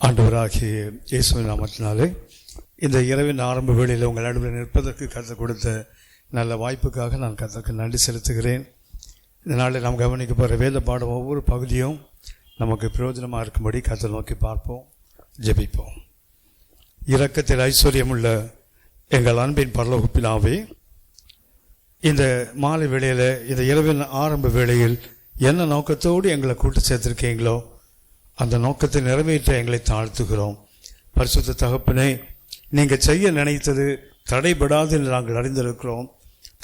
ஆண்டவராகிய இயேசுவின் நாமத்தினாலே இந்த இரவின் ஆரம்ப வேளையில் உங்கள் நடுவில் நிற்பதற்கு கர்த்தர் கொடுத்த நல்ல வாய்ப்புக்காக நான் கர்த்தருக்கு நன்றி செலுத்துகிறேன். இந்த நாளில் நாம் கவனிக்க போகிற வேத பாடம் ஒவ்வொரு பகுதியும் நமக்கு பிரயோஜனமாக இருக்கும்படி கர்த்தர் நோக்கி பார்ப்போம், ஜெபிப்போம். இரக்கத்தில் ஐஸ்வர்யமுள்ள எங்கள் அன்பின் பரலோக பிதாவே, இந்த மாலை வேளையில் இந்த இரவின் ஆரம்ப வேளையில் என்ன நோக்கத்தோடு எங்களை கூட்டு சேர்த்திருக்கீங்களோ அந்த நோக்கத்தை நிறைவேற்ற எங்களை தாழ்த்துகிறோம். பரிசுத்த தகப்பனே, நீங்கள் செய்ய நினைத்தது தடைபடாது என்று நாங்கள் அறிந்திருக்கிறோம்.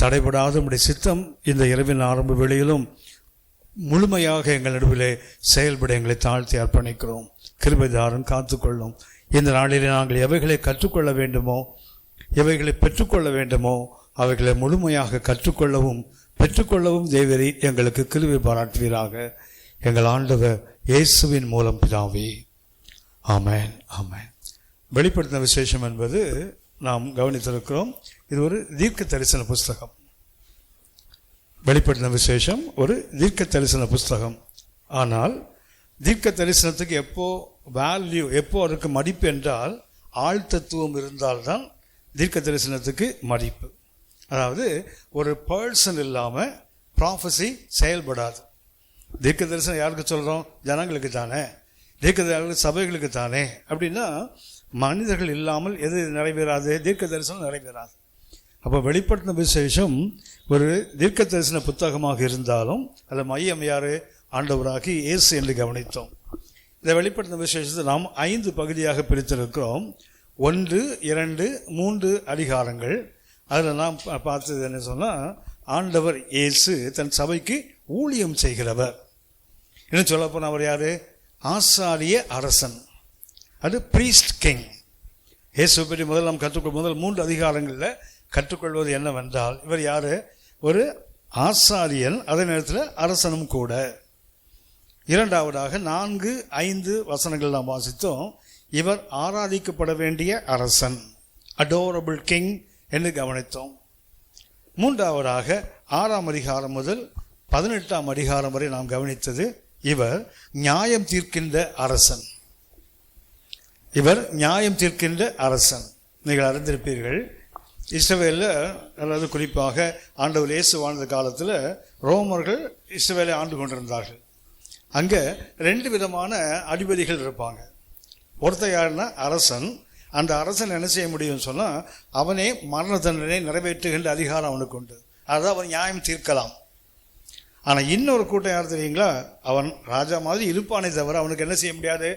தடைபடாத உம்முடைய சித்தம் இந்த இரவின் ஆரம்ப வேளையிலும் முழுமையாக எங்கள் நடுவிலே செயல்பட எங்களை தாழ்த்தி அர்ப்பணிக்கிறோம். கிருபைதாரும் காத்துக்கொள்ளும். இந்த நாளிலே நாங்கள் எவைகளை கற்றுக்கொள்ள வேண்டுமோ, எவைகளை பெற்றுக்கொள்ள வேண்டுமோ அவைகளை முழுமையாக கற்றுக்கொள்ளவும் பெற்றுக்கொள்ளவும் தேவரே எங்களுக்கு கிருபை பாராட்டுவீராக. எங்கள் ஆண்டவர் இயேசுவின் மூலம் பிதாவே, ஆமென், ஆமென். வெளிப்படுத்தின விசேஷம் என்பது நாம் கவனித்திருக்கிறோம். இது ஒரு தீர்க்க தரிசன புஸ்தகம். வெளிப்படுத்தின விசேஷம் ஒரு தீர்க்க தரிசன புஸ்தகம். ஆனால் தீர்க்க தரிசனத்துக்கு எப்போ வேல்யூ, எப்போ அதுக்கு மதிப்பு என்றால் ஆழ்த்தத்துவம் இருந்தால்தான் தீர்க்க தரிசனத்துக்கு மதிப்பு. அதாவது ஒரு பர்சன் இல்லாமல் ப்ராஃபஸி செயல்படாது. தீர்க்க தரிசனம் யாருக்கு சொல்கிறோம்? ஜனங்களுக்கு தானே. தீர்க்க தரிசனம் சபைகளுக்கு தானே. அப்படின்னா மனிதர்கள் இல்லாமல் எது நிறைவேறாது? தீர்க்க தரிசனம் நிறைவேறாது. அப்போ வெளிப்படுத்தின விசேஷம் ஒரு தீர்க்க தரிசன புத்தகமாக இருந்தாலும் அதில் மையம் யார்? ஆண்டவராகி இயேசு என்று கவனித்தோம். இந்த வெளிப்படுத்தின விசேஷத்தை நாம் 5 பகுதியாக பிரித்திருக்கிறோம். 1, 2, 3 அதிகாரங்கள். அதில் நாம் பார்த்தது என்ன சொன்னால், ஆண்டவர் இயேசு தன் சபைக்கு ஊழியம் செய்கிறவர். இன்னும் சொல்லப்போனால் அவர் யார்? ஆசாரிய அரசன். அது பிரீஸ்ட் கிங். இயேசு பற்றி நாம் முதல் 3 அதிகாரங்களில் கற்றுக்கொள்வது என்னவென்றால், இவர் யார்? ஒரு ஆசாரியன், அதே நேரத்தில் அரசனும் கூட. இரண்டாவதாக 4, 5 வசனங்கள் நாம் வாசித்தோம். இவர் ஆராதிக்கப்பட வேண்டிய அரசன், அடோரபிள் கிங் என்று கவனித்தோம். மூன்றாவதாக 6ஆம் அதிகாரம் முதல் 18ஆம் அதிகாரம் வரை நாம் கவனித்தது, இவர் நியாயம் தீர்க்கின்ற அரசன். இவர் நியாயம் தீர்க்கின்ற அரசன். நீங்கள் அறிந்திருப்பீர்கள், இஸ்ரவேலில், அதாவது குறிப்பாக ஆண்டவர் இயேசு வாழ்ந்த காலத்தில் ரோமர்கள் இஸ்ரவேலை ஆண்டு கொண்டிருந்தார்கள். அங்கே 2 விதமான அதிபதிகள் இருப்பாங்க. ஒருத்தர் யாருன்னா அரசன். அந்த அரசன் என்ன செய்ய முடியும்னு சொன்னால், அவனே மரண தண்டனை நிறைவேற்றுகின்ற அதிகாரம் அவனுக்கு உண்டு. அதான் அவன் நியாயம் தீர்க்கலாம். ஆனால் இன்னொரு கூட்டம் யார் தெரியுங்களா? அவன் ராஜா மாதிரி இருப்பானே தவிர அவனுக்கு என்ன செய்ய முடியாது?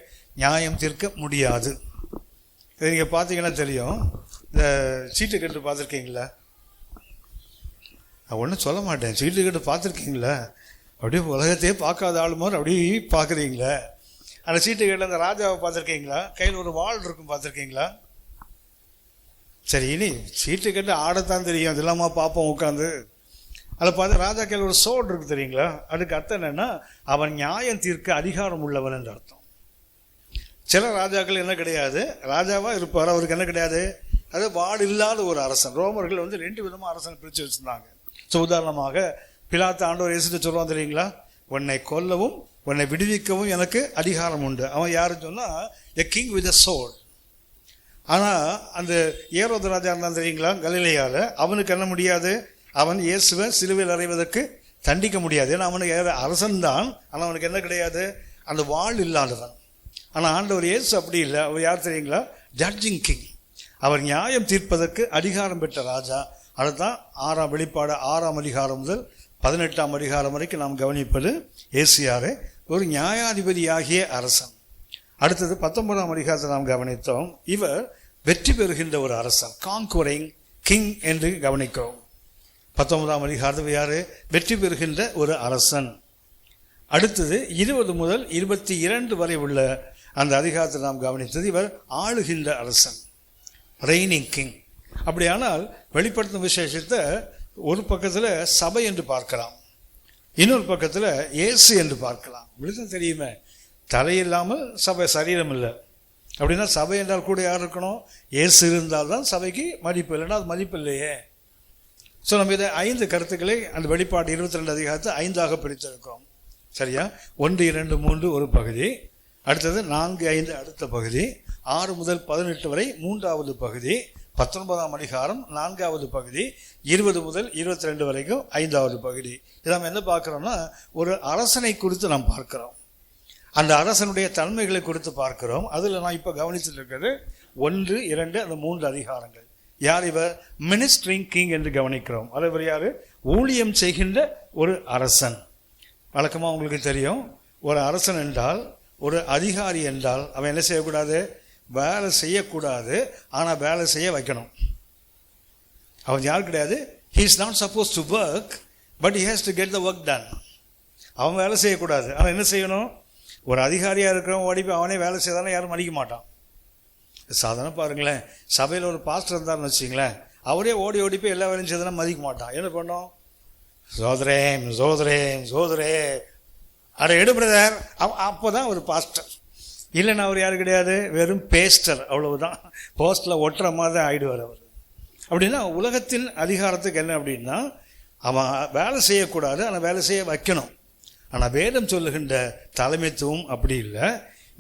நியாயம் தீர்க்க முடியாது. இதை நீங்கள் பார்த்தீங்கன்னா தெரியும். இந்த சீட்டு கட்டு பார்த்துருக்கீங்களா? நான் ஒன்றும் சொல்ல மாட்டேன். சீட்டு கட்டு பார்த்துருக்கீங்களா? அப்படியே உலகத்தையே பார்க்காத ஆள் மாதிரி அப்படியே பார்க்குறீங்களா? அந்த சீட்டு கட்டில் அந்த ராஜாவை பார்த்துருக்கீங்களா? கையில் ஒரு வாள் இருக்கும், பார்த்துருக்கீங்களா? சரி, இனி சீட்டு கட்டு ஆடத்தான் தெரியும், அது இல்லாமல் பார்ப்போம் உட்காந்து. அதில் பார்த்து ராஜா கையில் ஒரு சோடு இருக்கு, தெரியுங்களா? அதுக்கு அர்த்தம் என்னன்னா, அவன் நியாயம் தீர்க்க அதிகாரம் உள்ளவன் என்று அர்த்தம். சில ராஜாக்கள் என்ன கிடையாது, ராஜாவாக இருப்பார், அவருக்கு என்ன கிடையாது, அது வாள் இல்லாத ஒரு அரசன். ரோமர்கள் 2 விதமாக அரசனை பிரித்து வச்சுருந்தாங்க. ஸோ உதாரணமாக பிலாத்து ஆண்டவர் இயேசுட்டு சொல்லுவான் தெரியுங்களா, உன்னை கொல்லவும் உன்னை விடுவிக்கவும் எனக்கு அதிகாரம் உண்டு. அவன் யாருன்னு சொன்னால், a king with a sort. ஆனால் அந்த ஏரோது ராஜா இருந்தான் தெரியுங்களா, கலிலேயாவில், அவனுக்கு என்ன முடியாது? அவன் இயேசுவை சிலுவையில் அறைவதற்கு தண்டிக்க முடியாது. ஏன்னா அவனுக்கு அரசன் தான், ஆனால் அவனுக்கு என்ன கிடையாது? அந்த வாள் இல்லாதவன். ஆனால் ஆண்டவர் இயேசு அப்படி இல்லை. அவர் யார் தெரியுங்களா? Judging king. அவர் நியாயம் தீர்ப்பதற்கு அதிகாரம் பெற்ற ராஜா. அதுதான் வெளிப்பாடு 6ஆம் அதிகாரம் முதல் 18ஆம் அதிகாரம் வரைக்கும் நாம் கவனிப்பது இயேசு யாரு? ஒரு நியாயாதிபதியாகிய அரசன். அடுத்தது 19ஆம் அதிகாரத்தை நாம் கவனித்தோம். இவர் வெற்றி பெறுகின்ற ஒரு அரசன், கான்குவரிங் கிங் என்று கவனிக்கிறோம். 19ஆம் அதிகாரத்தில் யாரு? வெற்றி பெறுகின்ற ஒரு அரசன். அடுத்தது 20 முதல் 22 வரை உள்ள அந்த அதிகாரத்தை நாம் கவனித்தது, இவர் ஆளுகின்ற அரசன், ரெய்னிங் கிங். அப்படியானால் வெளிப்படுத்தின விசேஷத்தை ஒரு பக்கத்தில் சபை என்று பார்க்கலாம், இன்னொரு பக்கத்தில் இயேசு என்று பார்க்கலாம். இப்படிதான் தெரியுமே, தலையில்லாமல் சபை, சரீரம் இல்லை. அப்படின்னா சபை என்றால் கூட யார் இருக்கணும்? இயேசு இருந்தால் தான் சபைக்கு மதிப்பு, இல்லைன்னா அது மதிப்பு இல்லையே. ஸோ நம்ம இதை 5 கருத்துக்களை அந்த வெளிப்பாடு 22 அதிகாரத்தை 5ஆக பிரித்திருக்கிறோம். சரியா? 1, 2, 3 ஒரு பகுதி, அடுத்தது 4-5 அடுத்த பகுதி, 6 முதல் 18 வரை 3வது பகுதி, 19ஆம் அதிகாரம் 4வது பகுதி, 20 முதல் 22 வரைக்கும் 5வது பகுதி. இதை நம்ம என்ன பார்க்குறோம்னா, ஒரு அரசனை குறித்து நாம் பார்க்கிறோம். அந்த அரசனுடைய தன்மைகளை குறித்து பார்க்கிறோம். அதில் நான் இப்போ கவனிச்சுட்டு இருக்கிறது 1, 2 அந்த 3 அதிகாரங்கள். யார் இவர்? மினிஸ்ட்ரிங் கிங் என்று கவனிக்கிறோம். அது இவர் யார்? ஊழியம் செய்கின்ற ஒரு அரசன். வழக்கமாக உங்களுக்கு தெரியும், ஒரு அரசன் என்றால், ஒரு அதிகாரி என்றால் அவன் என்ன செய்யக்கூடாது? வேலை செய்யக்கூடாது, ஆனால் வேலை செய்ய வைக்கணும். அவன் யார் கிடையாது? he is not supposed to work, but he has to get the work done. அவன் வேலை செய்யக்கூடாது, ஆனால் என்ன செய்யணும்? ஒரு அதிகாரியாக இருக்கிறவன் ஓடி போய் அவனே வேலை செய்தாலும் யாரும் மதிக்க மாட்டான். சாதாரண பாருங்களேன், சபையில் ஒரு பாஸ்டர் இருந்தார்னு வச்சிங்களேன், அவரே ஓடி ஓடி போய் எல்லா வேலையும் செய்தாலும் மதிக்க மாட்டான். என்ன பண்ணோம்? சோதரேன் சோதரேன் சோதரே அட எடு பிரதர், அப்போதான் ஒரு பாஸ்டர். இல்லைன்னா அவர் யாரு கிடையாது, வெறும் பேஸ்டர், அவ்வளவுதான். போஸ்டில் ஒட்டுற மாதிரி தான் ஆயிடுவார் அவர். அப்படின்னா உலகத்தின் அதிகாரத்துக்கு என்ன அப்படின்னா, அவன் வேலை செய்யக்கூடாது, ஆனால் வேலை செய்ய வைக்கணும். ஆனால் வேதம் சொல்லுகின்ற தலைமைத்துவம் அப்படி இல்லை.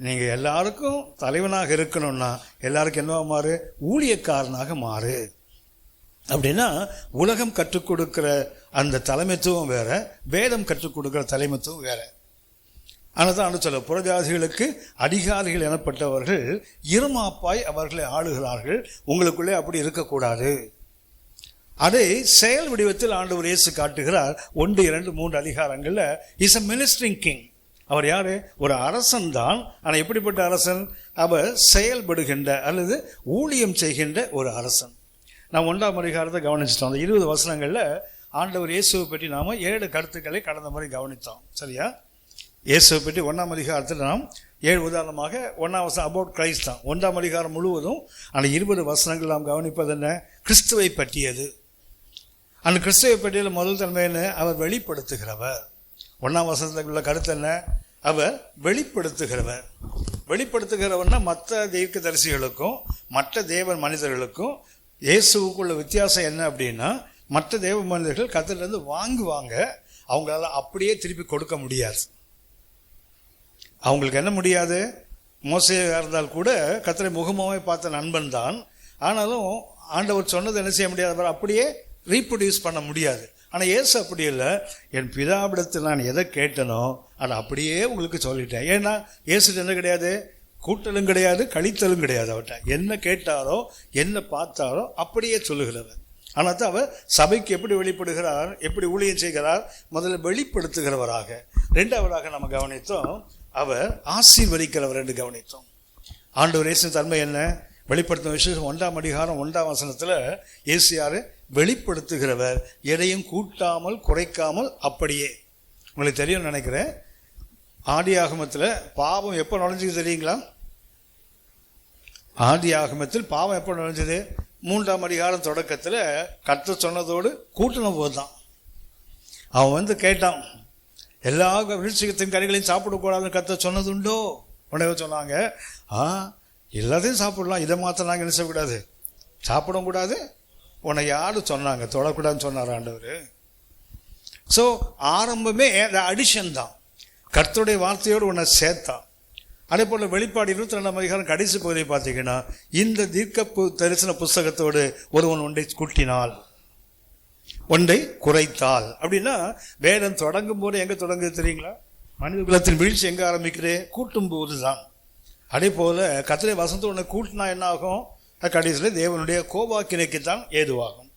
நீங்கள் எல்லாருக்கும் தலைவனாக இருக்கணும்னா எல்லாருக்கும் என்னவா மாறு? ஊழியக்காரனாக மாறு. அப்படின்னா உலகம் கற்றுக் கொடுக்கிற அந்த தலைமைத்துவம் வேற, வேதம் கற்றுக் கொடுக்கிற தலைமைத்துவம் வேற. ஆனால் தான் சொல்ல, புறஜாதிகளுக்கு அதிகாரிகள் எனப்பட்டவர்கள் இருமாப்பாய் அவர்களை ஆளுகிறார்கள். உங்களுக்குள்ளே அப்படி இருக்கக்கூடாது. அதை செயல் வடிவத்தில் ஆண்டவர் இயேசு காட்டுகிறார். 1, 2, 3 அதிகாரங்கள்ல இஸ் a ministering king. அவர் யாரு? ஒரு அரசன் தான். ஆனால் எப்படிப்பட்ட அரசன்? அவர் செயல்படுகின்ற அல்லது ஊழியம் செய்கின்ற ஒரு அரசன். நான் 1ஆம் அதிகாரத்தை கவனிச்சிட்டோம். அந்த 20 வசனங்கள்ல ஆண்டவர் இயேசுவை பற்றி நாம 7 கருத்துக்களை கடந்த முறை கவனித்தோம். சரியா? இயேசுவை பற்றி 1ஆம் அதிகாரத்தில் நாம் 7 உதாரணமாக 1ஆம் வசனம் அபவுட் கிரைஸ்ட் தான். 1ஆம் அதிகாரம் முழுவதும் அந்த 20 வசனங்கள் நாம் கவனிப்பது என்ன? கிறிஸ்துவை பற்றியது. அந்த கிறிஸ்துவை பற்றியில் முதல் தன்மை என்ன? அவர் வெளிப்படுத்துகிறவர். 1ஆம் வசனத்தில் உள்ள கருத்து என்ன? அவர் வெளிப்படுத்துகிறவர். வெளிப்படுத்துகிறவர்னா மற்ற தீர்க்கதரிசிகளுக்கும் மற்ற தேவ மனிதர்களுக்கும் இயேசுவுக்குள்ள வித்தியாசம் என்ன அப்படின்னா, மற்ற தேவ மனிதர்கள் கர்த்தரிலிருந்து வாங்குவாங்க, அவங்களால அப்படியே திருப்பி கொடுக்க முடியாது. அவங்களுக்கு என்ன முடியாது? மோசேயா இருந்தால் கூட கர்த்தரை முகமாவே பார்த்த நண்பன் தான். ஆனாலும் ஆண்டவர் சொன்னது என்ன செய்ய முடியாது? அவர் அப்படியே ரீப்ரொடியூஸ் பண்ண முடியாது. ஆனால் இயேசு அப்படி இல்லை. என் பிதாவிடத்தில் நான் எதை கேட்டனோ அதை அப்படியே உங்களுக்கு சொல்லிட்டேன். ஏன்னா இயேசு என்ன கிடையாது? கூட்டலும் கிடையாது, கழித்தலும் கிடையாது. அவர்கிட்ட என்ன கேட்டாரோ என்ன பார்த்தாரோ அப்படியே சொல்லுகிறவர். ஆனால் தான் அவர் சபைக்கு எப்படி வெளிப்படுகிறார், எப்படி ஊழியம் செய்கிறார்? முதல்ல வெளிப்படுத்துகிறவராக. 2ஆவதாக நம்ம கவனித்தோம், அவர் ஆசீர்வதிக்கிறவர் என்று கவனித்தோம். ஆண்டவர் இயேசு தன்மை என்ன? வெளிப்படுத்தும் விசேஷம் 1ஆம் அதிகாரம் 1ஆம் வசனத்தில் இயேசு யாரு? வெளிப்படுத்துகிறவர், எதையும் கூட்டாமல் குறைக்காமல் அப்படியே. உங்களுக்கு தெரியும் நினைக்கிறேன், ஆதி ஆகமத்தில் பாவம் எப்போ நுழைஞ்சது தெரியுங்களா? ஆதி ஆகமத்தில் பாவம் எப்போ நுழைஞ்சது? 3ஆம் அதிகாரம் தொடக்கத்தில் கர்த்தர் சொன்னதோடு கூட்டின போது தான். அவன் கேட்டான், எல்லா விருட்சிகத்தின் கனிகளையும் சாப்பிடக்கூடாதுன்னு கர்த்தர் சொன்னதுண்டோ? உடனே சொன்னாங்க, எல்லாத்தையும் சாப்பிடலாம், இதை மாத்திரம் நாங்கள் என்ன செய்யக்கூடாது? சாப்பிடவும் கூடாது. உன்னை யாரு சொன்னாங்க தொடக்கூடாதுன்னு சொன்னார் ஆண்டவர்? ஸோ ஆரம்பமே அந்த அடிஷன் தான். கர்த்தருடைய வார்த்தையோடு உன்னை சேர்த்தான். அதே போல் வெளிப்பாடு 22ஆம் அதிகாரம் கடைசி பகுதியை பார்த்தீங்கன்னா, இந்த தீர்க்க தரிசன புஸ்தகத்தோடு ஒருவன் ஒன்றை கூட்டினால் ஒன்றை குறைத்தால். அப்படின்னா வேதம் தொடங்கும் போது எங்கே தொடங்குது தெரியுங்களா? மனித குலத்தின் வீழ்ச்சி எங்கே ஆரம்பிக்குது? கூட்டும் போது தான். அதே போல் கர்த்தருடைய வசனத்தை ஒன்றை கூட்டினா என்ன ஆகும்? கடைசியில் தேவனுடைய கோபாக்கினைக்குத்தான் ஏதுவாகும்.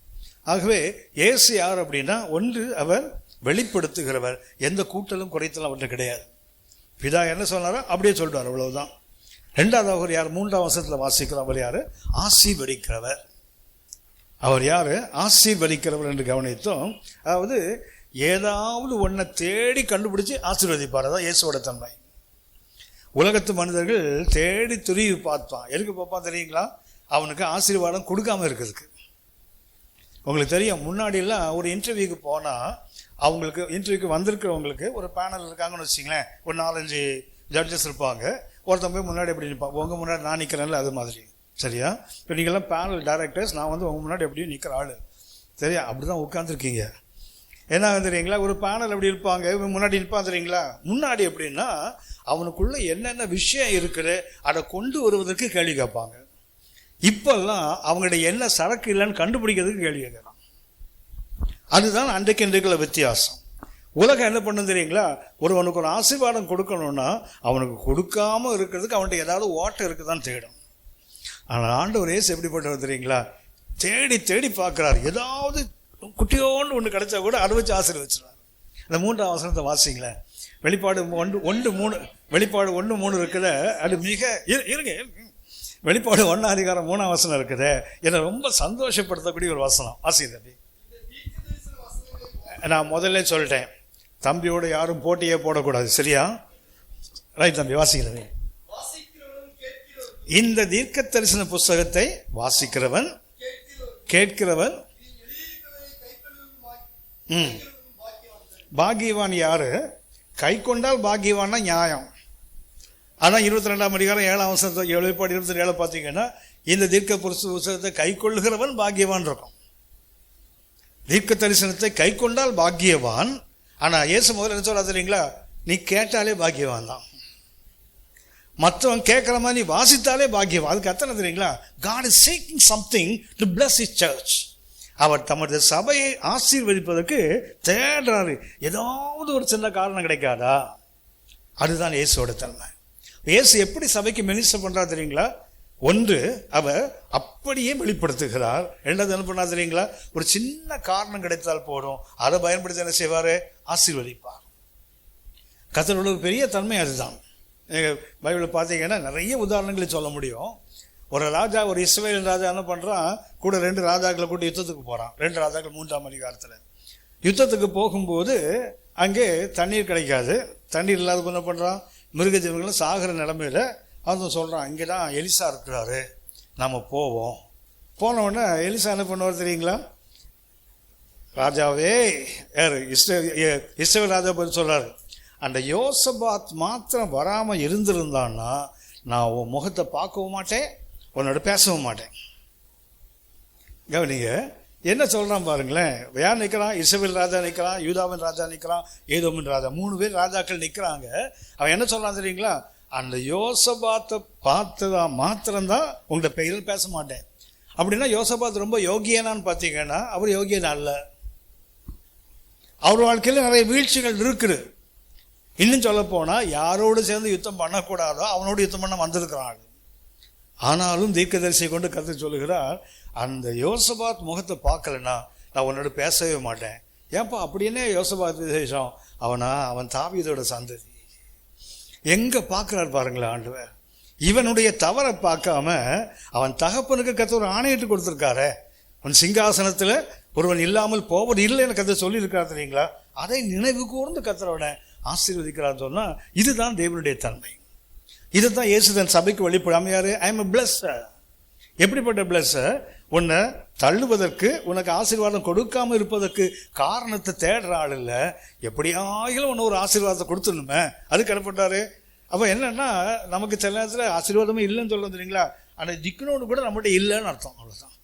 ஆகவே இயேசு யார் அப்படின்னா, ஒன்று அவர் வெளிப்படுத்துகிறவர். எந்த கூட்டலும் குறைத்தலும் அவர்கிட்ட கிடையாது. பிதா என்ன சொன்னாரோ அப்படியே சொல்றார், அவ்வளவுதான். 2ஆவது அவர் யார்? 3ஆம் வசனத்தில் வாசிக்கிறோம். அவர் யாரு? ஆசீர்வதிக்கிறவர். அவர் யாரு? ஆசீர்வதிக்கிறவர் என்று கவனித்தோம். அதாவது ஏதாவது ஒன்றை தேடி கண்டுபிடிச்சு ஆசீர்வதிப்பார். அதான் இயேசுவோட தன்மை. உலகத்து மனிதர்கள் தேடி துருவி பார்ப்பான். எதுக்கு பார்ப்பான் தெரியுங்களா? அவனுக்கு ஆசீர்வாதம் கொடுக்காம இருக்கிறதுக்கு. உங்களுக்கு தெரியும், முன்னாடியெல்லாம் ஒரு இன்டர்வியூக்கு போனால் அவங்களுக்கு இன்டர்வியூக்கு வந்திருக்கிறவங்களுக்கு ஒரு பேனல் இருக்காங்கன்னு வச்சிங்களேன், ஒரு 4-5 ஜட்ஜஸ் இருப்பாங்க. ஒருத்தன் போய் முன்னாடி எப்படி நிற்பான்? உங்கள் முன்னாடி நான் நிற்கிறேன்ல, அது மாதிரி. சரியா? இப்போ நீங்கள்லாம் பேனல் டைரக்டர்ஸ், நான் உங்கள் முன்னாடி எப்படியும் நிற்கிற ஆள். சரியா? அப்படி தான் உட்காந்துருக்கீங்க. என்ன தெரியுங்களா, ஒரு பேனல் அப்படி இருப்பாங்க, முன்னாடி இருப்பான் தெரியுங்களா. முன்னாடி எப்படின்னா அவனுக்குள்ள என்னென்ன விஷயம் இருக்குது அதை கொண்டு வருவதற்கு கேள்வி கேட்பாங்க. இப்பெல்லாம் அவங்களுடைய என்ன சரக்கு இல்லைன்னு கண்டுபிடிக்கிறதுக்கு கேள்வி கேட்கறான். அதுதான் அன்றைக்கு இன்றைக்குள்ள வித்தியாசம். உலகம் என்ன பண்ணும் தெரியுங்களா, ஒருவனுக்கு ஒரு ஆசீர்வாதம் கொடுக்கணும்னா அவனுக்கு கொடுக்காம இருக்கிறதுக்கு அவன்கிட்ட ஏதாவது ஓட்டம் இருக்குதான் தேடும். ஆனால் ஆண்டவர் இயேசு எப்படிப்பட்டவர் தெரியுங்களா, தேடி தேடி பார்க்கிறார். ஏதாவது குட்டியோன்னு ஒன்று கிடைச்சா கூட அதை வச்சு ஆசீர்வச்சிடுறார். இந்த 3ஆம் வசனத்தை வாசிங்களேன். வெளிப்பாடு 1:3, வெளிப்பாடு 1:3 இருக்குது. அது மிக இருங்க, வெளிப்பாடு 1:3 வசனம் இருக்குது. என்னை ரொம்ப சந்தோஷப்படுத்தக்கூடிய ஒரு வசனம். வாசி தம்பி. நான் முதல்ல சொல்லிட்டேன், தம்பியோட யாரும் போட்டியே போடக்கூடாது, சரியா? ரைட் தம்பி, வாசிக்கிறதே. இந்த தீர்க்க தரிசன புஸ்தகத்தை வாசிக்கிறவன் கேட்கிறவன் பாக்கியவான். யாரு கை கொண்டால் பாக்கியவான்னா நியாயம். ஆனால் 22ஆம் அதிகாரம் 7ஆம் வசனத்தை, வெளிப்பாடு 27 பார்த்தீங்கன்னா இந்த தீர்க்க புஸ்தகத்தை கை கொள்ளுகிறவன் பாக்கியவான் இருக்கும். தீர்க்க தரிசனத்தை கை கொண்டால் பாக்கியவான். ஆனா இயேசு முதல்ல என்ன சொல்றாரு தெரியுங்களா, நீ கேட்டாலே பாக்கியவான் தான். மற்றவன் கேட்கிற மாதிரி நீ வாசித்தாலே பாக்கியவான். அதுக்கு அர்த்தம் என்ன தெரியுங்களா, God is seeking something to bless his church. அவர் தமது சபையை ஆசீர்வதிப்பதற்கு தேடுறாரு. ஏதாவது ஒரு சின்ன காரணம் கிடைக்காதா? அதுதான் இயேசுவோட தன்மை. இயேசு எப்படி சபைக்கு மினிஸ்டர் பண்றாரு தெரியுங்களா, ஒன்று அவர் அப்படியே வெளிப்படுத்துகிறார். ரெண்டாவது என்ன பண்ணா தெரியுங்களா, ஒரு சின்ன காரணம் கிடைத்தால் போதும், அதை பயன்படுத்தி என்ன செய்வாரு, ஆசீர்வதிப்பார். கர்த்தரோட ஒரு பெரிய தன்மை அதுதான். பைபிளில் பார்த்தீங்கன்னா நிறைய உதாரணங்களை சொல்ல முடியும். ஒரு ராஜா, ஒரு இஸ்ரவேல் ராஜா என்ன பண்றான், கூட 2 ராஜாக்களை கூட்டி யுத்தத்துக்கு போறான். 2 ராஜாக்கள் 3ஆம் அதிகாரத்தில் யுத்தத்துக்கு போகும்போது அங்கே தண்ணீர் கிடைக்காது. தண்ணீர் இல்லாத என்ன பண்றான், மிருக ஜீவன்களும் சாகிற நிலைமையில அவன் சொல்றான், இங்கேதான் எலிசா இருக்கிறாரு, நம்ம போவோம். போன உடனே எலிசா என்ன பண்ணுவார் தெரியுங்களா, ராஜாவே, யாரு இஸ்ரவேல் ராஜா போய் சொல்றாரு, அந்த யோசபாத் மாத்திரம் வராம இருந்திருந்தான்னா நான் உன் முகத்தை பார்க்கவும் மாட்டேன், உன்னோட பேசவும் மாட்டேன். கவனிங்க என்ன சொல்றான் பாருங்களேன். யார் நிற்கிறான், இஸ்ரவேல் ராஜா நிற்கிறான், யூதாவின் ராஜா நிற்கிறான், ஏதோமின் ராஜா, 3 பேர் ராஜாக்கள் நிற்கிறாங்க. அவன் என்ன சொல்றான் தெரியுங்களா, அந்த யோசபாத்தை பார்த்ததா மாத்திரம்தான் உங்களோட பெயரில் பேச மாட்டேன். அப்படின்னா யோசபாத் ரொம்ப யோகியனான்னு பார்த்தீங்கன்னா அவர் யோகியன் அல்ல. அவர் வாழ்க்கையில் நிறைய வீழ்ச்சிகள் இருக்குது. இன்னும் சொல்ல போனா யாரோடு சேர்ந்து யுத்தம் பண்ணக்கூடாதோ அவனோடு யுத்தம் பண்ண வந்திருக்கிறான். ஆனாலும் தீர்க்கதரிசியை கொண்டு கர்த்தர் சொல்லுகிறார், அந்த யோசபாத் முகத்தை பார்க்கலன்னா நான் உன்னோட பேசவே மாட்டேன். ஏன்பா அப்படின்னே யோசபாத் விசேஷம், அவன் தாவீதோட சந்ததி. எங்க பார்க்கிறார் பாருங்களேன் ஆண்டவர். இவனுடைய தவறை பார்க்காம அவன் தகப்பனுக்கு கர்த்தர் ஒரு ஆணையிட்டு கொடுத்திருக்காரு, உன் சிங்காசனத்துல ஒருவன் இல்லாமல் போவது இல்லைன்னு கர்த்தர் சொல்லி இருக்காரு தெரியுங்களா. அதை நினைவு கூர்ந்து கர்த்தரோட ஆசீர்வதிக்கிறான்னு சொன்னா இதுதான் தேவனுடைய தன்மை. இதுதான் இயேசு தன் சபைக்கு வெளிப்படாம யாரு, ஐ எம் பிளஸ்ஸர். எப்படிப்பட்ட பிளஸ்ஸர், உன்னை தள்ளுவதற்கு, உனக்கு ஆசீர்வாதம் கொடுக்காம இருப்பதற்கு காரணத்தை தேடுற ஆள் இல்ல, எப்படியாகிலும் உன்ன ஒரு ஆசீர்வாதத்தை கொடுத்துடணுமே, அதுக்கு என்ன பண்றாரு. அப்ப என்னன்னா நமக்கு சில நேரத்தில் ஆசீர்வாதமே இல்லைன்னு சொல்ல தெரியுங்களா, அந்த திக்குனோடு கூட நம்மகிட்ட இல்லைன்னு அர்த்தம். அவ்வளவுதான்.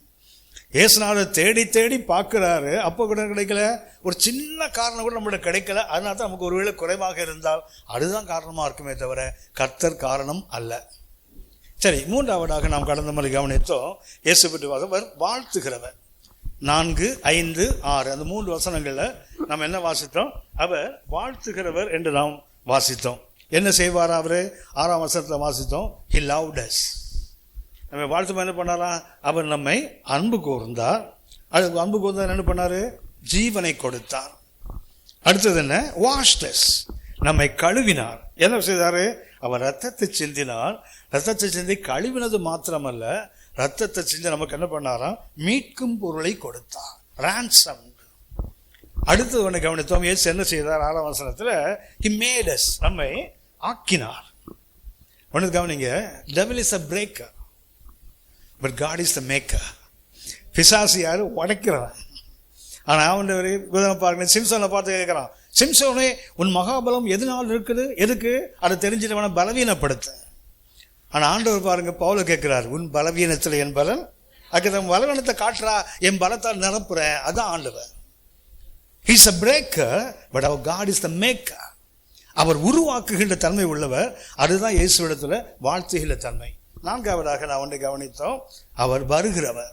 இயேசுநாதர் தேடி தேடி பார்க்கிறாரு, அப்போ கூட கிடைக்கல. ஒரு சின்ன காரணம் கூட நம்மகிட்ட கிடைக்கல. அதனால தான் நமக்கு ஒருவேளை குறைவாக இருந்தால் அதுதான் காரணமா இருக்குமே தவிர கர்த்தர் காரணம் அல்ல. சரி, 3ஆவதாக நாம் கடந்த முறை கவனித்தோம், இயேசு பற்றி வாழ்த்துகிறவர். 4, 5, 6 அந்த 3 வசனங்கள்ல நாம் என்ன வாசித்தோம், அவர் வாழ்த்துகிறவர் என்று நாம் வாசித்தோம். என்ன செய்வாரா அவரு, 6ஆம் வசனத்துல வாசித்தோம், he loved us. நம்ம வாழ்த்து என்ன பண்ணாரா, அவர் நம்மை அன்பு கூர்ந்தார். அது அன்பு கூர்ந்தார் என்ன பண்ணாரு, ஜீவனை கொடுத்தார். அடுத்தது என்ன, washed us, நம்மை கழுவினார். என்ன செய்தாரு, அவர் ரத்தத்தை சிந்தினார். ரத்தத்தை சிந்தி கழுவினது மாத்திரமல்ல, ரத்தத்தை சிந்தி நமக்கு என்ன பண்ணாரா, மீட்கும் பொருளை கொடுத்தார், ransom. அடுத்தது ஒன்று கவனித்தோம், இயேசு என்ன செய்தார், 6ஆம் வசனத்துல he made us, நம்மை ஆக்கினார். ஒன்று கவனிங்க, devil is a breaker but God is the maker. பிசாசு யாரு, உடைக்கிறவன். ஆனா அவன் பாருங்க, சிம்சோனை பார்த்து கேட்கிறான், சிம்சோனே உன் மகாபலம் எதனால் இருக்குது, எதுக்கு, அதை தெரிஞ்சிட்டவனை பலவீனப்படுத்த. ஆனா ஆண்டவர் பாருங்க பவுல கேட்கிறார், உன் பலவீனத்துல என் பலன், அதுக்கு பலவீனத்தை காட்டுறா, என் பலத்தால் நிரப்புறேன். அதான் ஆண்டவர். He is a breaker, but our God is the maker. அவர் உருவாக்குகின்ற தன்மை உள்ளவர். அதுதான் இயேசுவிடத்தில் வாழ்த்துகின்ற தன்மை. நான்காவதாக நான் ஒன்றை கவனித்தோம், அவர் வருகிறவர்.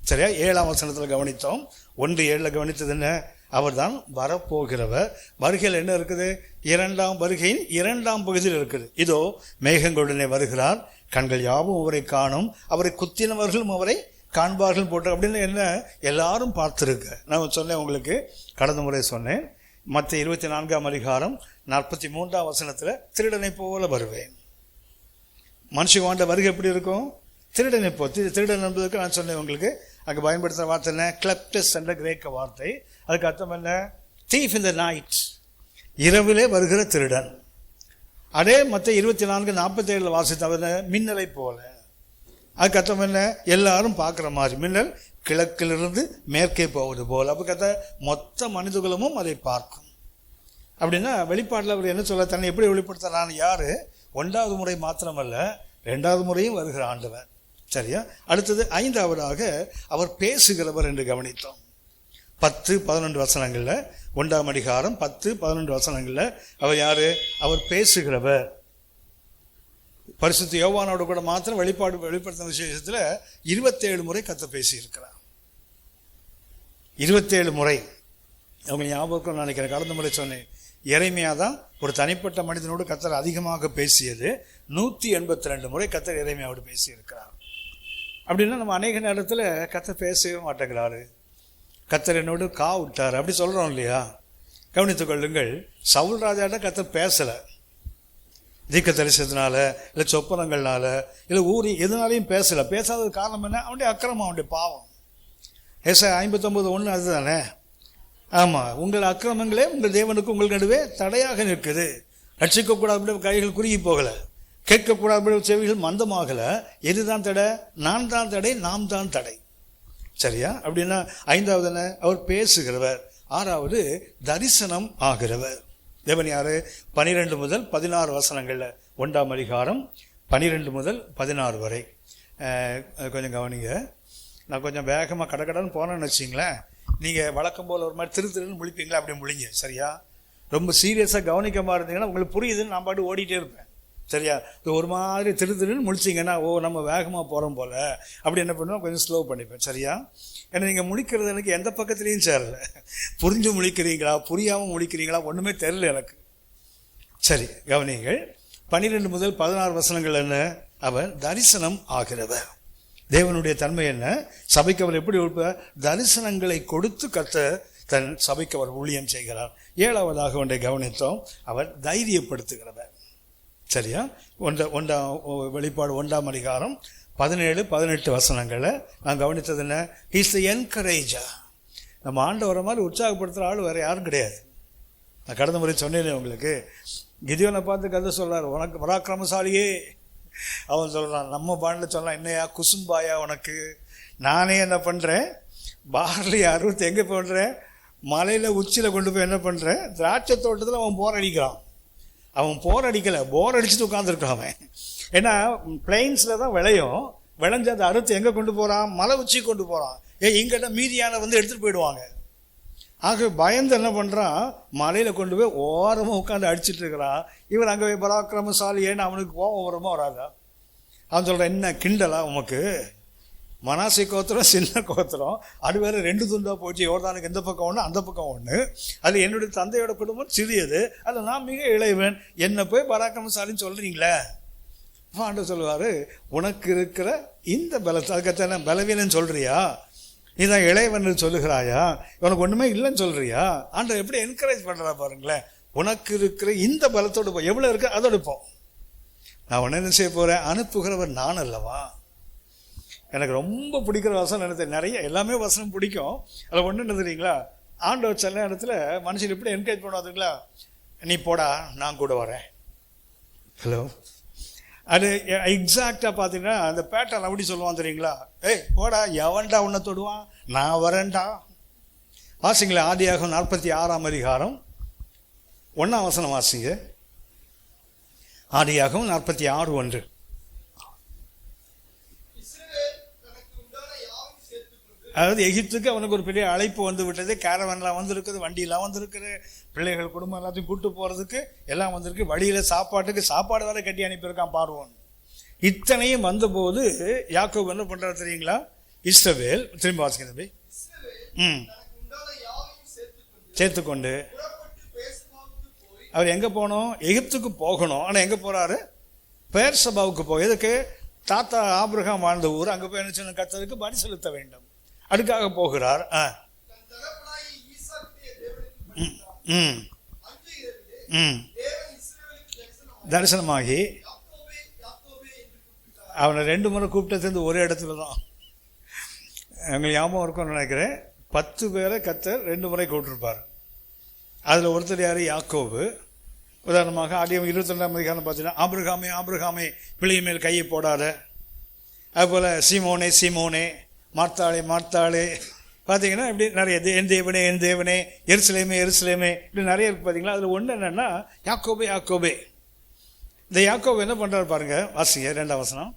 சரியா? 7ஆம் வசனத்தில் கவனித்தோம். 1:7 கவனித்தது என்ன? அவர் தான் வரப்போகிறவர். வருகையில் என்ன இருக்குது? 2ஆம் வருகையின் 2ஆம் பகுதியில் இருக்குது. இதோ மேகங்களுடனே வருகிறார், கண்கள் யாவும் அவரை காணும், அவரை குத்தினவர்களும் அவரை காண்பார்கள் போட்டு அப்படின்னு என்ன எல்லாரும் பார்த்துருக்க. நான் சொன்னேன் உங்களுக்கு, கடந்த முறை சொன்னேன், மத்திய 24ஆம் அதிகாரம் 43ஆம் வசனத்தில் திருடனை போல வருவேன். மனுஷன் வருகை எப்படி இருக்கும்? திருடனை போ. திருடன் என்பதற்கு நான் சொன்னேன் உங்களுக்கு, அங்கே பயன்படுத்துகிற வார்த்தை என்ன? கிளப்டஸ் என்ற கிரேக்க வார்த்தை. அதுக்கு அர்த்தம் என்ன? தீஃப் இன் த நைட், இரவிலே வருகிற திருடன். அதே மத்திய 24:47 வாசித்த மின்னலை போல. அதுக்கு அர்த்தம் என்ன? எல்லாரும் பார்க்குற மாதிரி. மின்னல் கிழக்கிலிருந்து மேற்கே போவது போல். அப்போ கத்த மொத்த மனிதகுலமும் அதை பார்க்கும். அப்படின்னா வெளிப்பாட்டில் அவர் என்ன சொல்ல, தன்னை எப்படி வெளிப்படுத்துறான்னு? யாரு? 1வது முறை மாத்திரமல்ல, 2வது முறையும் வருகிற ஆண்டவர். சரியா? அடுத்தது 5ஆவதாக அவர் பேசுகிறவர் என்று கவனித்தோம். 10-11 வசனங்கள்ல, 1ஆம் அதிகாரம் 10-11 வசனங்கள்ல அவர் யாரு? அவர் பேசுகிறவர். பரிசுத்த யோவானோடு கூட மாத்திரம் வெளிப்படுத்தின விசேஷத்துல 27 முறை கர்த்தர் பேசி இருக்கிறார். 27 முறை. அவங்க ஞாபகம் நினைக்கிறேன், கடந்த முறை சொன்னேன், எரேமியா தான் ஒரு தனிப்பட்ட மனிதனோடு கர்த்தர் அதிகமாக பேசியது. 182 முறை கர்த்தர் எரேமியாவோடு பேசி இருக்கிறார். அப்படின்னா நம்ம அநேக நேரத்தில் கர்த்தர் பேசவே மாட்டேங்கிறாரு. கர்த்தர் என்னோடு விட்டார் அப்படி சொல்றோம் இல்லையா? கவனித்துக் கொள்ளுங்கள், சவுல் ராஜாட்ட கர்த்தர் பேசலை. தீர்க்க தரிசனத்தினால, இல்லை சொப்பனங்கள்னால, இல்லை ஊரி எதுனாலையும் பேசலை. பேசாதது காரணம் என்ன? அவனுடைய அக்கிரமம், அவனுடைய பாவம். ஏசாயா 59:1 அதுதானே? ஆமாம், உங்கள் அக்கிரமங்களே உங்கள் தேவனுக்கு உங்கள் நடுவே தடையாக நிற்குது. ரட்சிக்கக்கூடாது கைகள் குறுகி போகலை, கேட்கக்கூடாது செவிகள் மந்தமாகலை. எதுதான் தடை? நான் தான் தடை, நாம் தான் தடை. சரியா? அப்படின்னா 5வது என்ன? அவர் பேசுகிறவர். 6வது தரிசனம் ஆகிறவர். தேவன் யாரு? 12 முதல் 16 வசனங்கள்ல, 1ஆம் அதிகாரம் 12 முதல் 16 வரை கொஞ்சம் கவனிங்க. நான் கொஞ்சம் வேகமாக கடகடன்னு போனேன்னு வச்சிங்களேன், நீங்கள் வழக்கம் போல் ஒரு மாதிரி திருன்னு முழிப்பீங்களா? அப்படி முழிங்க. சரியா? ரொம்ப சீரியஸாக கவனிக்கமாக இருந்தீங்கன்னா உங்களுக்கு புரியுதுன்னு நான் பாட்டு ஓடிட்டே இருப்பேன். சரியா? இது ஒரு மாதிரி திருன்னு முழிச்சிங்கன்னா, ஓ நம்ம வேகமாக போகிறோம் போல், அப்படி என்ன பண்ணுவோம், கொஞ்சம் ஸ்லோ பண்ணிப்பேன். சரியா? ஏன்னா நீங்கள் முழிக்கிறது எனக்கு எந்த பக்கத்துலேயும் சேரல. புரிஞ்சு முழிக்கிறீங்களா, புரியாமல் முழிக்கிறீங்களா, ஒன்றுமே தெரியல எனக்கு. சரி, கவனிங்கள். 12 முதல் 16 வசனங்கள் என்ன? அவர் தரிசனம் ஆகிறவர். தேவனுடைய தன்மை என்ன? சபைக்கு அவர் எப்படி தரிசனங்களை கொடுத்து கர்த்தர் தன் சபைக்கு அவர் ஊழியம் செய்கிறார். 7ஆவதாக ஒன்றை கவனித்தோம், அவர் தைரியப்படுத்துகிறவர். சரியா? வெளிப்பாடு 1ஆம் அதிகாரம் 17-18 வசனங்களை நான் கவனித்தது என்ன? ஹீஸ் தி என்கரேஜர். நம்ம ஆண்டவரை மாதிரி உற்சாகப்படுத்துகிற ஆள் வேறு யாரும் கிடையாது. நான் கடந்த முறை சொன்னேனே உங்களுக்கு, கிதியோனை பார்த்து கதை சொல்கிறார், உனக்கு பராக்கிரமசாலியே. அவன் சொல்கிறான், நம்ம பாண்டில் சொல்லலாம், என்னையா குசும்பாயா உனக்கு, நானே என்ன பண்ணுறேன், பார்லி அறுபத்தி எங்கே பண்ணுறேன், மலையில் உச்சியில் கொண்டு போய் என்ன பண்ணுறேன், திராட்சை தோட்டத்தில் அவன் போர் அடிக்கிறான். அவன் போர் அடிக்கலை, போர் அடிச்சுட்டு உட்காந்துருக்கான் அவன். ஏன்னா பிளைன்ஸில் தான் விளையும், விளைஞ்ச அந்த அறுத்து எங்கே கொண்டு போகிறான், மலை உச்சி கொண்டு போகிறான். இங்கிட்ட மீதியான எடுத்துகிட்டு போயிடுவாங்க. ஆக பயந்து என்ன பண்ணுறான், மலையில் கொண்டு போய் ஓரமாக உட்காந்து அடிச்சுட்டு இருக்கிறான். இவர் அங்கே போய் பராக்கிரமசாலி, ஏன்னா அவனுக்கு கோபம் வரமா வராதா? அவன் சொல்கிறான், என்ன கிண்டலா உமக்கு, மனாசை கோத்திரம் சின்ன கோத்திரம், அது வேறு 2 துண்டாக போச்சு, யோர்தானுக்கு இந்த பக்கம் ஒன்று அந்த பக்கம் ஒன்று. அது என்னுடைய தந்தையோட குடும்பம் சிறியது, அதில் நான் மிக இளையவன், என்னை போய் பராக்கிரமசாலின்னு சொல்கிறீங்களே. ஆண்டவர் சொல்லுவார், உனக்கு இருக்கிற இந்த பலத்தை, அதுக்கத்தான பலவீனன்னு சொல்கிறியா, நீ தான் இளையவன் சொல்லுகிறாயா, உனக்கு ஒன்றுமே இல்லைன்னு சொல்கிறியா? ஆண்டவர் எப்படி என்கரேஜ் பண்ணுறா பாருங்களேன். உனக்கு இருக்கிற இந்த பலத்தோடு போ, எவ்வளோ இருக்க அதோடு போ. நான் உடனே என்ன செய்ய போகிறேன், அனுப்புகிறவர் நான் அல்லவா. எனக்கு ரொம்ப பிடிக்கிற வசனம் எனக்கு நிறைய, எல்லாமே வசனம் பிடிக்கும். அதில் ஒன்று என்ன தெரியுங்களா, ஆண்டவர் சில இடத்துல மனுஷன் எப்படி என்கரேஜ் பண்ணுவாதுங்களா, நீ போடா நான் கூட வரேன். ஹலோ, அது எக்ஸாக்டாக பார்த்தீங்கன்னா அந்த பேட்டர்ன் அப்படி சொல்லுவான் தெரியுங்களா, ஏய் போடா, எவன்டா உன்னை தொடுவான், நான் வரேன்டா. வாசிங்களா, ஆதியாகமம் 46ஆம் அதிகாரம் 1ஆம் வசனம் வாசிங்க. ஆதியாகமம் 46:1. அதாவது எகிப்துக்கு அவனுக்கு ஒரு பெரிய அழைப்பு வந்து விட்டது. கேரவன்லாம் வந்திருக்குது, வண்டியெல்லாம் வந்திருக்குது, பிள்ளைகள் குடும்பம் எல்லாத்தையும் கூட்டு போகிறதுக்கு எல்லாம் வந்திருக்கு. வழியில் சாப்பாடு வரை கட்டி அனுப்பியிருக்கான் பார்வோன். இத்தனையும் வந்தபோது யாக்கோபு என்ன பண்ணுறாரு தெரியுங்களா? இஸ்ரவேல் திரும்ப வாசிக்க தம்பி. சேர்த்துக்கொண்டு அவர் எங்கே போகணும்? எகிப்துக்கு போகணும். ஆனால் எங்கே போகிறாரு? பெயர்சபாவுக்கு போய், எதுக்கு? தாத்தா ஆபிரகாம் வாழ்ந்த ஊர், அங்கே போய் என்ன சொன்ன? கர்த்தருக்கு பலி செலுத்த வேண்டும், அதுக்காக போகிறார். தரிசனமாகி அவனை 2 முறை கூப்பிட்டது ஒரே இடத்துல தான். எங்களுக்கு ஞாபகம் இருக்கும்னு நினைக்கிறேன். 10 பேரை கர்த்தர் 2 முறை கூப்பிட்டுருப்பார். அதில் ஒருத்தர் யார்? யாக்கோபு. உதாரணமாக ஆதியாகமம் 22ஆம் அதிகாரம் பார்த்தீங்கன்னா, ஆபிரகாமே ஆபிரகாமே பிள்ளை மேல் கையை போடாத. அதுபோல் சீமோனே சீமோனே, மார்த்தாளே மார்த்தாளே. பார்த்தீங்கன்னா இப்படி நிறைய என் தேவனே என் தேவனே, எருசலேமே எருசலேமே, இப்படி நிறைய இருக்குது. பார்த்தீங்களா? அதில் ஒன்று என்னென்னா யாக்கோபே யாக்கோபே. இந்த யாக்கோபு என்ன பண்ணுறாரு பாருங்க, வாசிங்க 2ஆம் வசனம்.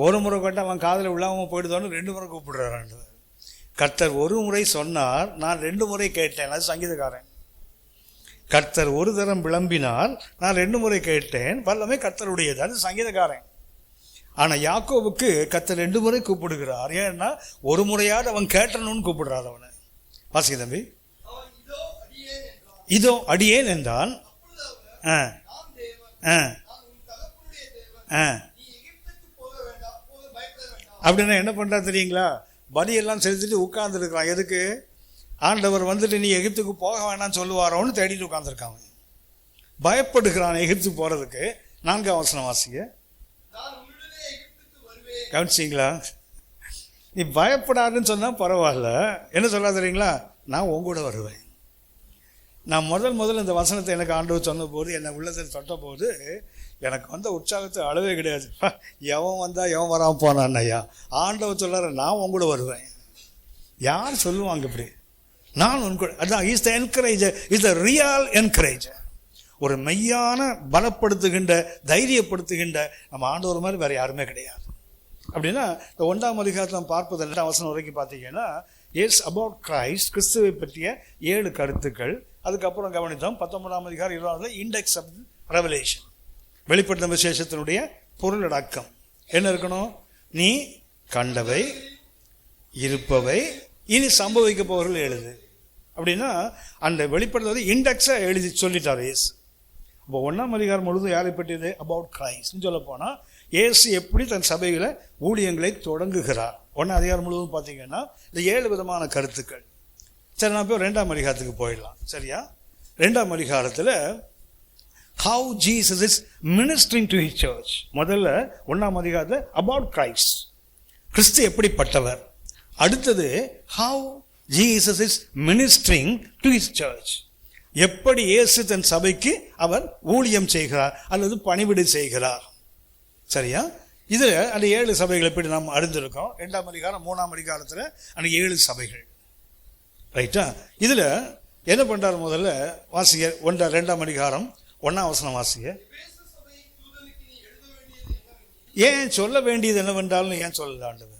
ஒரு முறை கேட்ட அவன் காதில் உள்ளாமல் போயிடுதோன்னு 2 முறை கூப்பிடுறாரு. கர்த்தர் ஒரு முறை சொன்னார், நான் 2 முறை கேட்டேன். அது சங்கீதக்காரன். கர்த்தர் ஒரு தரம் விளம்பினார், நான் 2 முறை கேட்டேன், வல்லமை கர்த்தருடையது. அது சங்கீதக்காரன். ஆனால் யாக்கோவுக்கு கர்த்தர் 2 முறை கூப்பிடுகிறார். ஏன்னா ஒரு முறையாவது அவன் கேட்டணும்னு கூப்பிடுறார் அவனை. வாசிக்க தம்பி. இதோ அடியேன் என்றான். அப்படின்னா என்ன பண்றா தெரியுங்களா? பலியெல்லாம் செலுத்திட்டு உட்கார்ந்துருக்கான். எதுக்கு? ஆண்டவர் வந்துட்டு நீ எகிப்துக்கு போக வேணாம்னு சொல்லுவாரோன்னு தேடிட்டு உட்கார்ந்துருக்கான். பயப்படுகிறான் எகிப்துக்கு போறதுக்கு. 4ஆம் வசனம் வாசிங்க. கவனிச்சிங்களா? நீ பயப்படாதுன்னு சொன்னா பரவாயில்ல. என்ன சொல்ல தெரியுங்களா? நான் உங்கூட வருவேன். நான் முதல்ல இந்த வசனத்தை எனக்கு ஆண்டவர் சொன்ன போது, என்னை உள்ளத்தில் தொட்ட போது எனக்கு வந்த உற்சாகத்தை அளவே கிடையாது. எவன் வந்தா எவன் வராமல் போனான் ஐயா. ஆண்டவர் சொல்றாரு, நான் உங்கூட வருவேன். யார் சொல்லுவாங்க இப்படி? நான் உன் கூட. அதான் is the encourager, is the real encourager. ஒரு மெய்யான பலப்படுத்துகின்ற தைரியப்படுத்துகின்ற நம்ம ஆண்டவர் மாதிரி வேற யாருமே கிடையாது. அப்படின்னா இந்த 1ஆம் அதிகாரத்தில் நம்ம பார்ப்பது 2ஆம் வசனம் வரைக்கும் பார்த்தீங்கன்னா, இட்ஸ் அபவுட் கிரைஸ்ட், கிறிஸ்துவை பற்றிய 7 கருத்துக்கள். அதுக்கப்புறம் கவனித்தோம் 19ஆம் அதிகாரம் 20ஆம் இண்டெக்ஸ் ஆஃப் ரெவலேஷன், வெளிப்படுத்த விசேஷத்தினுடைய பொருளடக்கம் என்ன இருக்கணும்? நீ கண்டவை, இருப்பவை, இனி சம்பவிக்க போவர்கள் எழுது. அப்படின்னா அந்த வெளிப்படுத்துவது இண்டெக்ஸை எழுதி சொல்லிட்டார் இயேசு. இப்போ 1ஆம் அதிகாரம் முழுதும் யாரை பற்றியது? அபவுட் கிரைஸ்ட்னு சொல்ல போனால் இயேசு எப்படி தன் சபைகளை ஊழியங்களை தொடங்குகிறார். 1ஆம் அதிகாரம் முழுவதும் பார்த்தீங்கன்னா இந்த 7 விதமான கருத்துக்கள். சரி, நான் போய் 2ஆம் அதிகாரத்துக்கு போயிடலாம். சரியா? 2ஆம் அதிகாரத்தில் how Jesus is ministering to his church. முதல்ல 1ஆம் அதிகாரத்தில் about Christ, கிறிஸ்து எப்படிப்பட்டவர். அடுத்தது how Jesus is ministering to his church, எப்படி இயேசு தன் சபைக்கு அவர் ஊழியம் செய்கிறார் அல்லது பணிவிடை செய்கிறார். சரியா? இதில் அந்த 7 சபைகளை எப்படி நாம் அறிந்திருக்கோம். 2ஆம் அதிகாரம் 3ஆம் அதிகாரத்தில் அந்த 7 சபைகள். ரைட்டா? இதில் என்ன பண்ணுறாரு? முதல்ல வாசிங்க 2ஆம் அதிகாரம் 1ஆம் வசனம் வாசிங்க. ஏன் சொல்ல வேண்டியது என்னவென்றாலும் ஏன் சொல்லல ஆண்டவர்?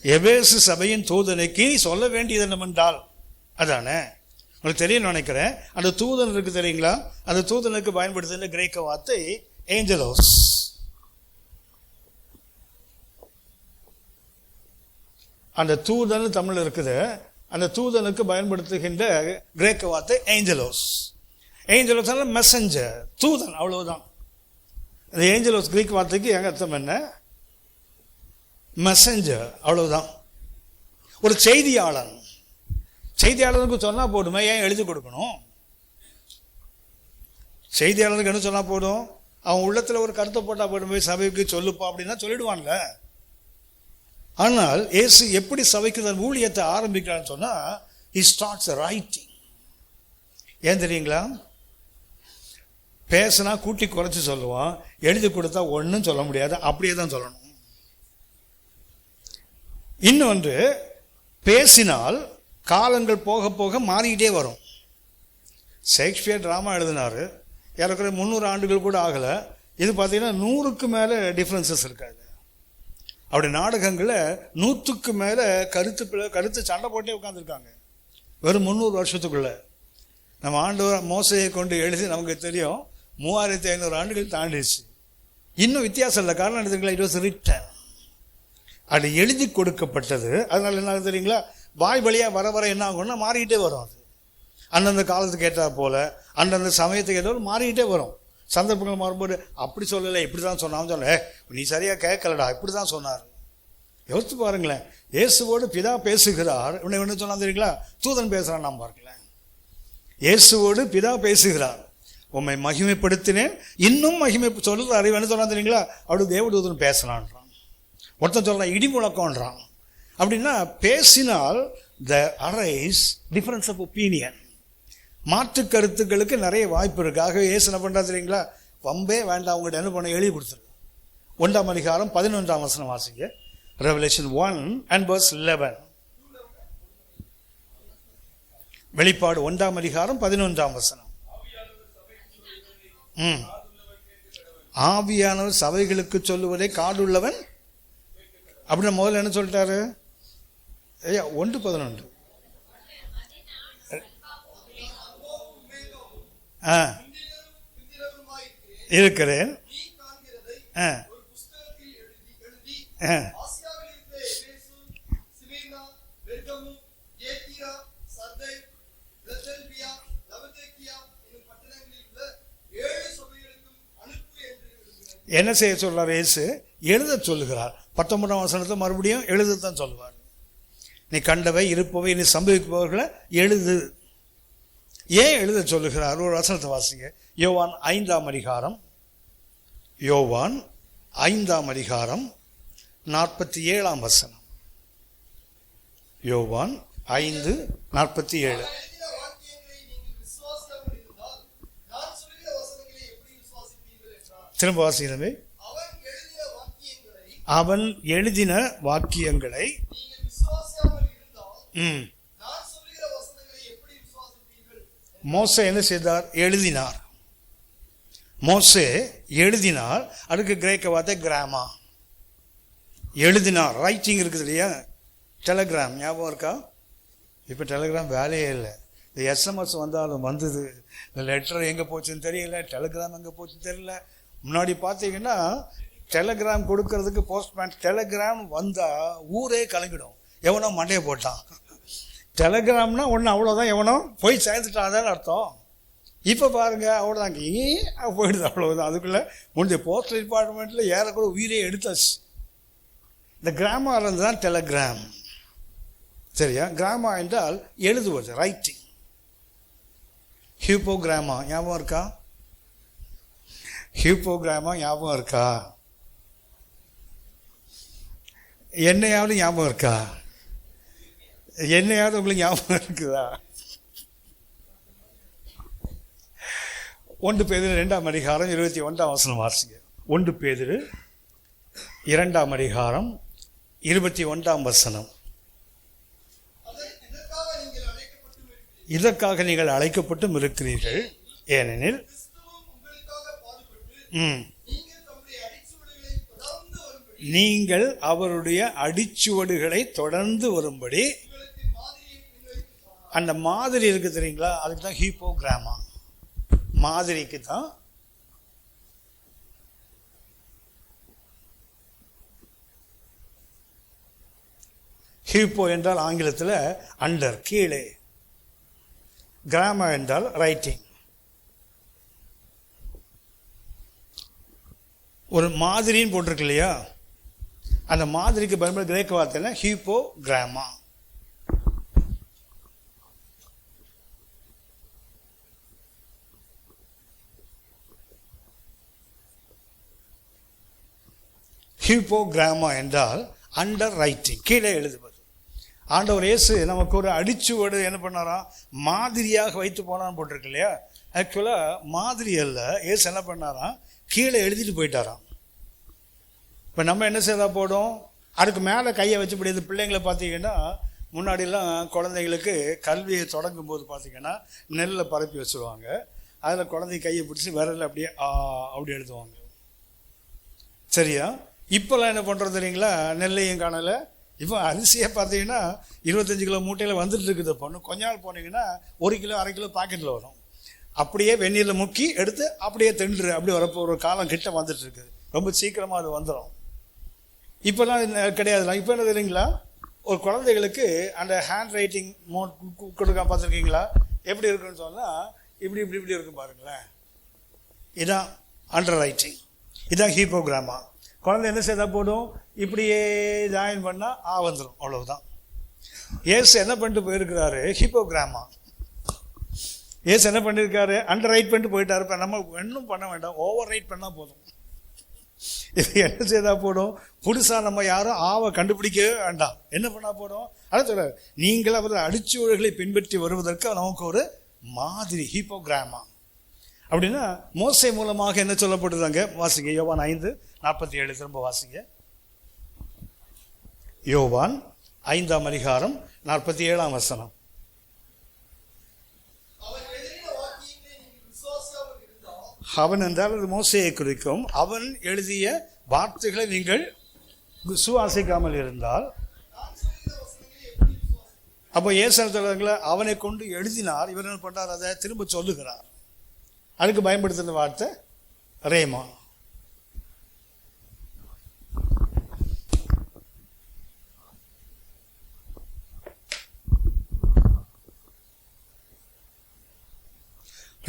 எபேசு சபையின் தூதனுக்கு சொல்ல வேண்டியது என்னவென்றால் அதானே உங்களுக்கு தெரியும் நினைக்கிறேன். அந்த தூதன் இருக்கு தெரியுங்களா? அந்த தூதனுக்கு பயன்படுத்துகிற கிரேக்க வார்த்தை ஏஞ்சலோஸ். அந்த தூதன் தமிழ் இருக்குது. அந்த தூதனுக்கு பயன்படுத்துகின்ற கிரேக்க வார்த்தை ஏஞ்சலோஸ். ஏஞ்சலோஸ் மெசஞ்சர், தூதன், அவ்வளவுதான். அந்த ஏஞ்சலோஸ் கிரீக் வார்த்தைக்கு எங்க அர்த்தம் என்ன? மெசஞ்சர், அவ்வளவுதான். ஒரு செய்தியாளன். செய்தியாளருக்கு சொன்னா போடுமே, ஏன் எழுதி கொடுக்கணும்? செய்தியாளருக்கு என்ன சொன்னா போடும்? அவன் உள்ளத்துல ஒரு கருத்தை போட்டா போடும், போய் சபைக்கு சொல்லுப்பா அப்படின்னா சொல்லிடுவான்ல. ஆனால் இயேசு எப்படி சபைக்கு தன் ஊழியத்தை ஆரம்பிக்கிறான்னு சொன்னா he starts writing. ஏன் தெரியுங்களா? பேசினா கூட்டி குறைச்சி சொல்லுவான், எழுதி கொடுத்தா ஒன்றும் சொல்ல முடியாது, அப்படியே தான் சொல்லணும். இன்னொன்று, பேசினால் காலங்கள் போக போக மாறிக்கிட்டே வரும். ஷேக்ஸ்பியர் டிராமா எழுதினாரு, ஏறக்குறைய 300 ஆண்டுகள் கூட ஆகலை. இது பார்த்தீங்கன்னா 100க்கு மேலே டிஃப்ரென்சஸ் இருக்காது. அப்படி நாடகங்களை 100க்கு மேலே கருத்து சண்டை போட்டே உட்காந்துருக்காங்க வெறும் 300 வருஷத்துக்குள்ள. நம்ம ஆண்டவர் மோசையை கொண்டு எழுதி நமக்கு தெரியும் 3500 ஆண்டுகள் தாண்டிடுச்சு. இன்னும் வித்தியாசம் இல்லை. காரணம் என்ன தெரியுங்களா? இட் வாஸ் ரிட்டன், அது எழுதி கொடுக்கப்பட்டது. அதனால என்ன தெரியுங்களா, வாய் வழியாக வர வர என்ன ஆகும்னா மாறிக்கிட்டே வரும். அது அந்தந்த காலத்துக்கு ஏற்றா போல அந்தந்த சமயத்துக்கு ஏதோ மாறிக்கிட்டே வரும். சந்தர்ப்பங்கள் மாறும்போது அப்படி சொல்லலை இப்படி தான் சொன்னான்னு சொல்ல, நீ சரியாக கேட்கலடா இப்படி தான் சொன்னார். யோசித்து பாருங்களேன், இயேசுவோடு பிதா பேசுகிறார். இவனை என்ன சொன்னா தெரியுங்களா, தூதன் பேசுகிறான். நாம் பார்க்கலாம், இயேசுவோடு பிதா பேசுகிறார். உம்மை மகிமைப்படுத்தினேன் இன்னும் மகிமை சொல்லுறாரு. என்ன சொன்னா தெரியுங்களா, அப்படி தேவதூதன் பேசலான்றான். ஒருத்தன் சொல்றான் இடி முழக்கம்ன்றான். அப்படின்னா பேசினால் த அரைஸ் டிஃபரன்ஸ் ஆஃப் ஒப்பீனியன், மாற்று கருத்துக்களுக்கு நிறைய வாய்ப்பு இருக்கு. ஆகவே இயேசு என்ன பண்றா தெரியுங்களா, வம்பே வேண்டாம், அவங்கள்ட்ட என்ன பண்ண எழுதி கொடுத்துருக்கு. 1ஆம் அதிகாரம் 11ஆம் வசனம் வாசிங்க. Revelation 1:11. வெளிப்பாடு 1ஆம் அதிகாரம் 11ஆம் வசனம். ஆவியானவர் சபைகளுக்கு சொல்லுவதை காடுள்ளவன் அப்படின்னு முதல்ல என்ன சொல்லிட்டாரு? 1:11 இருக்கிறேன். என்ன செய்ய சொல்றார் இயேசு? எழுத சொல்லுகிறார். 19ஆம் வசனத்தை மறுபடியும் எழுதத்தான் சொல்லுவார். நீ கண்டவை இருப்பவை நீ சம்பவிப்பவர்களை எழுது. ஏன் எழுத சொல்லுகிறார்? ஒரு வசனத்தை வாசிங்க. யோவான் 5ஆம் அதிகாரம், யோவான் 5ஆம் அதிகாரம் 47ஆம் வசனம். யோவான் 5:47. திரும்ப வாசிக்கிறவே. அவன் எழுதின வாக்கியங்களை மோசே என்ன செய்தார்? எழுதினார். மோசே எழுதினார். அதுக்கு கிரேக்க வார்த்தை கிராமா. எழுதினார். ரைட்டிங் இருக்குது இல்லையா, டெலகிராம் ஞாபகம் இருக்கா? இப்போ டெலகிராம் வேலையே இல்லை. இந்த எஸ்எம்எஸ் வந்தாலும் வந்தது, இந்த லெட்டர் எங்கே போச்சுன்னு தெரியல, டெலகிராம் எங்கே போச்சுன்னு தெரியல. முன்னாடி பார்த்தீங்கன்னா டெலகிராம் கொடுக்கறதுக்கு போஸ்ட்மேன் டெலகிராம் வந்தால் ஊரே கலங்கிடும். எவனோ மண்டையை போட்டான். டெலகிராம்னா ஒன்று அவ்வளோதான், எவனோ போய் சேர்ந்துட்டாதான் அர்த்தம். இப்போ பாருங்க அவ்வளோதாங்க, போயிடுது அவ்வளோதான். அதுக்குள்ளே முடிஞ்ச போஸ்டல் டிபார்ட்மெண்ட்டில் ஏறக்கூட உயிரே எடுத்தாச்சு. இந்த கிராமா இருந்து தான் டெலகிராம். சரியா? கிராமா என்றால் எழுதுவது, ரைட்டிங். ஹியூப்போகிராமா ஞாபகம் இருக்கா? ஹியூப்போகிராமா ஞாபகம் இருக்கா? என்னையாவது ஞாபகம் இருக்கா? என்னையாவது உங்களுக்கு ஞாபகம் இருக்குதா? 1 பேதுரு 2ஆம் அதிகாரம் 21ஆம் வசனம் வாசிங்க. 1 பேதுரு 2ஆம் அதிகாரம் 21ஆம் வசனம். இதற்காக நீங்கள் அழைக்கப்பட்டும் இருக்கிறீர்கள், ஏனெனில் நீங்கள் அவருடைய அடிச்சுவடுகளை தொடர்ந்து வரும்படி. அந்த மாதிரி இருக்கு தெரியுங்களா, அதுக்கு தான் ஹியூப்போகிராமா. மாதிரிக்கு தான். ஹியூப்போ என்றால் ஆங்கிலத்தில் அண்டர், கீழே. கிராமா என்றால் ரைட்டிங். ஒரு மாதிரின்னு போட்டிருக்கு இல்லையா, அந்த மாதிரிக்கு பயன்படுத்த கிரேக்க வார்த்தை ஹியூப்போகிராமா. ஹியூப்போகிராமா என்றால் அண்டர் ரைட்டிங், கீழே எழுதுவது. ஆண்டவர் இயேசு நமக்கு ஒரு அடிச்சுவடு என்ன பண்ணாராம், மாதிரியாக வைத்து போனான்னு போட்டிருக்கு இல்லையா. ஆக்சுவலாக மாதிரி அல்ல, இயேசு என்ன பண்ணாராம், கீழே எழுதிட்டு போயிட்டாராம். இப்போ நம்ம என்ன செய்தா போடும், அதுக்கு மேலே கையை வச்சு இப்படி. இந்த பிள்ளைங்களை பார்த்தீங்கன்னா முன்னாடிலாம் குழந்தைங்களுக்கு கல்வியை தொடங்கும் போது பார்த்தீங்கன்னா நெல்லை பரப்பி வச்சுருவாங்க. அதில் குழந்தை கையை பிடிச்சி விரல் அப்படியே அப்படி எழுதுவாங்க. சரியா? இப்போல்லாம் என்ன பண்ணுறது தெரியுங்களா? நெல்லையும் காணலை. இப்போ அரிசியை பார்த்தீங்கன்னா 25 கிலோ மூட்டையில் வந்துட்டு இருக்குது. பொண்ணு கொஞ்ச நாள் போனீங்கன்னா 1 கிலோ 1/2 கிலோ பாக்கெட்டில் வரும். அப்படியே வெந்நீரில் முக்கி எடுத்து அப்படியே தின்று அப்படி வரப்போ ஒரு காலம் கிட்ட வந்துட்டு இருக்குது. ரொம்ப சீக்கிரமாக அது வந்துடும். இப்போல்லாம் கிடையாதுலாம். இப்போ என்ன தெரியுங்களா? ஒரு குழந்தைகளுக்கு அந்த ஹேண்ட் ரைட்டிங் கொடுக்க பார்த்துருக்கீங்களா? எப்படி இருக்குன்னு சொன்னால் இப்படி இப்படி இப்படி இருக்கும் பாருங்களேன். இதான் அண்டர் ரைட்டிங், இதான் ஹீப்போகிராமா. குழந்தை என்ன செய்தால் போடும், இப்படியே ஜாயின் பண்ணால் வந்துடும், அவ்வளவுதான். ஏசு என்ன பண்ணிட்டு போயிருக்கிறாரு? ஹீப்போகிராமா. ஏசு என்ன பண்ணியிருக்காரு? அண்டர் ரைட் பண்ணிட்டு போயிட்டாரு. இப்போ நம்ம இன்னும் பண்ண வேண்டாம், ஓவர் ரைட் பண்ணால் போதும். இது என்ன செய்தால் போடும்? புதுசாக நம்ம யாரும் ஆவை கண்டுபிடிக்கவே வேண்டாம். என்ன பண்ணால் போடும்? அதான் சொல்ற, நீங்கள் அவர்கள் அடிச்சுவடுகளை பின்பற்றி வருவதற்கு நமக்கு ஒரு மாதிரி ஹீப்போகிராமா. அப்படின்னா மோசே மூலமாக என்ன சொல்லப்படுறாங்க? வாசிங்க யோவான் 5:47. திரும்ப வாசிங்க. யோவான் 5ஆம் அதிகாரம் 47ஆம் வசனம். அவன் என்றால் அது மோசையை குறிக்கும். அவன் எழுதிய வார்த்தைகளை நீங்கள் விசுவாசிக்காமல் இருந்தால், அப்போ ஏசானத்தில் அவனை கொண்டு எழுதினார். இவர் என்ன பண்றார்? அதை திரும்ப சொல்லுகிறார். அதுக்கு பயன்படுத்தின வார்த்தை ரேமா.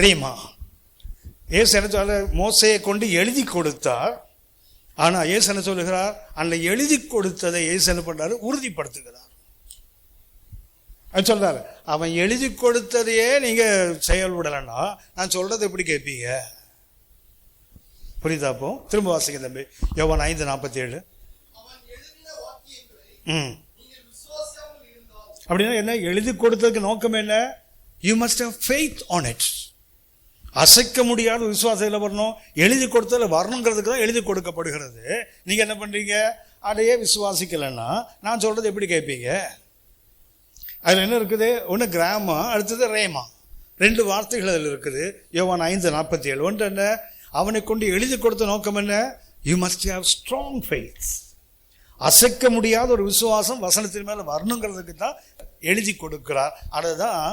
ரீமா. ஏசு என்ன சொல்ல? மோசையை கொண்டு எழுதி கொடுத்தார். ஆனா ஏசு என்ன சொல்லுகிறார்? அந்த எழுதி கொடுத்ததை ஏசு என்ன பண்றாரு? உறுதிப்படுத்துகிறார். அது சொல்றாரு, அவன் எழுதி கொடுத்ததையே நீங்க செயல்படலன்னா நான் சொல்றது எப்படி கேட்பீங்க? புரியுதாப்போ? திரும்ப வாசிக்க தம்பி. யோவான் 5:47. அப்படின்னா என்ன? எழுதி கொடுத்ததுக்கு நோக்கம் என்ன? You must have faith on it. அசைக்க முடியாத விசுவாசத்தில் வரணும். எழுதி கொடுத்ததில் வரணுங்கிறதுக்கு தான் எழுதி கொடுக்கப்படுகிறது. நீங்க என்ன பண்றீங்க? அதையே விசுவாசிக்கலைன்னா நான் சொல்றது எப்படி கேட்பீங்க? அதில் என்ன இருக்குது? ஒன்று கிராமா, அடுத்தது ரேமா. 2 வார்த்தைகள் அதில் இருக்குது. யோவான் 5:47. ஒன்று என்ன? அவனை கொண்டு எழுதி கொடுத்த நோக்கம் என்ன? You must have strong faith. அசைக்க முடியாத ஒரு விசுவாசம் வசனத்தின் மேலே வரணுங்கிறதுக்கு தான் எழுதி கொடுக்கிறார். அதுதான்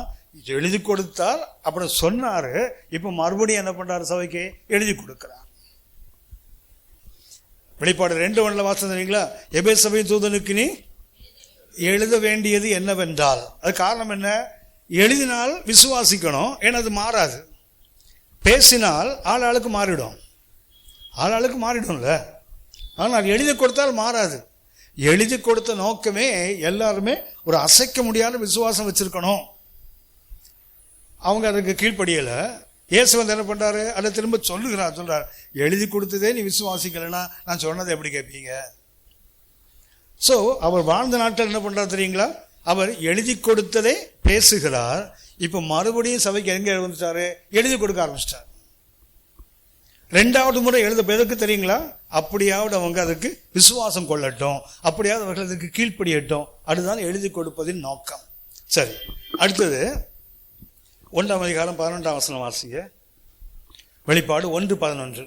எழுதி கொடுத்தார் அப்படி சொன்னாரு. இப்போ மறுபடியும் என்ன பண்றாரு? சபைக்கு எழுதி கொடுக்கிறார். வெளிப்பாடு 2:1 வாசிக்கிறீங்களா? எபேசு சபையின் தூதனுக்கு நீ எழுத வேண்டியது என்னவென்றால், அது காரணம் என்ன? எழுதினால் விசுவாசிக்கணும். ஏன்னா அது மாறாது. பேசினால் ஆளாளுக்கு மாறிடும், ஆளாளுக்கு மாறிடும்ல. ஆனால் எழுதி கொடுத்தால் மாறாது. எழுதி கொடுத்த நோக்கமே எல்லாருமே ஒரு அசைக்க முடியாத விசுவாசம் வச்சிருக்கணும். அவங்க அதுக்கு கீழ்ப்படியலை. இயேசு வந்து என்ன பண்றாரு? அதை திரும்ப சொல்றார். எழுதி கொடுத்ததே நீ விசுவாசிக்கலைன்னா நான் சொன்னதை எப்படி கேட்பீங்க? ஸோ அவர் வாழ்ந்த நாட்கள் என்ன பண்றாரு தெரியுங்களா? அவர் எழுதி கொடுத்ததை பேசுகிறார். இப்போ மறுபடியும் சபைக்கு எங்க வந்துட்டாரு? எழுதி கொடுக்க ஆரம்பிச்சிட்டார். 2வது முறை எழுத எதற்கு தெரியுங்களா? அப்படியாவது அவங்க அதுக்கு விசுவாசம் கொள்ளட்டும், அப்படியாவது அவர்கள் அதுக்கு கீழ்ப்படியட்டும். அதுதான் எழுதி கொடுப்பதின் நோக்கம். சரி, அடுத்தது 1ஆம் அதிகாரம் 11ஆம் வசனம் வாசிங்க. வெளிப்பாடு 1:11.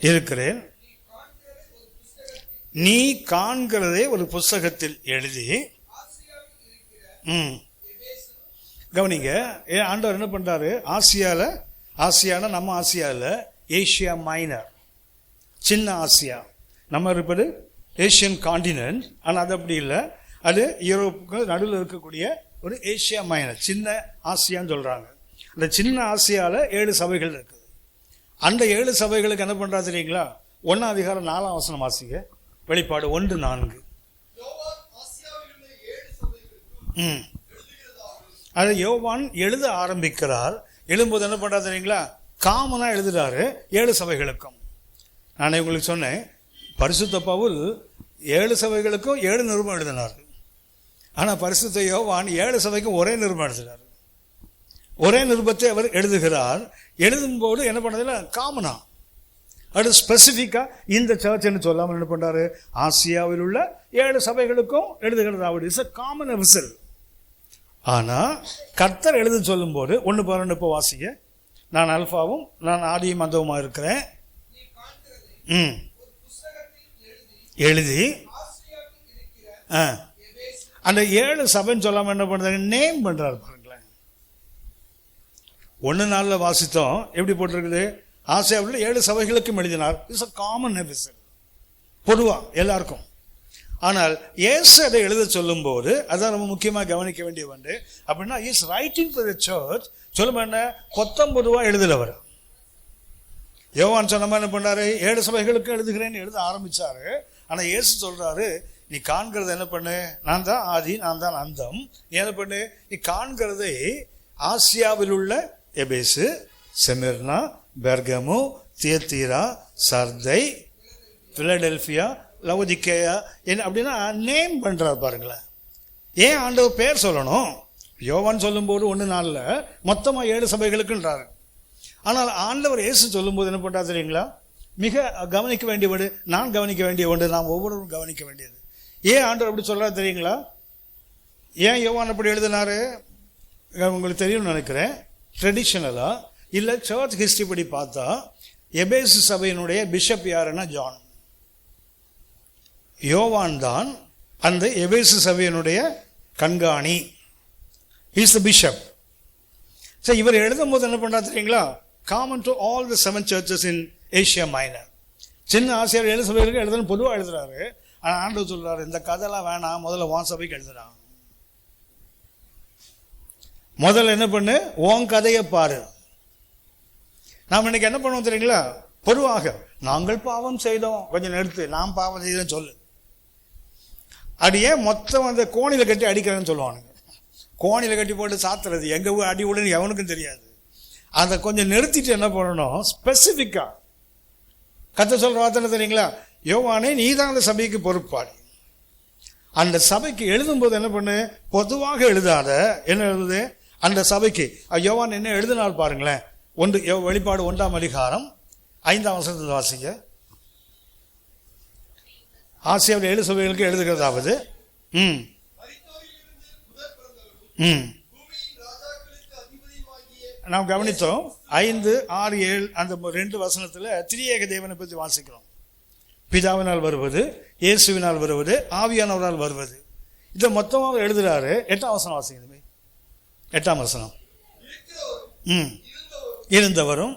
இருக்கிறேன். நீ காண்கிறதே ஒரு புஸ்தகத்தில் எழுதி. கவனிங்க, ஆண்டவர் என்ன பண்றாரு? ஆசியால நம்ம ஆசியாவில் ஏசியா மைனர், சின்ன ஆசியா. நம்ம இருப்பது ஏசியன் காண்டினென்ட். ஆனால் அது அப்படி இல்லை. அது யூரோப்புக்கு நடுவில் இருக்கக்கூடிய ஒரு ஏசியா மைனர், சின்ன ஆசியான்னு சொல்றாங்க. அந்த சின்ன ஆசியாவில் 7 சபைகள் இருக்குது. அந்த 7 சபைகளுக்கு என்ன பண்றா தெரியுங்களா? 1ஆம் அதிகாரம் 4ஆம் வசனம் வாசிங்க. வெளிப்பாடு 1:4. அது யோவான் எழுத ஆரம்பிக்கிறார். எழும்போது என்ன பண்றா தெரியுங்களா? காமனா எழுதுறாரு 7 சபைகளுக்கும். நான் உங்களுக்கு சொன்னேன், பரிசுத்த பவுல் 7 சபைகளுக்கும் 7 நிருபம் எழுதினார். ஆனா பரிசுத்த யோவான் 7 சபைக்கும் ஒரே நிருபம் எழுதுகிறார். ஒரே நிருபத்தை அவர் எழுதுகிறார். எழுதும்போது என்ன பண்ணதில்லை? காமனா அது ஸ்பெசிஃபிக்கா இந்த சர்ச்ன்னு சொல்லாமல் என்ன பண்றாரு, ஆசியாவில் உள்ள 7 சபைகளுக்கும் எழுதுகிறதாவது. It's a common epistle. ஆனா கர்த்தர் எழுத சொல்லும் போது 1:12 இப்போ வாசிங்க. நான் அல்பாவும் நான் ஆதியும் அந்தவுமா இருக்கிறேன். எழுதி அந்த 7 சபைன்னு சொல்லாம என்ன பண்றாரு, நேம் பண்றாரு பாருங்களேன். 1:4 வாசித்தோம். எப்படி போட்டிருக்குது, ஆசியாவில் 7 சபைகளுக்கும் எழுதினார். இட்ஸ் a common epistle, பொதுவா எல்லாருக்கும். ஆனால் இயேசு அதை எழுத சொல்லும் போது அதான் ரொம்ப முக்கியமாக கவனிக்க வேண்டிய ஒன்று. அப்படின்னா is writing for the search. சொல்லும் என்ன, 19 எழுதலவர். யோவான் சொன்ன மாதிரி என்ன பண்ணாரு, 7 சபைகளுக்கு எழுதுகிறேன்னு எழுத ஆரம்பிச்சாரு. ஆனா இயேசு சொல்றாரு, நீ காண்கிறது என்ன பண்ணு, நான் தான் ஆதி, நான் தான் அந்தம். நீ என்ன பண்ணு, நீ காண்கிறதை ஆசியாவில் உள்ள எபேசு, செமிர்னா, பெர்கமு, தியத்தீரா, சர்தை, பிலடெல்பியா, லவோதிக்கேயா என்ன அப்படின்னா நேம் பண்றாரு பாருங்களேன். ஏன் ஆண்டவர் பேர் சொல்லணும்? யோவான் சொல்லும் போது 1:4 மொத்தமா 7 சபைகளுக்குன்றாரு. ஆனால் ஆண்டவர் இயேசு சொல்லும் போது என்ன பண்றாரு தெரியுங்களா, மிக கவனிக்க வேண்டிய ஒன்று, நான் கவனிக்க வேண்டிய ஒன்று, நாம் ஒவ்வொருவரும் கவனிக்க வேண்டியது. ஏன் ஆண்டவர் அப்படி சொல்றாரு தெரியுங்களா? ஏன் யோவான் அப்படி எழுதினாரு உங்களுக்கு தெரியும்னு நினைக்கிறேன். ட்ரெடிஷனலா இல்ல சர்ச் ஹிஸ்டரி படி பார்த்தா எபேசு சபையினுடைய பிஷப் யாருன்னா ஜான். யோவான் தான் அந்த எபேசு சபையினுடைய கண்காணி. Is the bishop. சரி, இவர் எழுதும் போது என்ன பண்ணா தெரியுங்களா, common to all the 7 churches in Asia Minor. சின்ன ஆசியாவில் 7 சபைகளுக்கு எழுதணும் பொதுவாக எழுதுறாரு. ஆனா ஆண்டவர் சொல்றாரு, இந்த கதைலாம் வேணாம், முதல்ல வான் சபைக்கு எழுதுறான். முதல்ல என்ன பண்ணு, உன் கதையை பாரு. நாம் இன்னைக்கு என்ன பண்ணுவோம் தெரியுங்களா, பொதுவாக நாங்கள் பாவம் செய்தோம், கொஞ்சம் நிறுத்து, நாம் பாவம் செய்தோம் சொல்லு. அடியே மொத்தம் அந்த கோணில கட்டி அடிக்கிறேன்னு சொல்லுவானுங்க. கோணில கட்டி போட்டு சாத்துறது, எங்க அடி விடுன்னு எவனுக்கும் தெரியாது. அதை கொஞ்சம் நிறுத்திட்டு என்ன பண்ணணும், ஸ்பெசிபிக்கா கர்த்தர் சொல்ற வார்த்தை தெரியுங்களா, யோவானே நீ தான் அந்த சபைக்கு பொறுப்பாளி. அந்த சபைக்கு எழுதும் போது என்ன பண்ணு, பொதுவாக எழுதாத, என்ன எழுதுது அந்த சபைக்கு. யோவான் என்ன எழுதினால் பாருங்களேன். வெளிப்பாடு 1ஆம் அதிகாரம் 5ஆம் வசனத்தை வாசிங்க. ஆசியாவில் 7 சபைகளுக்கு எழுதுகிறதாவது, நாம் கவனித்தோம் 5, 6, 7 அந்த 2 வசனத்துல திரியேக தேவனை பற்றி வாசிக்கிறோம். பிதாவினால் வருவது, இயேசுவினால் வருவது, ஆவியானவரால் வருவது. இதை மொத்தமாக எழுதுறாரு. 8ஆம் வசனம் வாசிங்க. 8ஆம் வசனம். இருந்தவரும்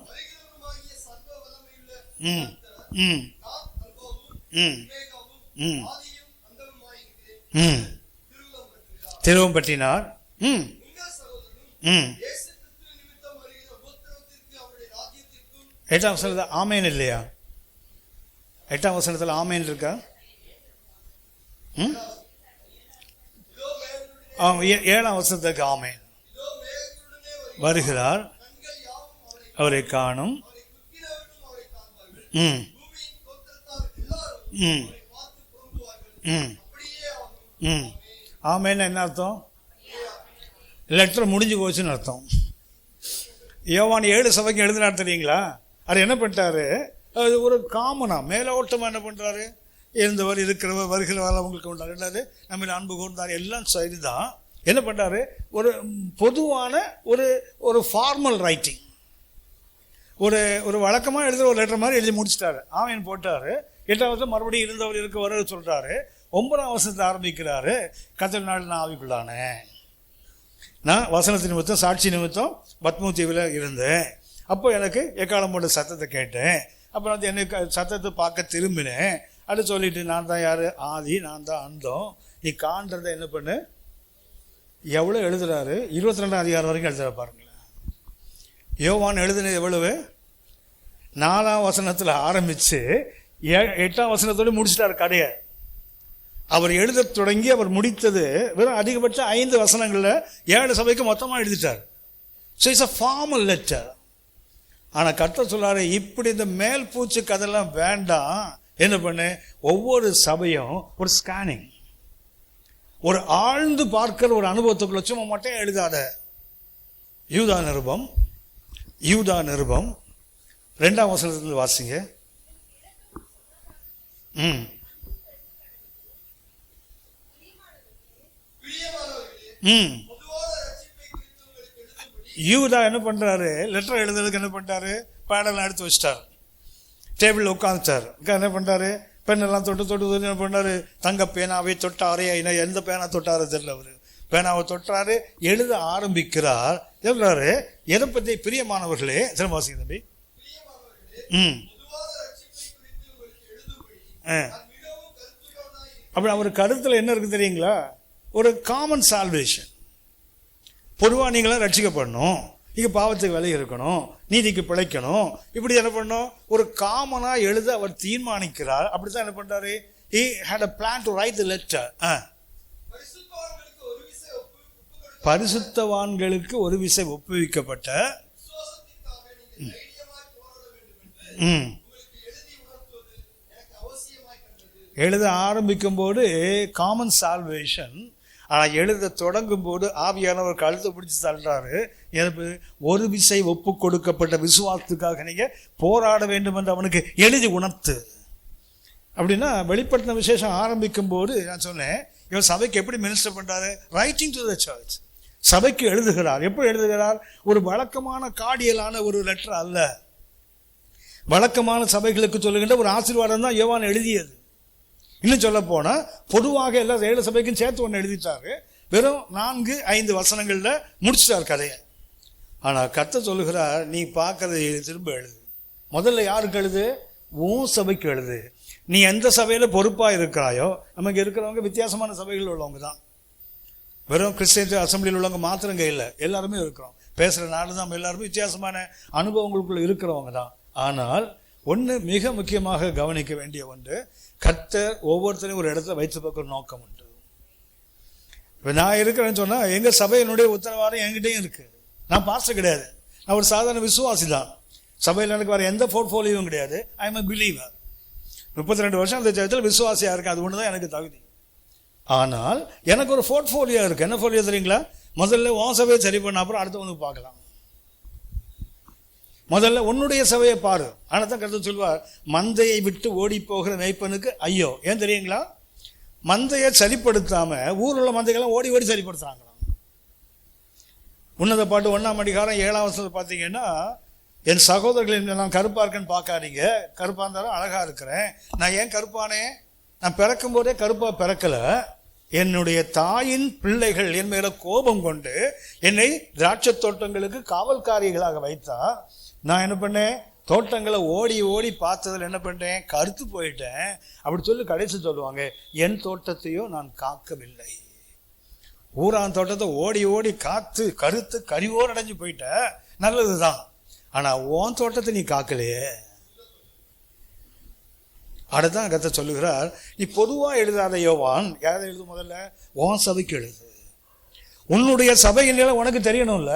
திருவும் பற்றினார். 8ஆம் வசனத்தில் ஆமேன் இல்லையா? 8ஆம் வசனத்தில் ஆமேன் இருக்கா? 7ஆம் வசனத்துக்கு ஆமேன். வருகிறார், அவரை காணும். ஆமேன்னு என்ன அர்த்தம்? லெட்டர் முடிஞ்சு போச்சுன்னு அர்த்தம். யோவான் 7 சபைக்கு எழுதினார் தெரியுங்களா? அது என்ன பண்ணிட்டாரு, அது ஒரு காமனா மேலோட்டமா என்ன பண்றாரு, இருந்தவர் இருக்கிறவர் வருகிறவர் அவங்களுக்கு உண்டாரு, நம்ம அன்பு கூர்ந்தார், எல்லாம் சரிதான். என்ன பண்றாரு, ஒரு பொதுவான ஒரு ஃபார்மல் ரைட்டிங், ஒரு வழக்கமா எழுதுற ஒரு லெட்டர் மாதிரி எழுதி முடிச்சிட்டாரு. ஆமேன் போட்டாரு. 8ஆம் வருஷம் மறுபடியும் இருந்தவர் இருக்க வர சொல்றாரு. 9ஆம் வருஷத்தை ஆரம்பிக்கிறாரு. கர்த்தர் நாள் நான் ஆவிக்குள்ளானே, நான் வசனத்து நிமித்தம் சாட்சி நிமித்தம் பத்மு தீவில் இருந்தேன். அப்போ எனக்கு எக்காலம் போட்ட சத்தத்தை கேட்டேன். அப்புறம் வந்து என்னை சத்தத்தை பார்க்க திரும்பினேன். அது சொல்லிட்டு நான் தான் யாரு, ஆதி, நான் தான் அந்தம். நீ காண்றத என்ன பண்ணு. எவ்வளவு எழுதுறாரு, 22ஆம் அதிகாரம் வரைக்கும் எழுதுற பாருங்களேன். யோவான் எழுதினது எவ்வளவு, 4ஆம் வசனத்துல ஆரம்பிச்சு 8ஆம் வசனத்தோடு முடிச்சிட்டாரு கதையை. அவர் எழுத தொடங்கி அவர் முடித்தது வெறும் அதிகபட்சம் 5 வசனங்கள்ல 7 சபைக்கு மொத்தமா எழுதிட்டார். So it's a formal letter. ஆனா கர்த்தர் சொல்றாரு, இப்படி இந்த மேல் பூச்சி கதெல்லாம் வேண்டாம். என்ன பண்ணு, ஒவ்வொரு சபையும் ஒரு ஸ்கேனிங், ஒரு ஆழ்ந்து பார்க்கிற ஒரு அனுபவத்துக்குள்ள சும்மா மட்டும் எழுதாத. யூதா நிருபம் 2ஆம் வசனத்திலிருந்து வாசிங்க. ம் ம் யூதா என்ன பண்றாரு, லெட்டர் எழுதுறதுக்கு என்ன பண்றாரு, பேடெல்லாம் எடுத்து வச்சிட்டாரு, டேபிள் உட்காந்துட்டாரு. என்ன பண்றாரு, பெண்ணெல்லாம் தொட்டு தொட்டு என்ன பண்ணாரு, தங்க பேனாவை தொட்டாரே, எந்த பேனா தொட்டாரு தெரியல, அவரு பேனாவை தொட்டாரு, எழுத ஆரம்பிக்கிறார். எழுதுறாரு, எதை பத்தி, பிரியமானவர்களே, சிலம்பாசி தம்பி, அப்படி அவர் கருத்துல என்ன இருக்கு தெரியுங்களா, ஒரு காமன் சால்வேஷன். பொதுவாக நீங்களாம் ரட்சிக்கப்படணும், இங்கே பாவத்துக்கு விலை இருக்கணும், நீதிக்கு பிழைக்கணும், இப்படி என்ன பண்ணணும், ஒரு காமனா எழுத அவர் தீர்மானிக்கிறார். அப்படித்தான் என்ன பண்றாரு, he had a plan to write the letter. பரிசுத்தவான்களுக்கு ஒரு விசை ஒப்புவிக்கப்பட்ட எழுத ஆரம்பிக்கும் போது காமன் சால்வேஷன். ஆனால் எழுத தொடங்கும் போது ஆவியானவர் கழுத்தை பிடிச்சி தள்ளுறாரு. எனக்கு ஒரு விசை ஒப்பு கொடுக்கப்பட்ட விசுவாசத்துக்காக நீங்க போராட வேண்டும் என்று அவனுக்கு எழுதி உணர்த்து. அப்படின்னா வெளிப்படுத்தின விசேஷம் ஆரம்பிக்கும் போது நான் சொன்னேன், இவர் சபைக்கு எப்படி மினிஸ்டர் பண்றாரு, ரைட்டிங் டு த சர்ச், சபைக்கு எழுதுகிறார். எப்படி எழுதுகிறார், ஒரு வழக்கமான காடியலான ஒரு லெட்டர் அல்ல, வழக்கமான சபைகளுக்கு சொல்லுகின்ற ஒரு ஆசீர்வாதம் தான் யோவான் எழுதியது. இன்னும் சொல்ல போனா பொதுவாக எல்லா 7 சபைக்கும் சேர்த்து ஒன்று எழுதிட்டாரு, வெறும் 4-5 வசனங்கள்ல முடிச்சிட்டார் கதையை. ஆனா கர்த்தர் சொல்லுகிறார், நீ பார்க்கறதை திரும்ப எழுது. முதல்ல யாருக்கு எழுது, உன் சபைக்கு எழுது. நீ எந்த சபையில பொறுப்பா இருக்கிறாயோ, நமக்கு இருக்கிறவங்க வித்தியாசமான சபைகள் உள்ளவங்க தான், வெறும் கிறிஸ்டியன் அசம்பிளியில் உள்ளவங்க மாத்திரம் இல்லை, எல்லாருமே இருக்கிறோம். பேசுற நாடு தான் எல்லாருமே வித்தியாசமான அனுபவங்களுக்குள்ள இருக்கிறவங்க தான். ஆனால் ஒன்று மிக முக்கியமாக கவனிக்க வேண்டிய ஒன்று, கர்த்தர் ஒவ்வொருத்தரையும் ஒரு இடத்துல வைத்து பார்க்க ஒரு நோக்கம் உண்டு. இப்போ நான் இருக்கிறேன்னு சொன்னா எங்க சபையினுடைய உத்தரவாதம் என்கிட்டையும் இருக்கு. நான் பாஸ்டர் கிடையாது, நான் ஒரு சாதாரண விசுவாசி தான். சபையில் எனக்கு வர எந்த போர்ட்ஃபோலியோவும் கிடையாது. I am a believer. 32 வருஷம் அந்த சர்ச்சில் விசுவாசியா இருக்கேன், அது ஒன்று தான் எனக்கு தகுதி. ஆனால் எனக்கு ஒரு போர்ட்ஃபோலியோ இருக்கு. என்ன போர்ட்ஃபோலியோ தெரியுங்களா, முதல்ல உன் சபையை சரி பண்ண, அப்புறம் அடுத்தவனுக்கு பார்க்கலாம். முதல்ல உன்னுடைய சபையை பாரு. ஆனால் தான் கருத்து சொல்வார், மந்தையை விட்டு ஓடி போகிற மேய்ப்பனுக்கு ஐயோ. ஏன் தெரியுங்களா, மந்தையை சரிப்படுத்தாம ஊரில் உள்ள மந்தைகள்லாம் ஓடி ஓடி சரிப்படுத்துறாங்களாம். உன்னத பாட்டு 1ஆம் அதிகாரம் 7ஆம் வசனத்தில் பார்த்தீங்கன்னா, என் சகோதரர்களின் நான் கருப்பா இருக்கேன்னு பார்க்காதீங்க, கருப்பா இருந்தாலும் அழகா இருக்கிறேன். நான் ஏன் கருப்பானே, நான் பிறக்கும் போதே கருப்பா பிறக்கல, என்னுடைய தாயின் பிள்ளைகள் என் மேல கோபம் கொண்டு என்னை திராட்சை தோட்டங்களுக்கு காவல்காரிகளாக வைத்தா, நான் என்ன பண்ணேன், தோட்டங்களை ஓடி ஓடி பார்த்ததில் என்ன பண்ணேன், கருத்து போயிட்டேன். அப்படி சொல்லி கடைசி சொல்லுவாங்க, என் தோட்டத்தையோ நான் காக்கவில்லை. ஊரான் தோட்டத்தை ஓடி ஓடி காத்து கருத்து கரிவோடு அடைஞ்சு போயிட்ட, நல்லதுதான். ஆனா உன் தோட்டத்தை நீ காக்கலையே. அடுத்தான் கர்த்தர் சொல்லுகிறார், நீ பொதுவா எழுதாத யோவான், யாரை எழுது, முதல்ல உன் சபைக்கு எழுது. உன்னுடைய சபையில உனக்கு தெரியணும்ல.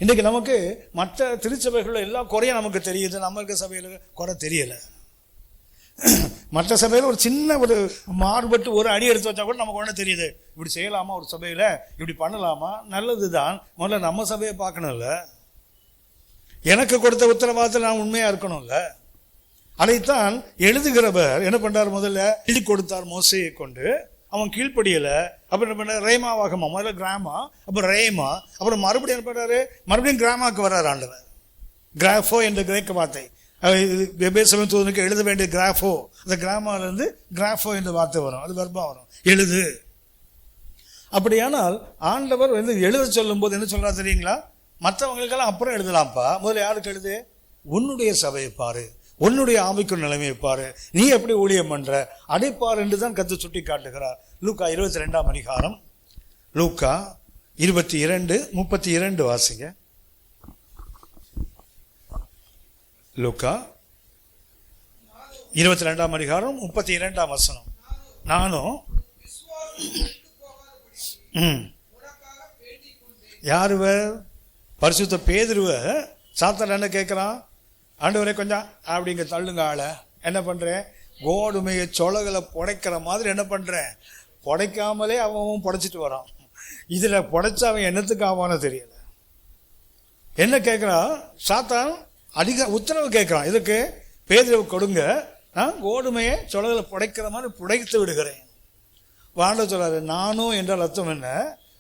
இன்னைக்கு நமக்கு மற்ற திருச்சபைகள் எல்லா குறையும் நமக்கு தெரியுது, நம்ம இருக்க சபையில குறை தெரியல. மற்ற சபையில ஒரு சின்ன ஒரு மாறுபட்டு ஒரு அடி எடுத்து வச்சா கூட நமக்கு ஒன்று தெரியுது, இப்படி செய்யலாமா, ஒரு சபையில இப்படி பண்ணலாமா, நல்லதுதான். முதல்ல நம்ம சபையை பார்க்கணும்ல, எனக்கு கொடுத்த உத்தரவாதத்தில் நான் உண்மையா இருக்கணும்ல. அதைத்தான் எழுதுகிறவர் என்ன பண்றார், முதல்ல எழுதி கொடுத்தார் மோசையை கொண்டு, அவன் கீழ்ப்படியல. அப்புறம் என்ன பண்ண, ரேமாவாகமா, முதல்ல கிராமா, அப்புறம் ரேமா, அப்புறம் மறுபடியும் என்ன பண்றாரு, மறுபடியும் கிராமாவுக்கு வர்றாரு ஆண்டவர். கிராஃபோ என்ற கிரேக்க வார்த்தை, தூதனுக்கு எழுத வேண்டிய கிராஃபோ, அந்த கிராமால இருந்து கிராஃபோ என்ற வார்த்தை வரும், அது வெர்பா வரும், எழுது. அப்படியானால் ஆண்டவர் வந்து எழுத சொல்லும் போது என்ன சொல்றா தெரியுங்களா, மற்றவங்களுக்கெல்லாம் அப்புறம் எழுதலாம்ப்பா, முதல்ல யாருக்கு எழுது, உன்னுடைய சபையை பாரு, உன்னுடைய ஆவிக்குள் நிலைமையை பாரு, நீ எப்படி ஊழியம் பண்ற, அடைப்பார் என்று தான் கர்த்தர் சுட்டி காட்டுகிறார். லூக்கா 22ஆம் அதிகாரம், லூக்கா 22:32 வாசிங்க. லூக்கா 22ஆம் அதிகாரம் 32ஆம் வசனம். நானும் யாருவ, பரிசுத்த பேதுருவ சாத்தான் என்ன கேட்கிறான், ஆண்டவரே கொஞ்சம் அப்படிங்க தள்ளுங்க ஆளை, என்ன பண்றேன், கோதுமையை சொலகளை புடைக்கிற மாதிரி என்ன பண்றேன், புடைக்காமலே அவன் புடைச்சிட்டு வரான். இதுல புடைச்ச அவன் என்னத்துக்கு ஆவானோ தெரியல. என்ன கேட்கிறான் சாத்தான், அதிக உத்தரவு கேட்கிறான், இதுக்கு பேதுருவை கொடுங்க, கோதுமையை சுழலில் புடைக்கிற மாதிரி புடைத்து விடுகிறேன். ஆண்டவர் சொல்றாரு, நானும் என்றால் அர்த்தம் என்ன?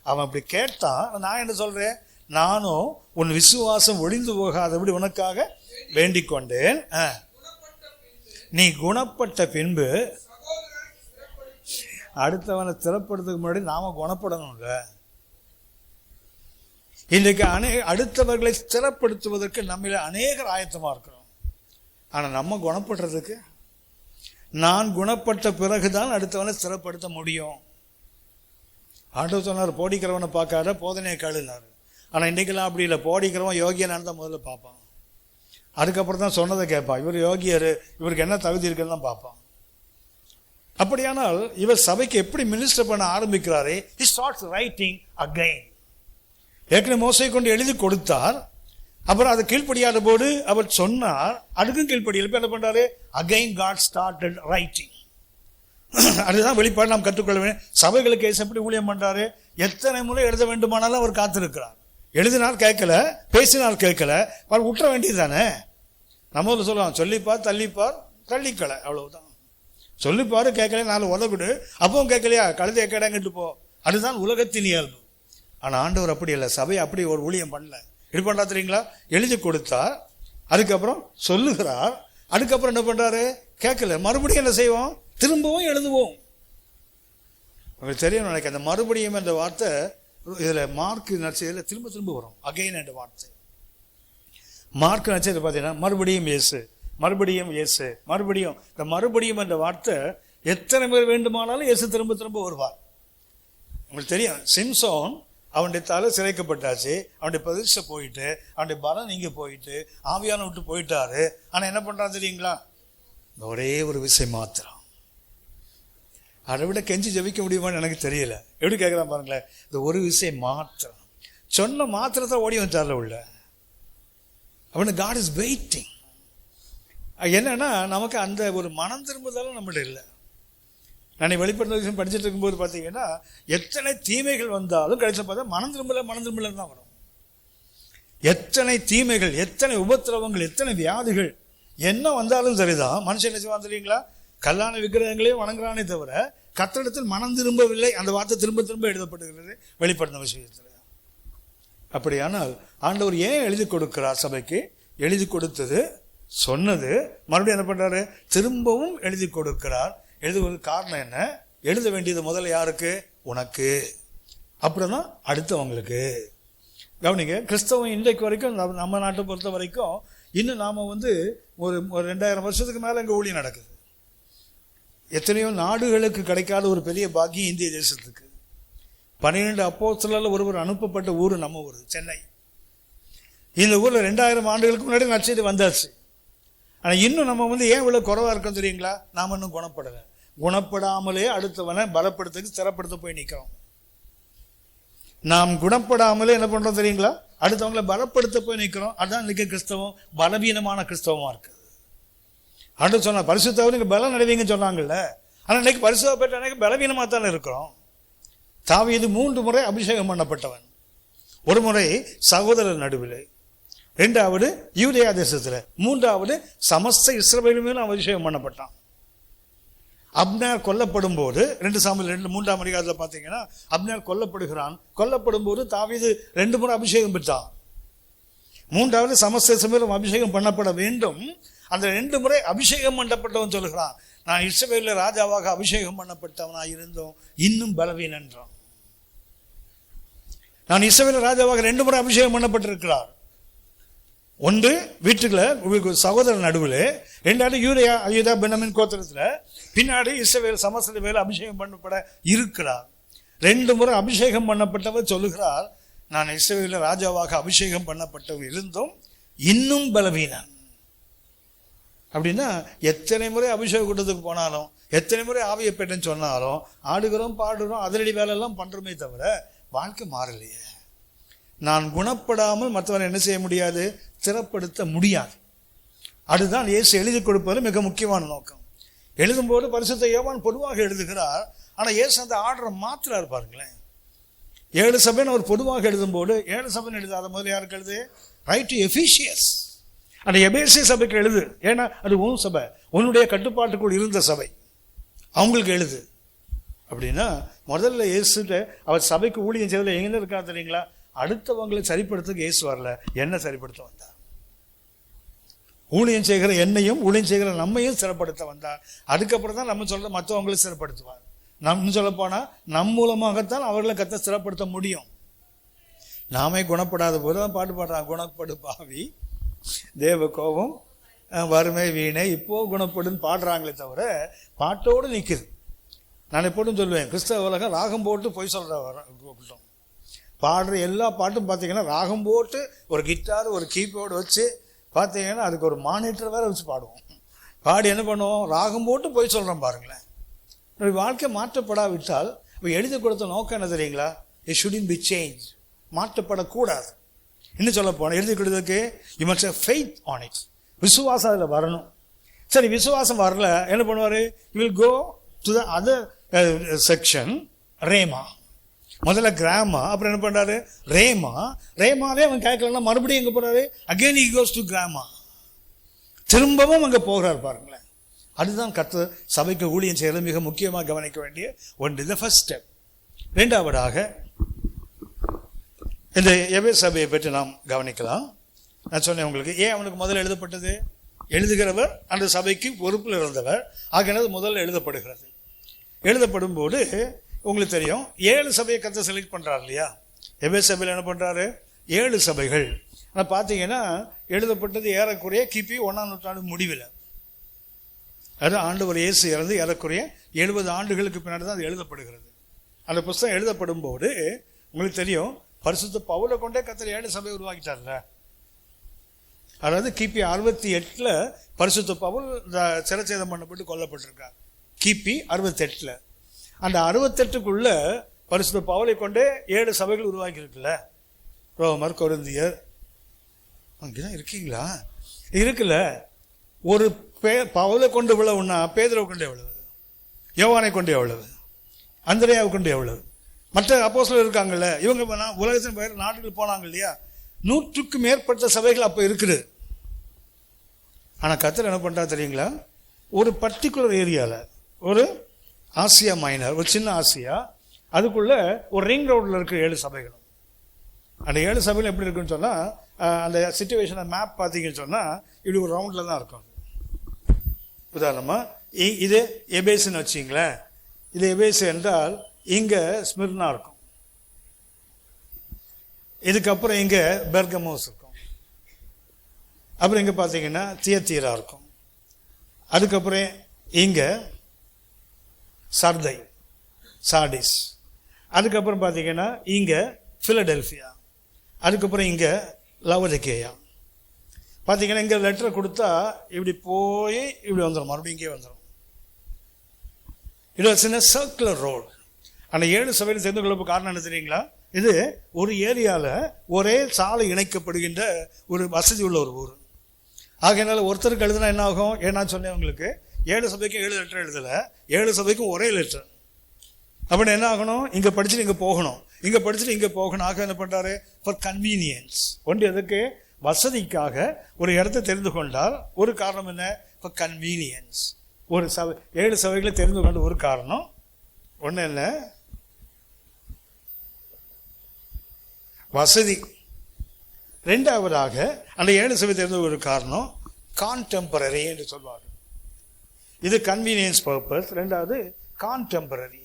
அவன் அப்படி கேட்டான். நான் என்ன சொல்றேன்? நானும் உன் விசுவாசம் ஒழிந்து போகாதபடி உனக்காக வேண்டிக் கொண்டேன். நீ குணப்பட்ட பின்பு அடுத்தவனை திறப்படுறதுக்கு முன்னாடி நாம குணப்படணும்ல. இன்றைக்கு அடுத்தவர்களை திறப்படுத்துவதற்கு நம்மள அநேகர் ஆயத்தமா இருக்கிறோம். ஆனா நம்ம குணப்படுறதுக்கு, நான் குணப்பட்ட பிறகுதான் அடுத்தவனை திறப்படுத்த முடியும். ஆண்டவர் சொன்னார், போடிக்கிறவனை பார்க்காத போதனையை கேளுனாரு. ஆனா இன்னைக்கெல்லாம் அப்படி இல்லை. போடிக்கிறவன் யோகியனான்னு தான் முதல்ல பார்ப்பான். அதுக்கப்புறம் தான் சொன்னதை கேட்பான். இவர் யோகியர், இவருக்கு என்ன தகுதி இருக்குன்னு தான் பார்ப்பான். அப்படியானால் இவர் சபைக்கு எப்படி மினிஸ்டர் பண்ண ஆரம்பிக்கிறாரே, he starts writing again. ஏற்கனவே மோசை கொண்டு எழுதி கொடுத்தார். அப்புறம் அதை கீழ்ப்படியாத போது அவர் சொன்னார், அதுக்கும் கீழ்ப்படியல். என்ன பண்றாரு? Again God started writing. அதுதான் வெளிப்பாடு நாம் கற்றுக்கொள்ள வேண்டும். சபைகளுக்கு எப்படி ஊழியம் பண்றாரு? எத்தனை முறை எழுத வேண்டுமானாலும் அவர் காத்திருக்கிறார். எழுதினால் கேட்கல, பேசினால் கேட்கல, அவர் விட்டுற வேண்டியது தானே. நம்ம ஊரில் சொல்லுவாங்க, சொல்லிப்பார் தள்ளிப்பார் தள்ளிக்கலை, அவ்வளவுதான். சொல்லிப்பாரு, கேட்கல, நாலு உதவிடு. அப்பவும் கேட்கலையா, கழுதை கேடாங்கிட்டு போ. அதுதான் உலகத்தின் இயல்பு. ஆனா ஆண்டவர் அப்படி இல்லை. சபை அப்படி ஒரு ஊழியம் பண்ணல. இது பண்ணா தெரியுங்களா? எழுதி கொடுத்தார், அதுக்கப்புறம் சொல்லுகிறார், அதுக்கப்புறம் என்ன பண்றாரு? கேட்கல, மறுபடியும் என்ன செய்வோம்? திரும்பவும் எழுதுவோம். உங்களுக்கு தெரியும் நினைக்க, அந்த மறுபடியும் என்ற வார்த்தை இதுல மார்க் நட்சத்திரத்தில் திரும்ப திரும்ப வரும். அகைன் என்ற வார்த்தை மார்க் நட்சத்திரம் பார்த்தீங்கன்னா மறுபடியும் இயேசு, மறுபடியும் இயேசு, மறுபடியும். இந்த மறுபடியும் என்ற வார்த்தை எத்தனை பேர் வேண்டுமானாலும் இயேசு திரும்ப திரும்ப வருவார். உங்களுக்கு தெரியும், சிம்சோன் அவனுடைய தலை சிறைக்கப்பட்டாச்சு, அவனுடைய பிரதிஷ்டை போயிட்டு, அவனுடைய பலம் நீங்க போயிட்டு, ஆவியான விட்டு போயிட்டாரு. ஆனா என்ன பண்றான் தெரியுங்களா? ஒரே ஒரு விஷயம் மாத்திரம். அதை விட கெஞ்சி ஜெபிக்க முடியுமான்னு எனக்கு தெரியல. எப்படி கேட்கலாம் பாருங்களேன். இந்த ஒரு விஷயம் மாத்திரம் சொன்ன மாத்திரத்தை ஓடி வந்தார்ல உள்ள. அவனு காட் இஸ் வெயிட்டிங். என்னன்னா நமக்கு அந்த ஒரு மனம் திரும்புதலும் நம்மகிட்ட இல்லை. நான் வெளிப்படுத்த விஷயம் படிச்சுட்டு இருக்கும்போது பார்த்தீங்கன்னா, எத்தனை தீமைகள் வந்தாலும் கடைசியில் பார்த்தா மனம் திரும்பல தான் வரும். எத்தனை தீமைகள், எத்தனை உபத்திரவங்கள், எத்தனை வியாதிகள் என்ன வந்தாலும் சரிதான். மனுஷன் என்ன செய்வான் தெரியுங்களா? கல்லான விக்கிரகங்களையும் வணங்குறானே தவிர கர்த்தரிடத்தில் மனம் திரும்பவில்லை. அந்த வார்த்தை திரும்ப திரும்ப எழுதப்படுகிறது வெளிப்படுத்தின விஷயத்தில். அப்படியானால் ஆண்டவர் ஏன் எழுதி கொடுக்கிறார் சபைக்கு? எழுதி கொடுத்தது, சொன்னது, மறுபடியும் என்ன பண்றாரு? திரும்பவும் எழுதி கொடுக்கிறார். எழுதுவதற்கு காரணம் என்ன? எழுத வேண்டியது முதல்ல யாருக்கு? உனக்கு, அப்புறம் தான் அடுத்தவங்களுக்கு. கவனிங்க, கிறிஸ்தவம் இன்றைக்கு வரைக்கும் நம்ம நாட்டை பொறுத்த வரைக்கும் இன்னும் நாம ஒரு 2000 வருஷத்துக்கு மேல இங்க ஊழியம் நடக்குது. எத்தனையோ நாடுகளுக்கு கிடைக்காத ஒரு பெரிய பாக்கியம் இந்திய தேசத்துக்கு. 12 அப்போஸ்தலர்ல ஒருவர் அனுப்பப்பட்ட ஊர் நம்ம ஊர் சென்னை. இந்த ஊர்ல 2000 ஆண்டுகளுக்கு முன்னாடி நற்செய்தி வந்தாச்சு. ஆனா இன்னும் நம்ம ஏன் இவ்வளவு குறைவா இருக்கோம் தெரியுங்களா? நாம இன்னும் குணப்படல. குணப்படாமலே அடுத்தவனை பலப்படுத்துக்கு சிறப்படுத்த போய் நிற்கிறோம். நாம் குணப்படாமலே என்ன பண்றோம் தெரியுங்களா? அடுத்தவங்களை பலப்படுத்த போய் நிற்கிறோம். அதுதான் இன்னைக்கு கிறிஸ்தவம் பலவீனமான கிறிஸ்தவமா இருக்கு. அடுத்து சொன்னா பரிசுத்தாவை நீங்க பலம் அடைவீங்கன்னு சொன்னாங்கல்ல. ஆனா இன்னைக்கு பரிசுத்த பெற்ற அன்னைக்கு பலவீனமா தானே இருக்கிறோம். தாவீது 3 முறை அபிஷேகம் பண்ணப்பட்டவன். ஒரு முறை சகோதரர் நடுவில், 2வது யூதேயா தேசத்துல, 3வது சமஸ்த இஸ்ரவேல் மேலும் அபிஷேகம் பண்ணப்பட்டான். அப்னர் கொல்லப்படும் போது 2 சாமுவேல் 3ஆம் அதிகாரத்தில் பார்த்தீங்கன்னா அப்னர் கொல்லப்படுகிறான். கொல்லப்படும் போது தாவீது 2 முறை அபிஷேகம் பெற்றான். 3வது சமஸ்த இஸ்ரவேலும் அபிஷேகம் பண்ணப்பட வேண்டும். அந்த 2 முறை அபிஷேகம் பண்ணப்பட்டவன் சொல்லுகிறான், நான் இஸ்ரவேல்ல ராஜாவாக அபிஷேகம் பண்ணப்பட்டவனாக இருந்தோம், இன்னும் பலவீனன் என்றான். நான் இஸ்ரவேல் ராஜாவாக 2 முறை அபிஷேகம் பண்ணப்பட்டிருக்கிறார். ஒன்று வீட்டுக்குள்ள சகோதரர் நடுவில், 2வது யூதா பென்யமீன் கோத்திரத்துல, பின்னாடி இஸ்ரவேல் சமஸ்த வேலை அபிஷேகம் பண்ணப்பட இருக்கிறார். 2 முறை அபிஷேகம் பண்ணப்பட்டவர் சொல்லுகிறார், நான் இஸ்ரவேல் ராஜாவாக அபிஷேகம் பண்ணப்பட்டவர் இருந்தும் இன்னும் பலவீனன். அப்படின்னா எத்தனை முறை அபிஷேக கூட்டத்துக்கு போனாலும், எத்தனை முறை ஆவியை பெற்றேன்னு சொன்னாலும், ஆடுகிறோம் பாடுகிறோம் அதிரடி வேலை எல்லாம் பண்றோமே தவிர வாழ்க்கை மாறலையே. நான் குணப்படாமல் மற்றவரை என்ன செய்ய முடியாது? திறப்படுத்த முடியாது. அதுதான் இயேசு எழுதி கொடுப்பது மிக முக்கியமான நோக்கம். எழுதும்போது பரிசுத்த யோவான் பொதுவாக எழுதுகிறார். ஆனா இயேசு அந்த ஆர்டரை மாத்திராரு பாருங்களேன். 7 சபைன்னு அவர் பொதுவாக எழுதும்போது 7 சபைன்னு எழுதாத முதல்ல யாருக்கு எழுது? Write to Ephesians. அந்த எபேசிய சபைக்கு எழுது. ஏன்னா அது உன் சபை, உன்னுடைய கட்டுப்பாட்டுக்குள் இருந்த சபை, அவங்களுக்கு எழுது அப்படின்னா முதல்ல இயேசுட்ட அவர் சபைக்கு ஊழியம் செய்வதில் எங்கே இருக்கா தெரியுங்களா? அடுத்தவங்களை சரிப்படுத்துக்கு இயேசு வரல, என்ன சரிப்படுத்த வந்தார். ஊழியம் செய்கிற என்னையும் ஊழியம் செய்கிற நம்மையும் சிறப்படுத்த வந்தார். அதுக்கப்புறம் தான் நம்ம சொல்ற மற்றவங்களை சிறப்படுத்துவார். நம்ம சொல்ல போனா நம் மூலமாகத்தான் அவர்களை கத்த சிறப்படுத்த முடியும். நாமே குணப்படாத போது பாட்டு பாடுறான், குணப்படு பாவி தேவ கோபம் வறுமை வீணை இப்போ குணப்படுன்னு பாடுறாங்களே தவிர பாட்டோடு நிற்குது. நான் எப்போதும் சொல்லுவேன், கிறிஸ்தவ உலகம் ராகம் போட்டு போய் சொல்ற கூட்டம். பாடுற எல்லா பாட்டும் பார்த்தீங்கன்னா ராகம் போட்டு ஒரு கிட்டார் ஒரு கீபோர்டு வச்சு பார்த்தீங்கன்னா அதுக்கு ஒரு மானிட்டர் வேற வச்சு பாடுவோம். பாடி என்ன பண்ணுவோம், ராகம் போட்டு போய் சொல்கிறோம் பாருங்களேன். வாழ்க்கை மாற்றப்படாவிட்டால் எழுதி கொடுத்த நோக்கம் என்ன தெரியுங்களா? இட் ஷுடின் பி சேஞ்ச், மாற்றப்படக்கூடாது. இன்னும் சொல்ல போனால் எழுதி கொடுத்ததுக்கு you must have faith on it, விசுவாசம் அதில் வரணும். சரி, விசுவாசம் வரல என்ன பண்ணுவார்? You will go to the other section, rhema. முதல்ல கிராமா, அப்புறம் என்ன பண்றாரு? ரேமா. ரேமாவே அவன் கேட்கலன்னா மறுபடியும் எங்க போறாரு? Again he goes to gramma. திரும்பவும் அங்க போகிறார் பாருங்களேன். அதுதான் கர்த்தர் சபைக்கு ஊழியம் செய்யறது மிக முக்கியமாக கவனிக்க வேண்டிய ஒன்று. இந்த ஃபர்ஸ்ட் ஸ்டெப். இரண்டாவதாக இந்த எபேசு சபையை பற்றி நாம் கவனிக்கலாம். நான் சொன்னேன் உங்களுக்கு, ஏன் அவனுக்கு முதல்ல எழுதப்பட்டது? எழுதுகிறவர் அந்த சபைக்கு பொறுப்பில் இருந்தவர், ஆகினது முதல்ல எழுதப்படுகிறது. எழுதப்படும் போது உங்களுக்கு தெரியும் 7 சபையை கர்த்தர் செலக்ட் பண்றாரு இல்லையா? எபேசு சபையில் என்ன பண்றாரு? 7 சபைகள். ஆனால் பார்த்தீங்கன்னா எழுதப்பட்டது ஏறக்குறைய கிபி 1ஆம் நூற்றாண்டு முடிவில். அது ஆண்டவர் இயேசு இறந்து ஏறக்குறைய 70 ஆண்டுகளுக்கு பின்னாடி தான் அது எழுதப்படுகிறது. அந்த புத்தகம் எழுதப்படும் போது உங்களுக்கு தெரியும், பரிசுத்த பவுலை கொண்டே கர்த்தர் 7 சபையை உருவாக்கிட்டார்ல. அதாவது கிபி 68 பரிசுத்த பவுல் சிரச்சேதம் பண்ணப்பட்டு கொல்லப்பட்டிருக்கார். கிபி 68. அந்த 68க்குள்ள பரிசுத்த பவுலை கொண்டே 7 சபைகள் உருவாக்கி இருக்குல்ல. ரோமர், கொரிந்தியர், அங்கேதான் இருக்கீங்களா? இருக்குல்ல. ஒரு பவுலை கொண்டு எவ்வளவுன்னா பேதுருவை கொண்டு எவ்வளவு, யோவானை கொண்டு எவ்வளவு, அந்திரேயாவை கொண்டு எவ்வளவு, மற்ற அப்போஸ்தலர் இருக்காங்கல்ல, இவங்க உலகத்தின் பயிர் நாட்டுக்கு போனாங்க இல்லையா? 100க்கும் மேற்பட்ட சபைகள் அப்போ இருக்குது. ஆனால் கர்த்தர் என்ன பண்ணுறா தெரியுங்களா? ஒரு பர்டிகுலர் ஏரியாவில், ஒரு ஆசியா மைனர், ஒரு சின்ன ஆசியா, அதுக்குள்ள ஒரு ரிங் ரோடில் இருக்கிற 7 சபைகளும். அந்த 7 சபைகளும் எப்படி இருக்குன்னு சொன்னால், அந்த சிச்சுவேஷனை மேப் பார்த்தீங்கன்னு சொன்னால் இப்படி ஒரு ரவுண்டில் தான் இருக்கும். உதாரணமாக இது எபேசுன்னு வச்சிங்களேன். இது எபேசு என்றால் இங்கே ஸ்மிர்னா இருக்கும், இதுக்கப்புறம் இங்கே பெர்கமோஸ் இருக்கும், அப்புறம் இங்கே பார்த்தீங்கன்னா தியத்தீரா இருக்கும், அதுக்கப்புறம் இங்கே சர்தை சார்டிஸ், அதுக்கப்புறம் பார்த்தீங்கன்னா இங்கே பிலடெல்பியா, அதுக்கப்புறம் இங்கே லவோதிக்கேயா. பார்த்தீங்கன்னா இங்கே லெட்டரை கொடுத்தா இப்படி போய் இப்படி வந்துடும், மறுபடியும் இங்கே வந்துடும். It was in a circular road. அந்த 7 சபையில் தெரிந்து கொள்ள காரணம் என்ன தெரியுங்களா? இது ஒரு ஏரியாவில் ஒரே சாலை இணைக்கப்படுகின்ற ஒரு வசதி உள்ள ஒரு ஊர். ஆகையினால ஒருத்தருக்கு எழுதுனா என்ன ஆகும்? ஏன்னா சொன்னேன் உங்களுக்கு, 7 சபைக்கும் 7 லெட்டர் எழுதலை, 7 சபைக்கும் ஒரே லெட்டர். அப்படின்னு என்ன ஆகணும்? இங்கே படிச்சுட்டு இங்கே போகணும், இங்கே படிச்சுட்டு இங்கே போகணும். ஆக என்ன பண்ணுறாரு? For convenience. ஒன்று எதுக்கு? வசதிக்காக ஒரு இடத்தை தெரிந்து கொண்டால் ஒரு காரணம் என்ன? For convenience. ஒரு சபை 7 சபைகளை தெரிந்து கொண்ட ஒரு காரணம் ஒன்று என்ன? வசதி. ரெண்டாவதாக அந்த 7 சபை தெரிந்த ஒரு காரணம் கான்டெம்பரரி என்று சொல்வார்கள். இது கன்வீனியன்ஸ் பர்பஸ். ரெண்டாவது கான்டெம்பரரி.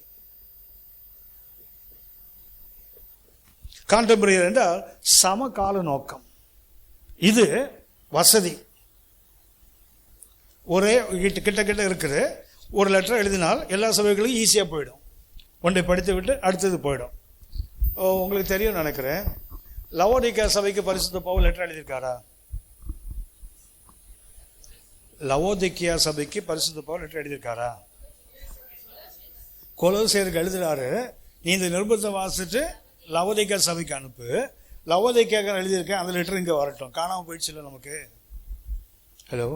கான்டெம்பரரி என்றால் சமகால நோக்கம். இது வசதி. ஒரே கிட்ட கிட்ட இருக்குது. ஒரு லெட்டர் எழுதினால் எல்லா சபைகளுக்கும் ஈஸியாக போயிடும். ஒன்றை படித்து விட்டு அடுத்தது போயிடும். உங்களுக்கு தெரியும் நினைக்கிறேன், லவோதிக்கா சபைக்கு பரிசுத்த பவுல் லெட்டர் எழுதியிருக்காரா? லவோதிக்கா சபைக்கு பரிசுத்த பவுல் லெட்டர் எழுதியிருக்காரா? கொலோசியருக்கு எழுதுறாரு, நீ இந்த நிருபத்தை வாசிட்டு லவோதிக்கா சபைக்கு அனுப்பு. லவோதிக்கா எழுதியிருக்கேன், அந்த லெட்டர் இங்கே வரட்டும். காணாமல் போயிடுச்சு இல்லை நமக்கு. ஹலோ,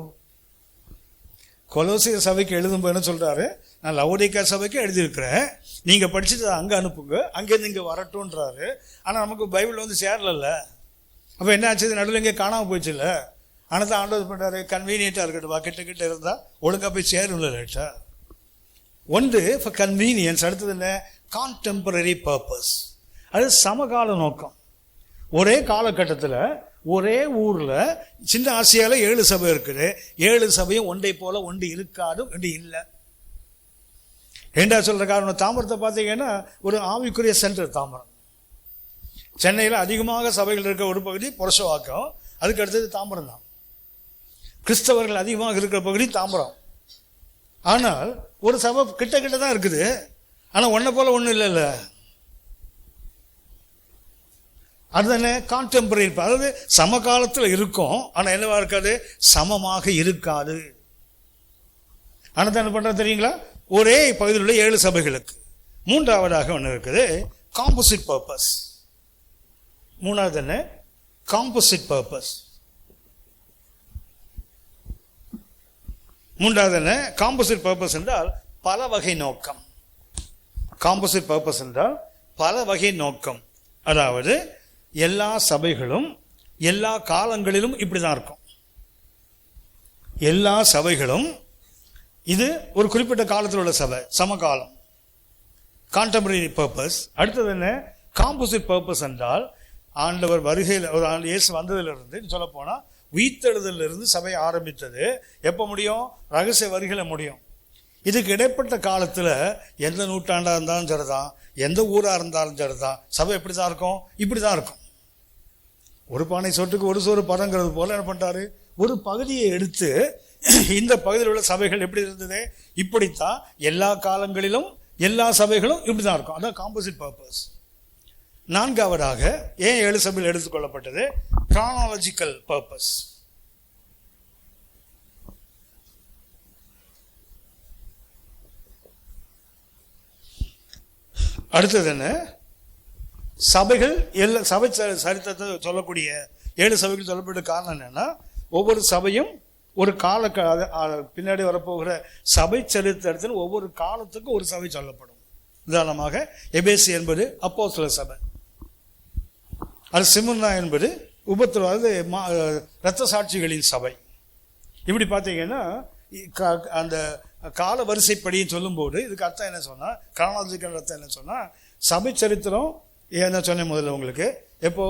கொலோசிய சபைக்கு எழுதும்போது என்ன சொல்றாரு? நான் லவோதிக்கா சபைக்கு எழுதியிருக்கிறேன், நீங்க படிச்சுட்டு அங்கே அனுப்புங்க, அங்கேருந்து இங்கே வரட்டும்ன்றாரு. ஆனால் நமக்கு பைபிள் வந்து சேரல. அப்போ என்ன ஆச்சு? நடுவில் இங்கே காணாமல் போயிடுச்சு இல்லை. ஆனால் தான் ஆண்டவர் பண்ணுறாரு, கன்வீனியண்ட்டாக இருக்கட்டும், கிட்ட இருந்தால் ஒழுங்காக போய் சேரும்ல லேட்டா. ஒன்று ஃபார் கன்வீனியன்ஸ், அடுத்தது என்ன, கான்டெம்பரரி பர்பஸ். அது சமகால நோக்கம். ஒரே காலகட்டத்தில் ஒரே ஊரில் சின்ன ஆசியாவில் 7 சபை இருக்குது. 7 சபையும் ஒன்றை போல ஒன்று இருக்காது, ஒன்று இல்லை. ஏண்டா சொல்கிற காரணம், தாம்பரத்தை பார்த்தீங்கன்னா ஒரு ஆவிக்குரிய சென்டர் தாம்பரம். சென்னையில் அதிகமாக சபைகள் இருக்க ஒரு பகுதி புரசவாக்கம், அதுக்கு அடுத்தது தாம்பரம் தான். கிறிஸ்தவர்கள் அதிகமாக இருக்கிற பகுதி தாம்பரம். ஆனால் ஒரு சபை கிட்ட தான் இருக்குது, ஆனால் ஒன்றை போல ஒன்றும் இல்லைல்ல. அதுதானே கான்டெம்பரரி. அதாவது சமகாலத்தில் இருக்கும், ஆனால் என்னவா இருக்காது, சமமாக இருக்காது. ஆனால் தான் என்ன பண்ணுறது தெரியுங்களா, ஒரே பகுதியில் உள்ள 7 சபைகளுக்கு. மூன்றாவதாக ஒன்று இருக்குது, காம்போசிட் பர்பஸ். மூணாவது என்ன, காம்போசிட் பர்பஸ். மூன்றாவது என்ன, காம்போசிட் பர்பஸ் என்றால் பல வகை நோக்கம். காம்போசிட் பர்பஸ் என்றால் பல வகை நோக்கம். அதாவது எல்லா சபைகளும் எல்லா காலங்களிலும் இப்படிதான் இருக்கும். எல்லா சபைகளும் இது ஒரு குறிப்பிட்ட காலத்தில் உள்ள சபை, சமகாலம், கான்டெம்பரரி பர்பஸ். அடுத்தது என்ன, காம்போசிட் பர்பஸ் என்றால் ஆண்டவர் வருகையில், ஒரு இயேசு வந்ததிலிருந்து சொல்ல போனால் உயிர்த்தெழுதலிருந்து சபை ஆரம்பித்தது. எப்போ முடியும், ரகசிய வருகையில முடியும். இதுக்கு இடைப்பட்ட காலத்தில் எந்த நூற்றாண்டாக இருந்தாலும் சரிதான், எந்த ஊராக இருந்தாலும் சரிதான், சபை எப்படி தான் இருக்கும், இப்படி தான் இருக்கும். ஒரு பானை சொட்டுக்கு ஒரு சோறு பதங்கிறது போல என்ன பண்ணிட்டாரு, ஒரு பகுதியை எடுத்து இந்த பகுதியில் உள்ள சபைகள் எப்படி இருந்தது, இப்படித்தான் எல்லா காலங்களிலும் எல்லா சபைகளும் இப்படி தான் இருக்கும். அதான் காம்போசிட் பர்பஸ். நான்காவதாக ஏன் 7 சபையில் எடுத்துக்கொள்ளப்பட்டது, chronological purpose. அடுத்தது என்ன, சபைகள் எல்லா சபை சரித்திரத்தை சொல்லக்கூடிய 7 சபைகள் சொல்லப்பட்ட காரணம் என்னன்னா, ஒவ்வொரு சபையும் ஒரு கால பின்னாடி வரப்போகிற சபை சரித்திரத்தில் ஒவ்வொரு காலத்துக்கும் ஒரு சபை சொல்லப்படும். உதாரணமாக எபேசி என்பது அப்போஸ்தலர் சபை, அது சிமுர்னா என்பது உபத்திரவாத இரத்த சாட்சிகளின் சபை. இப்படி பார்த்தீங்கன்னா அந்த கால வரிசைப்படின்னு சொல்லும்போது இதுக்கு அர்த்தம் என்ன சொன்னா, கிரானாலஜிக்கல் அர்த்தம் என்ன சொன்னா, சபை சரித்திரம் என்ன சொன்னேன் முதல்ல உங்களுக்கு, எப்போ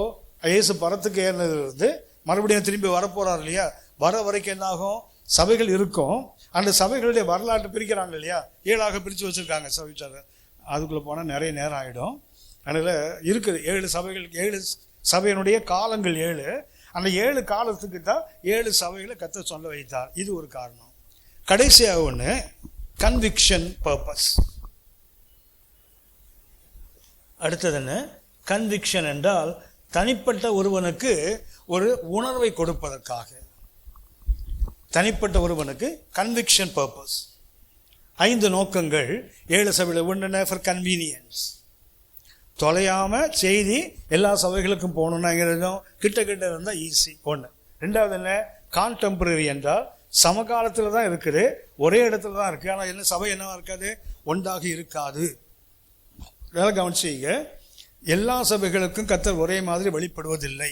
இயேசு பரத்துக்கு ஏறினது மறுபடியும் திரும்பி வரப்போறாரு இல்லையா, வர வரைக்கும் என்ன ஆகும், சபைகள் இருக்கும். அந்த சபைகளுடைய வரலாற்று பிரிக்கிறாங்க இல்லையா, 7ஆக பிரித்து வச்சிருக்காங்க சபை. அதுக்குள்ள போனால் நிறைய நேரம் ஆகிடும். அதனால இருக்குது 7 சபைகள், 7 சபையினுடைய காலங்கள் 7. அந்த 7 காலத்துக்கு தான் 7 சபைகளை கர்த்தர் சொல்ல வைத்தார். இது ஒரு காரணம். கடைசியாக ஒன்று, கன்விக்ஷன் பர்பஸ். அடுத்தது என்ன, கன்விக்ஷன் என்றால் தனிப்பட்ட ஒருவனுக்கு ஒரு உணர்வை கொடுப்பதற்காக, தனிப்பட்ட ஒருவனுக்கு கன்விக்ஷன் பர்பஸ். 5 நோக்கங்கள் 7 சபையில். ஒன்று ஃபார் கன்வீனியன்ஸ், தொலையாம செய்தி எல்லா சபைகளுக்கும் போகணும்னா கிட்ட இருந்தால் ஈஸி. ஒன்று. ரெண்டாவது என்ன, கான்டெம்பரரி என்றால் சமகாலத்தில் தான் இருக்குது, ஒரே இடத்துல தான் இருக்கு, ஆனால் என்ன சபை என்னவா இருக்காது, ஒன்றாக இருக்காது. வேலை கவனிச்சீங்க, எல்லா சபைகளுக்கும் கர்த்தர் ஒரே மாதிரி வெளிப்படுவதில்லை.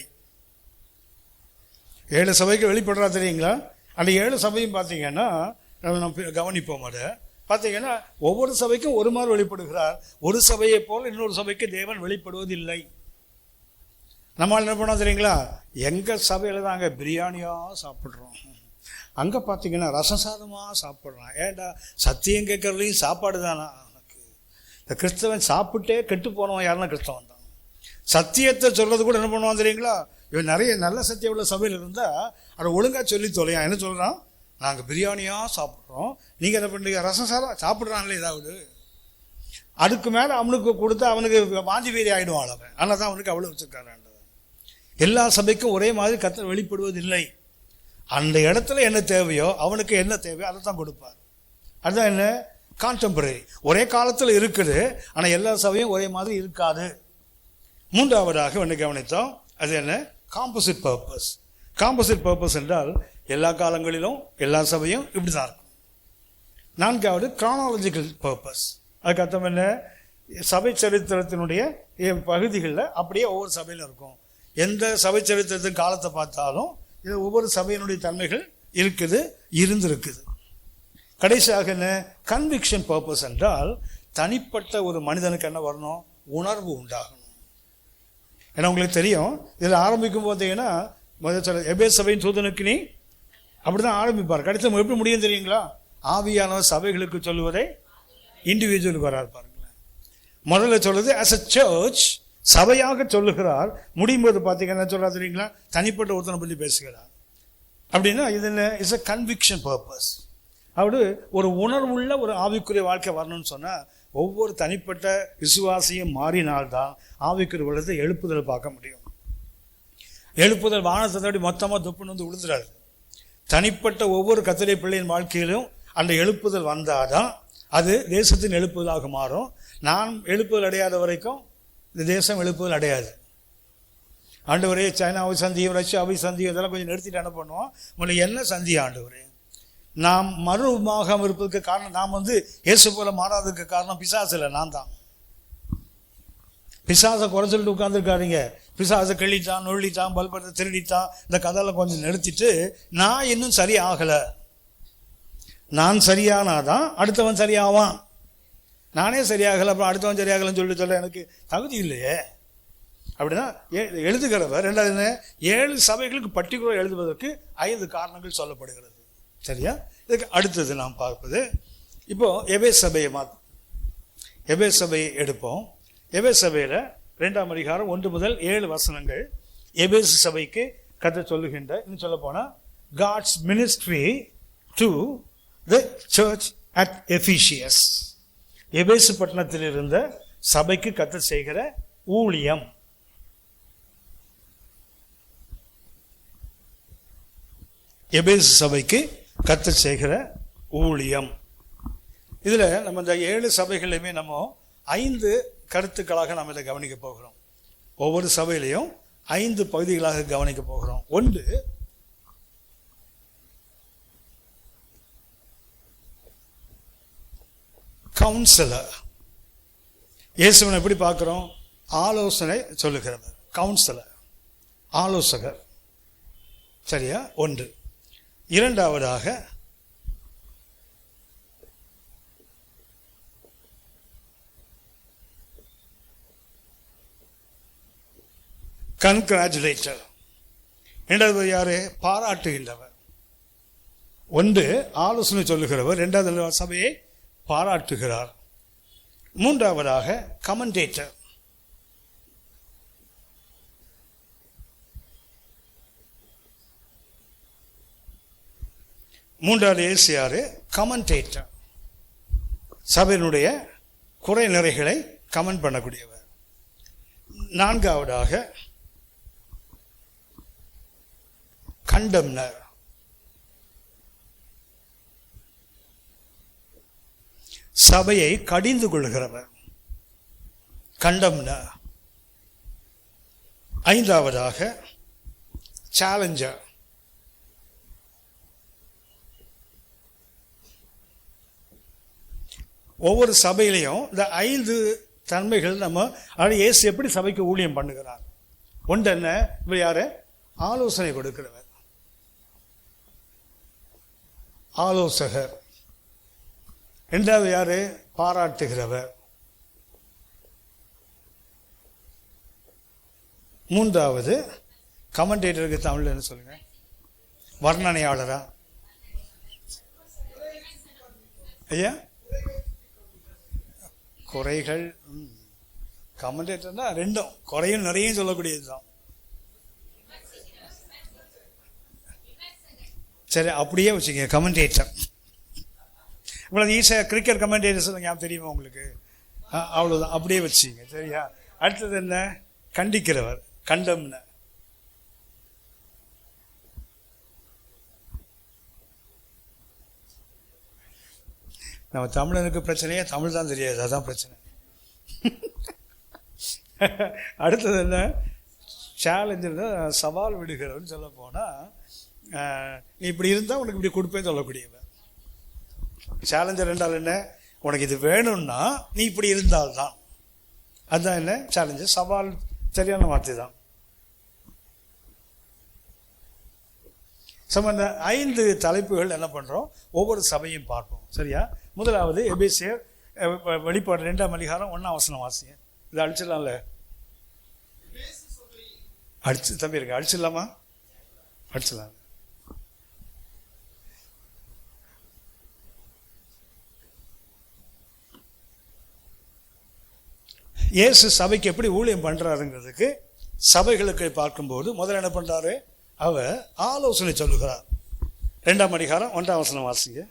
7 சபைக்கு வெளிப்படுறா தெரியுங்களா. அந்த 7 சபையும் பார்த்தீங்கன்னா நம்ம கவனிப்போம். அதை பார்த்தீங்கன்னா ஒவ்வொரு சபைக்கும் ஒரு மாதிரி வெளிப்படுகிறார். ஒரு சபையை போல் இன்னொரு சபைக்கு தேவன் வெளிப்படுவதில்லை. நம்மளால் என்ன பண்ணோம் தெரியுங்களா, எங்கள் சபையில் தான் அங்கே பிரியாணியாக சாப்பிட்றோம், அங்கே பார்த்தீங்கன்னா ரசம் சாதமாக சாப்பிட்றோம். ஏண்டா சத்தியம் கேட்கறதுலையும் சாப்பாடு தானா, எனக்கு இந்த கிறிஸ்தவன் சாப்பிட்டே கெட்டு போனவன் யாருன்னா கிறிஸ்தவன் தான். சத்தியத்தை சொல்றது கூட என்ன பண்ணுவான் தெரியுங்களா, இவன் நிறைய நல்ல சத்தியம் உள்ள சபையில் இருந்தால் அதை ஒழுங்காக சொல்லி தொலையான். என்ன சொல்கிறான், நாங்கள் பிரியாணியாக சாப்பிட்றோம், நீங்கள் என்ன பண்ணுறீங்க, ரசம் சாதம் சாப்பிட்றாங்களே ஏதாவது. அதுக்கு மேலே அவனுக்கு கொடுத்தா அவனுக்கு வாந்தி வீதி ஆகிடுவான் அவன். ஆனால் தான் அவனுக்கு அவ்வளோ வச்சுருக்காரு. எல்லா சபைக்கும் ஒரே மாதிரி கர்த்தர் வெளிப்படுவதில்லை. அந்த இடத்துல என்ன தேவையோ அவனுக்கு என்ன தேவையோ அதை தான் கொடுப்பார். அதுதான் என்ன, கான்டெம்பரரி. ஒரே காலத்தில் இருக்குது, ஆனால் எல்லா சபையும் ஒரே மாதிரி இருக்காது. மூன்றாவதாக ஒன்று கவனித்தோம், அது என்ன, காம்போசிட் பர்பஸ். காம்போசிட் பர்பஸ் என்றால் எல்லா காலங்களிலும் எல்லா சபையும் இப்படி தான் இருக்கும். நான்காவது கிரானாலஜிக்கல் பர்பஸ். அதுக்கு அர்த்தம் என்ன, சபை சரித்திரத்தினுடைய பகுதிகளில் அப்படியே ஒவ்வொரு சபையிலும் இருக்கும். எந்த சபை சரித்திரத்தின் காலத்தை பார்த்தாலும் இது ஒவ்வொரு சபையினுடைய தன்மைகள் இருக்குது, இருந்திருக்குது. கடைசியாக என்ன, கன்விக்ஷன் பர்பஸ் என்றால் தனிப்பட்ட ஒரு மனிதனுக்கு என்ன வரணும், உணர்வு உண்டாகணும். ஏன்னா உங்களுக்கு தெரியும், இதில் ஆரம்பிக்கும் போதேன்னா முதல் எபேசு சபையின் தூதனுக்கு நீ அப்படிதான் ஆரம்பிப்பார். கடைசி எப்படி முடியும் தெரியுங்களா, ஆவியானவர் சபைகளுக்கு சொல்லுவதை இண்டிவிஜுவலுக்கு வராது பாருங்களேன். முதல்ல சொல்லுது as a church, சபையாக சொல்லுகிறார். முடியும் போது பார்த்தீங்கன்னா என்ன சொல்றாரு தெரியுங்களா, தனிப்பட்ட ஒருத்தனை பற்றி பேசுகிறார். அப்படின்னா இது என்ன, இஸ் அ கன்விக்ஷன் பர்பஸ். அப்படி ஒரு உணர்வுள்ள ஒரு ஆவிக்குரிய வாழ்க்கை வரணும்னு சொன்னால் ஒவ்வொரு தனிப்பட்ட விசுவாசியும் மாறினால்தான் ஆவிக்குரிய உலகத்தை எழுப்புதல் பார்க்க முடியும். எழுப்புதல் வானத்தை மொத்தமாக துப்புன்னு வந்து விழுந்துடாது. தனிப்பட்ட ஒவ்வொரு கர்த்தருடைய பிள்ளையின் வாழ்க்கையிலும் அந்த எழுப்புதல் வந்தாதான் அது தேசத்தின் எழுப்புதலாக மாறும். நான் எழுப்புதல் அடையாத வரைக்கும் இந்த தேசம் எழுப்புதல் அடையாது. ஆண்டவரே, சைனாவை சந்தியும் ரஷ்யாவை சந்தியும் இதெல்லாம் கொஞ்சம் நிறுத்திட்டு என்ன பண்ணுவோம், உங்களுக்கு என்ன சந்தி ஆண்டவரே? நாம் மறுமாக இருப்பதற்கு காரணம், நாம் இயேசு போல மாறாததுக்கு காரணம் பிசாசு இல்லை, நான் தான். பிசாசை குறை சொல்லிட்டு உட்காந்துருக்காருங்க. பிசாசை கிள்ளிட்டான், நொள்ளிட்டான், பல்பத்தை திருடிட்டான், இந்த கதையெல்லாம் கொஞ்சம் நிறுத்திட்டு நான் இன்னும் சரியாகலை, நான் சரியானாதான் அடுத்தவன் சரியாவான். நானே சரியாகலை, அப்புறம் அடுத்தவன் சரியாகலன்னு சொல்ல எனக்கு தகுதி இல்லையே. அப்படின்னா எழுதுகிறவர் ரெண்டாவது 7 சபைகளுக்கு பர்டிகுலர் எழுதுவதற்கு 5 காரணங்கள் சொல்லப்படுகிறது. சரியா? இதுக்கு அடுத்தது நாம் பார்ப்பது, இப்போ எபேசு சபையை எடுப்போம். எபேசு சபையில் 2ஆம் அதிகாரம் 1 முதல் 7 வசனங்கள் எபேசு சபைக்கு கர்த்தர் சொல்லுகின்ற, இன்னும் சொல்ல போனா God's ministry to the church at Ephesus. எபேசு பட்டணத்தில் இருந்த சபைக்கு கர்த்தர் செய்கிற ஊழியம். எபேசு சபைக்கு கர்த்தர் செய்கிற ஊழியம். இதுல நம்ம இந்த 7 சபைகளையுமே நம்ம 5 கருத்துக்களாக நாம் இதை கவனிக்க போகிறோம். ஒவ்வொரு சபையிலையும் 5 பகுதிகளாக கவனிக்க போகிறோம். ஒன்று, கவுன்சிலர். இயேசுவை எப்படி பார்க்கிறோம், ஆலோசனை சொல்லுகிறவர், கவுன்சிலர், ஆலோசகர். சரியா? ஒன்று. இரண்டாவதாக கன்கிராச்சுலேட்டர். இரண்டாவது யாரு, பாராட்டுகின்றவர். ஒன்று ஆலோசனை சொல்லுகிறவர், இரண்டாவது சபையை பாராட்டுகிறார். மூன்றாவதாக கமெண்டேட்டர். மூன்றாவது ஏசியாரு கமெண்டேட்டர், சபையினுடைய குறை நிறைகளை கமெண்ட் பண்ணக்கூடியவர். நான்காவதாக கண்டம்னர். சபையை கடிந்து கொள்கிறவர், கண்டம்னர். ஐந்தாவதாக சேலஞ்சர். ஒவ்வொரு சபையிலையும் இந்த 5 தன்மைகள் நம்ம இயேசு எப்படி சபைக்கு ஊழியம் பண்ணுகிறார். ஒன்று என்ன, இவர் யாரு, ஆலோசனை கொடுக்கிறவர், ஆலோசகர். இரண்டாவது யாரு, பாராட்டுகிறவர். மூன்றாவது கமெண்டேட்டருக்கு தமிழ்ல என்ன சொல்லுங்க, வர்ணனையாளரா ஐயா? குறைகள். கமெண்டேட்டர்னா ரெண்டும், குறையும் நிறைய சொல்லக்கூடியதுதான். சரி, அப்படியே வச்சுக்கோங்க கமெண்டேட்டர். இவ்வளவு ஈஸியாக கிரிக்கெட் கமெண்டேட்டர்ஸ் ஞாபகம் தெரியுமா உங்களுக்கு? அவ்வளவுதான், அப்படியே வச்சுங்க. சரியா? அடுத்தது என்ன, கண்டிக்கிறவர், கண்டம்ன. நம்ம தமிழனுக்கு பிரச்சனையே தமிழ் தான் தெரியாது, அதான் பிரச்சனை. அடுத்தது என்ன, சேலஞ்சர், சவால் விடுகிறவர்னு சொல்ல போனா, நீ இப்படி இருந்தா உனக்கு இப்படி கொடுப்பேன்னு சொல்லக்கூடியவன். சேலஞ்சர் என்றால் என்ன, உனக்கு இது வேணும்னா நீ இப்படி இருந்தால்தான். அதுதான் என்ன சேலஞ்சர், சவால் சரியான வார்த்தை தான். இந்த 5 தலைப்புகள் என்ன பண்ணுறோம், ஒவ்வொரு சபையும் பார்ப்போம். சரியா? முதலாவது எபேசியர் வெளிப்பாடு 2ஆம் அதிகாரம் 1ஆம் வசனம் வாசிங்க. இதை அடிச்சிடலாம்ல? தம்பி இருக்கு, அடிச்சிடலாமா? அடிச்சிடலாம். இயேசு சபைக்கு எப்படி ஊழியம் பண்றாருங்கிறதுக்கு சபைகளுக்கு பார்க்கும்போது முதல்ல என்ன பண்றாரு, அவர் ஆலோசனை சொல்லுகிறார். 2ஆம் அதிகாரம் 1ஆம் வசனம் வாசிங்க.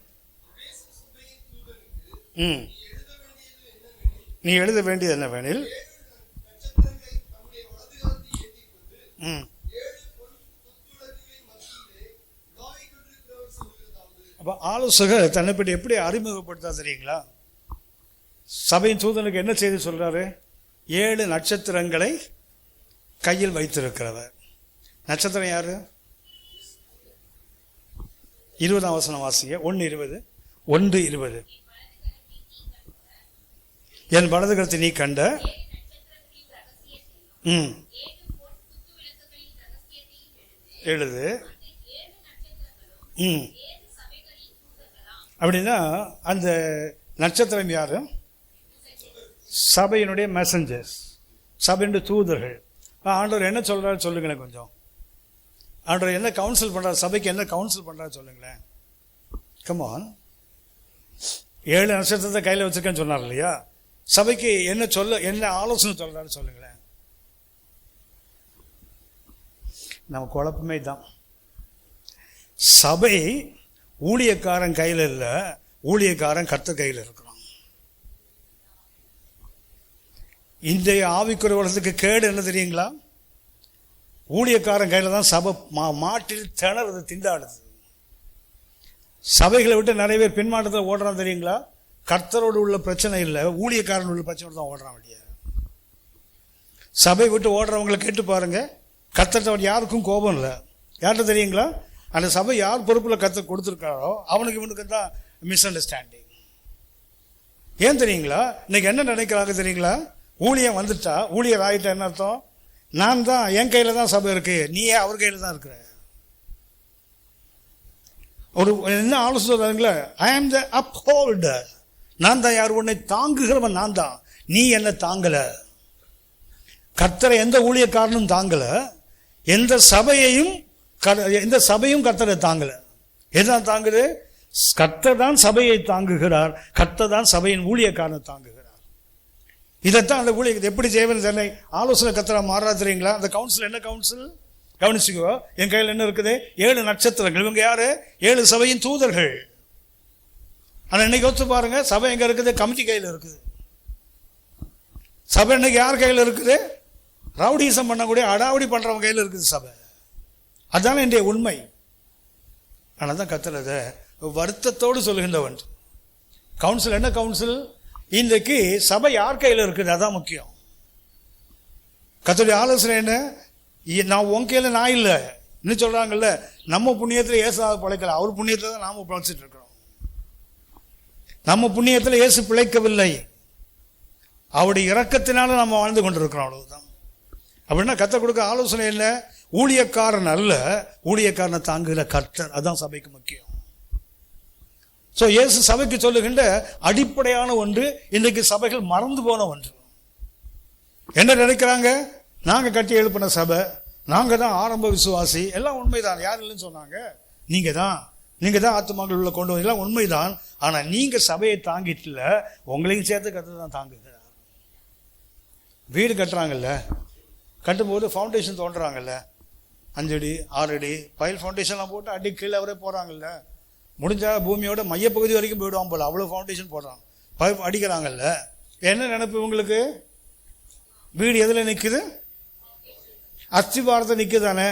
நீ எழுத வேண்டியது என்னவெனில், அப்ப ஆலோசகர் தன்னை பற்றி எப்படி அறிமுகப்படுத்தா தெரியுங்களா? சபையின் தூதனுக்கு என்ன செய்தி சொல்றாரு? 7 நட்சத்திரங்களை கையில் வைத்திருக்கிறவர். நட்சத்திரம் யாரு? 20ஆம் வசனம் வாசிங்க. 1:20. என் வலது கரத்தை நீ கண்ட எழுது. அப்படின்னா அந்த நட்சத்திரம் யாரு? சபையினுடைய மெசஞ்சர்ஸ், சபையினுடைய தூதர்கள். ஆண்டவர் என்ன சொல்றாரு சொல்லுங்களேன் கொஞ்சம். ஆண்டவர் என்ன கவுன்சில் பண்றாரு, சபைக்கு என்ன கவுன்சில் பண்றாரு சொல்லுங்களேன். கமான். 7 நட்சத்திரத்தை கையில் வச்சிருக்கேன்னு சொன்னார் இல்லையா? சபைக்கு என்ன ஆலோசனை சொல்றாரு சொல்லுங்களேன். நம்ம குழப்பமே தான். சபை ஊழியக்காரன் கையில் இல்லை, ஊழியக்காரன் கர்த்தர் கையில் இருக்கிறான். இன்றைய ஆவிக்குரிய உலகத்துக்கு கேடு என்ன தெரியுங்களா? ஊழியக்காரன் கையில் தான் சபை மாட்டில் திணறது, திண்டாடுது. சபைகளை விட்டு நிறைய பேர் பின்மாற்றத்தில் ஓடுறான் தெரியுங்களா? கர்த்தரோடு உள்ள பிரச்சனை இல்லை, ஊழியக்காரன் உள்ள பிரச்சனை தான் ஓடுறான் வெளியே. சபை விட்டு ஓடுறவங்களை கேட்டு பாருங்க, கர்த்தர் யாருக்கும் கோபம் இல்லை. யார்கிட்ட தெரியுங்களா? அந்த சபை யார் பொறுப்பில் கர்த்தர் கொடுத்துருக்காரோ அவனுக்கு இவனுக்கு தான் மிஸ் அண்டர்ஸ்டாண்டிங். ஏன் தெரியுங்களா? இன்னைக்கு என்ன நினைக்கிறாங்க தெரியுங்களா? ஊழியம் வந்துட்டா, ஊழியர் ஆகிட்டா என்ன அர்த்தம்? நான் தான், என் கையில தான் சபை இருக்கு, நீ ஏன் அவர் கையில தான் இருக்கிற. ஒரு என்ன ஆலோசனை, ஐ ஆம் த அப்ஹோல்டர், நான் தான் யார், உன்னை தாங்குகிறவன் நான் தான், நீ என்ன தாங்கல. கர்த்தரை எந்த ஊழியக்காரனும் தாங்கல, எந்த சபையும் கர்த்தரை தாங்கல. எதான் தாங்குது? கர்த்தர் தான் சபையை தாங்குகிறார், கர்த்தர் தான் சபையின் ஊழியக்காரனை தாங்குகிறார். இதைத்தான் அந்த ஊழியத்தை எப்படி செய்வேன்னு தெரியல. ஆலோசனை கர்த்தரா மாறா தெரியுங்களா? அந்த கவுன்சில் என்ன கவுன்சில் கவனிச்சுக்கோ. என் கையில் என்ன இருக்குது? 7 நட்சத்திரங்கள். இவங்க யாரு? 7 சபையின் தூதர்கள். ஆனா இன்னைக்கு யோசிச்சு பாருங்க, சபை எங்க இருக்குது? கமிட்டி கையில் இருக்குது. சபை இன்னைக்கு யார் கையில் இருக்குது? ரவுடிசம் பண்ணக்கூடிய, அடாவடி பண்றவங்க கையில் இருக்குது சபை. அதான இன்றைய உண்மை. ஆனாதான் கர்த்தர் வருத்தத்தோடு சொல்லுகின்றவன். கவுன்சில் என்ன கவுன்சில்? இன்றைக்கு சபை யார் கையில் இருக்குது அதான் முக்கியம். கர்த்தருடைய ஆலோசனை என்ன? நான் உன் கையில நான் இல்லை இன்னும் சொல்றாங்கல்ல, நம்ம புண்ணியத்தில் இயேசுவாக பிழைக்கல, அவர் புண்ணியத்தில் தான் நாம பிழைச்சிட்டு இருக்கிறோம். நம்ம புண்ணியத்தில் இயேசு பிழைக்கவில்லை, அவருடைய இரக்கத்தினால நம்ம வாழ்ந்து கொண்டிருக்கிறோம், அவ்வளவுதான். அப்படின்னா கர்த்தர் கொடுக்க ஆலோசனை என்ன? ஊழியக்காரன் அல்ல, ஊழியக்காரனை தாங்குகிற கர்த்தர். அதான் சபைக்கு முக்கியம். சோ இயேசு சபைக்கு சொல்லுகின்ற அடிப்படையான ஒன்று இன்றைக்கு சபைகள் மறந்து போன ஒன்று. என்ன நினைக்கிறாங்க? நாங்க கட்டி எழுப்பின சபை, நாங்க தான் ஆரம்ப விசுவாசி. எல்லாம் உண்மைதான், யார் இல்லைன்னு சொன்னாங்க? நீங்க தான் ஆத்துமாக்கள் உள்ள கொண்டு வந்து, எல்லாம் உண்மைதான். ஆனா நீங்க சபையை தாங்கிட்டுல, உங்களையும் சேர்த்து கர்த்தர் தான் தாங்குகிறார். வீடு கட்டுறாங்கல்ல, கட்டும்போது ஃபவுண்டேஷன் தோன்றாங்கல்ல, 5 அடி 6 அடி பைல் ஃபவுண்டேஷன்லாம் போட்டு அடி கீழே அவரே போறாங்கல்ல. முடிஞ்சா பூமியோட மையப்பகுதி வரைக்கும் போயிடுவான் போல, அவ்வளவு ஃபவுண்டேஷன் போடுறான், பைப் அடிக்கிறாங்கல்ல. என்ன நினைப்பு உங்களுக்கு? வீடு எதுல நிக்குது? அஸ்திபாரத்தை நிக்குதானே.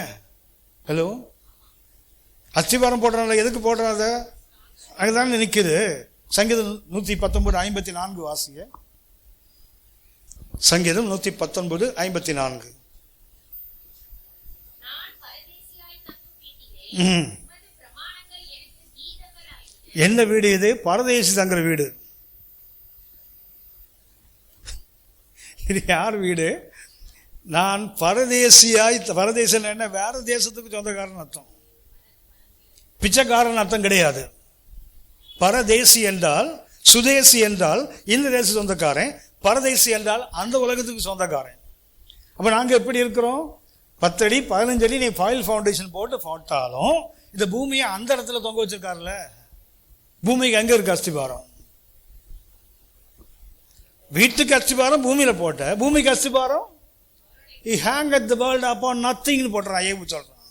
ஹலோ, அஸ்திபாரம் போடுறாங்க, எதுக்கு போடுறாங்க? அதுதானே நிக்குது. சங்கீதம் 119:54 வாசிங்க. சங்கீதம் 119:54. என்ன வீடு இது? பரதேசி தங்குற வீடு. இது யார் வீடு? நான் பரதேசியாய், பரதேசம் என்ன? வேற தேசத்துக்கு சொந்தக்காரன் அர்த்தம். பிச்சைக்காரன் அர்த்தம் கிடையாது. பரதேசி என்றால், சுதேசி என்றால் இந்த தேச சொந்தக்காரன், பரதேசி என்றால் அந்த உலகத்துக்கு சொந்தக்காரன். அப்ப நாங்க எப்படி இருக்கிறோம்? 10 அடி 15 அடி நீ ஃபாயில் ஃபவுண்டேஷன் போட்டு போட்டாலும் இந்த பூமியை அந்த இடத்துல தொங்க வச்சிருக்காருல்ல. பூமிக்கு எங்க இருக்கு அஸ்திபாரம்? வீட்டுக்கு அஸ்திபாரம் பூமியில போட்ட, பூமிக்கு அஸ்திபாரம் he hangeth the world upon nothing போடுறான். ஐயோ சொல்றான்,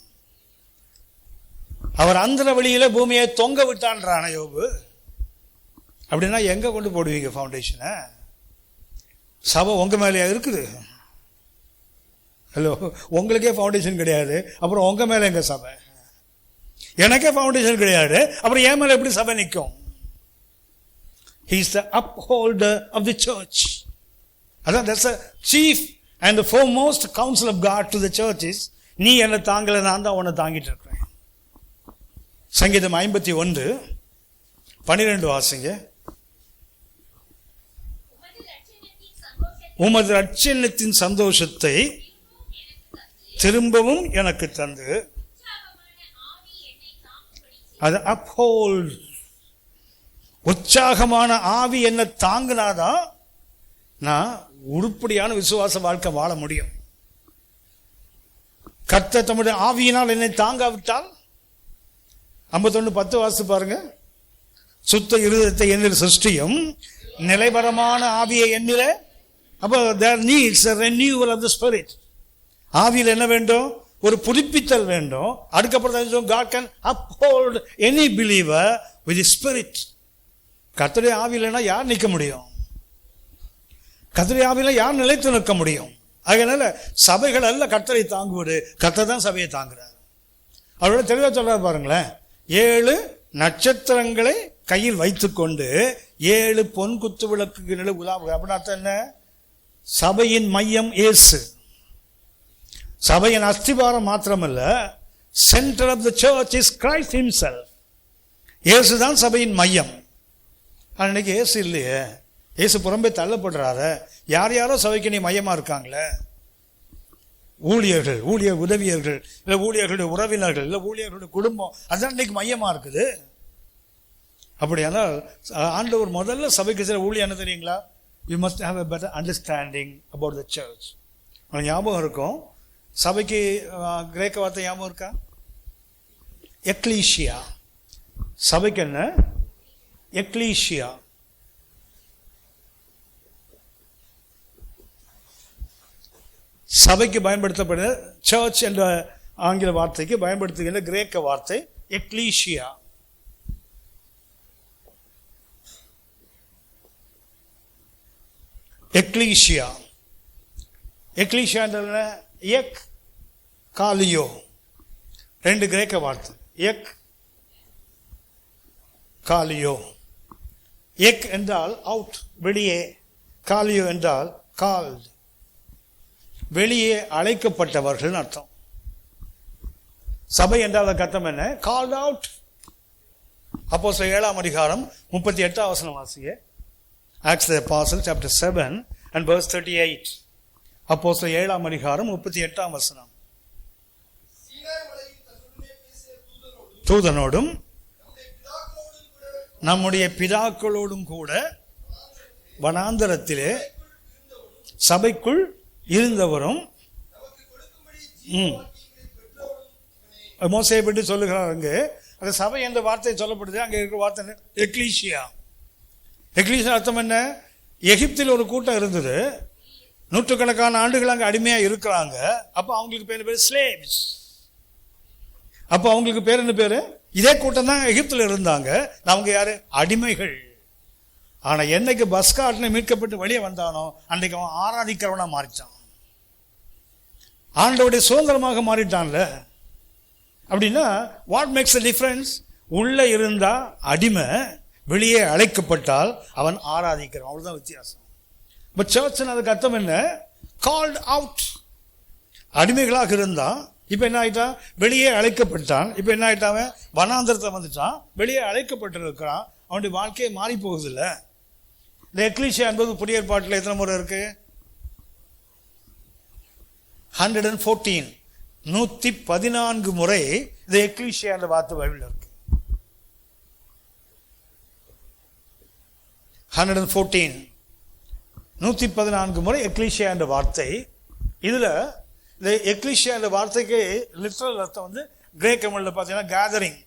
அவர் அந்த வழியில பூமியை தொங்க விட்டான்றான் யோபு. அப்படின்னா எங்க கொண்டு போடுவீங்க ஃபவுண்டேஷனை? சபை உங்க மேலேயா இருக்குது? ஹலோ, உங்களுக்கே ஃபவுண்டேஷன் கிடையாது, அப்புறம் உங்க மேல எங்க சபை? எனக்கே ஃபவுண்டேஷன் கிடையாது, அப்புறம் என் மேல எப்படி சபை நிற்கும்? He is the upholder of the church. அதான் that's the chief and the foremost counsel of God to the church is, நீ என்ன தாங்கல, நான் தான் உன்னை தாங்கிட்டு இருக்கிறேன். சங்கீதம் 51:12 வாசிங்க. உமது ரட்சணத்தின் சந்தோஷத்தை திரும்பவும் எனக்கு தந்து, அது uphold, உற்சாகமான ஆவி என்ன தாங்கினாதான் நான் உருப்படியான விசுவாச வாழ்க்கை வாழ முடியும். கர்த்தர் தம்முடைய ஆவியினால் என்னை தாங்காவிட்டால், 51:10 வாசித்து பாருங்க. சுத்த இருதயத்தை என்னில் சிருஷ்டியும், நிலைவரமான ஆவியை என்னில. அப்போ there needs a renewal of the spirit. ஆவியில் என்ன வேண்டும்? ஒரு புதுப்பித்தல் வேண்டும். அதுக்கப்புறம் God can uphold any believer with his spirit. கர்த்தருடைய ஆவியில்னா யார் நிற்க முடியும்? கர்த்தருடைய ஆவியில யார் நிலைத்து நிற்க முடியும்? அதனால சபைகள் அல்ல கர்த்தரை தாங்குவது, கர்த்தர் தான் சபையை தாங்குறார். அவரோட தெளிவா சொல்றாரு பாருங்களேன். 7 நட்சத்திரங்களை கையில் வைத்துக்கொண்டு 7 பொன் குத்து விளக்கு நிலை உலாவுக. அப்படின்னா அர்த்தம் என்ன? சபையின் மையம் இயேசு. சபையின் அஸ்திபாரம் மாத்திரமல்ல, centre of the church is Christ himself. இயேசு தான் சபையின் மையம். அன்னைக்கு இயேசு இல்லையே, இயேசு புறம்பே தள்ளப்படுறாரு. யார் யாரோ சபைக்கு நீ மையமா இருக்காங்களே, ஊழியர்கள், ஊழியர் உதவியர்கள், இல்லை ஊழியர்களுடைய உறவினர்கள், இல்லை ஊழியர்களுடைய குடும்பம், அதுதான் இன்னைக்கு மையமா இருக்குது. அப்படியானால் ஆண்டவர் முதல்ல சபைக்கு சில ஊழியம் என்ன தெரியுங்களா? You must have a better understanding about the church. உங்களுக்கு ஞாபகம் இருக்கும், சபைக்கு கிரேக்க வார்த்தை ஞாபகம் இருக்கா? எக்லீஷியா. சபைக்கு என்ன? எக்லீஷியா. சபைக்கு பயன்படுத்தப்படுகிற சர்ச் என்ற ஆங்கில வார்த்தைக்கு பயன்படுத்துகின்ற கிரேக்க வார்த்தை எக்லீஷியா. எக்லீஷியா. எக்லீஷியா என்ற எக் காலியோ, 2 கிரேக்க வார்த்தை. எக் காலியோ. எக் என்றால் அவுட், வெளியே. காலியோ என்றால் கால்ட், வெளியே அழைக்கப்பட்டவர்கள் அர்த்தம். சபை என்றால் அர்த்தம் என்ன? Called out. அப்போஸ்தலர் 7:38 வாசிங்க. Acts of the Apostles chapter 7 and verse 38. அப்போஸ்தலர் 7:38. தூதனோடும் நம்முடைய பிதாக்களோடும் கூட வனாந்தரத்திலே சபைக்குள் இருந்தவரும், மோசேயை பற்றி சொல்லுகிறார். அங்கே அந்த சபை என்ற வார்த்தை சொல்லப்படுது. அங்கே இருக்கிற வார்த்தை எக்லீஷியா. எக்லீஷியா அர்த்தம் என்ன? எகிப்தில் ஒரு கூட்டம் இருந்தது, நூற்றுக்கணக்கான ஆண்டுகள் அங்கே அடிமையா இருக்கிறாங்க. அப்போ அவங்களுக்கு பேர் ஸ்லேவ்ஸ். அப்போ அவங்களுக்கு பேர் என்ன பேரு? இதே கூட்டம் தான் எகிப்தில் இருந்தாங்க. அவங்க யாரு? அடிமைகள். ஆனா என்னைக்கு பஸ்காட்ல மீட்கப்பட்டு வெளியே வந்தானோ அன்றைக்கு அவன் ஆராதிக்கிறவனா மாறிட்டான், ஆண்டவருடைய சுதந்திரமாக மாறிட்டான்ல. அப்படின்னா வாட் மேக்ஸ் த டிஃபரன்ஸ்? உள்ள இருந்தா அடிமை, வெளியே அழைக்கப்பட்டால் அவன் ஆராதிக்கிறான். அவ்வளவுதான் வித்தியாசம். பட் சர்ச் அதுக்கு அர்த்தம் என்ன? Called out. அடிமைகளாக இருந்தா இப்ப என்ன ஆயிட்டான்? வெளியே அழைக்கப்பட்டான். இப்ப என்ன ஆயிட்டான்? வனாந்தரத்தை வந்துட்டான், வெளியே அழைக்கப்பட்டிருக்கிறான். அவனுடைய வாழ்க்கையை மாறி போகுது இல்ல. இந்த எக்லீஷியா என்பது புதிய ஏற்பாட்டில் எத்தனை முறை இருக்கு? 114 114 முறை இந்த எக்லீஷியா என்ற வார்த்தை பைபிள்ல இருக்கு. 114, 114 முறை எக்லீஷியா என்ற வார்த்தை. இதுல இந்த எக்லீஷியா என்ற வார்த்தைக்கு லிட்டரல் அர்த்தம் வந்து கிரேக்க மொழியில் பார்த்தீங்கன்னா கேதரிங்,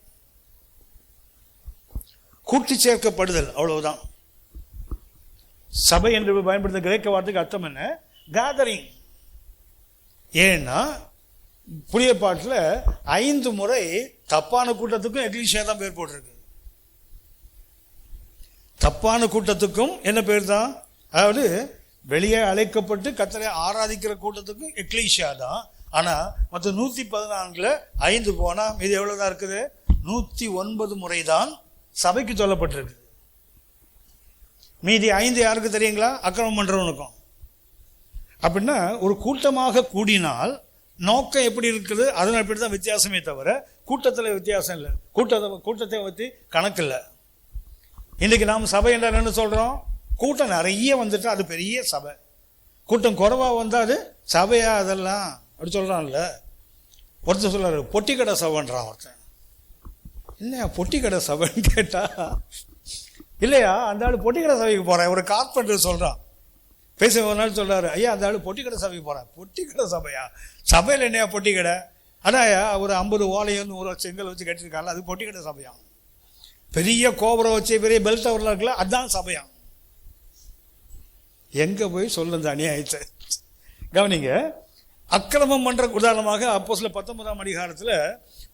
கூட்டி சேர்க்கப்படுதல், அவ்வளவுதான். சபை என்று பயன்படுத்த கிரேக்க வார்த்தைக்கு அர்த்தம் என்ன? கேதரிங். ஏன்னா புதிய பாட்டில் 5 முறை தப்பான கூட்டத்துக்கும் எக்லீஷியா தான் பேர் போட்டிருக்கு. தப்பான கூட்டத்துக்கும் என்ன பேர் தான்? அதாவது வெளியே அழைக்கப்பட்டு கர்த்தரை ஆராதிக்கிற கூட்டத்துக்கும் எக்லீஷியா தான். ஆனா மற்ற 114 5 போனா இது எவ்வளவுதான் இருக்குது? 109 முறை தான் சபைக்கு சொல்லப்பட்டிருக்கு. மீதி 5 யாருக்கு தெரியுங்களா? அக்கிரமம் பண்றவனுக்கும். அப்படின்னா ஒரு கூட்டமாக கூடினால் நோக்கம் எப்படி இருக்குது அதன் அப்படி தான் வித்தியாசமே தவிர கூட்டத்தில் வித்தியாசம் இல்லை. கூட்டத்தை பற்றி கணக்கு இல்லை. இன்னைக்கு நாம் சபை என்றால் என்ன சொல்றோம்? கூட்டம் நிறைய வந்துட்டா அது பெரிய சபை, கூட்டம் குறைவா வந்தா அது சபையா அதெல்லாம் அப்படி சொல்றான்ல. ஒருத்தர் சொல்றாரு பொட்டி கடை சபைன்றான். ஒருத்தன் என்ன பொட்டி கடை சபைன்னு கேட்டா, இல்லையா அந்த ஆள் பொட்டி கடை சபைக்கு போறேன். ஒரு கார்பெண்டர் சொல்றான், பேச ஒரு நாள் சொல்றாரு, ஐயா அந்த ஆள் பொட்டி கடை சபைக்கு போறேன். பொட்டி கடை சபையா? சபையில் என்னையா பொட்டி கடை? அதாயா ஒரு 50 ஓலையும் 100 செங்கல் வச்சு கட்டிருக்காங்க, அது பொட்டி கடை சபையா? பெரிய கோபுரம் வச்சு பெரிய பெல் டவர்ல இருக்குல்ல, அதுதான் சபையா? எங்க போய் சொல்லுங்க அநியாயத்தை கவனிங்க. அக்கிரமம் பண்ற உதாரணமாக அப்போஸ்தலர் 19ஆம் அதிகாரத்துல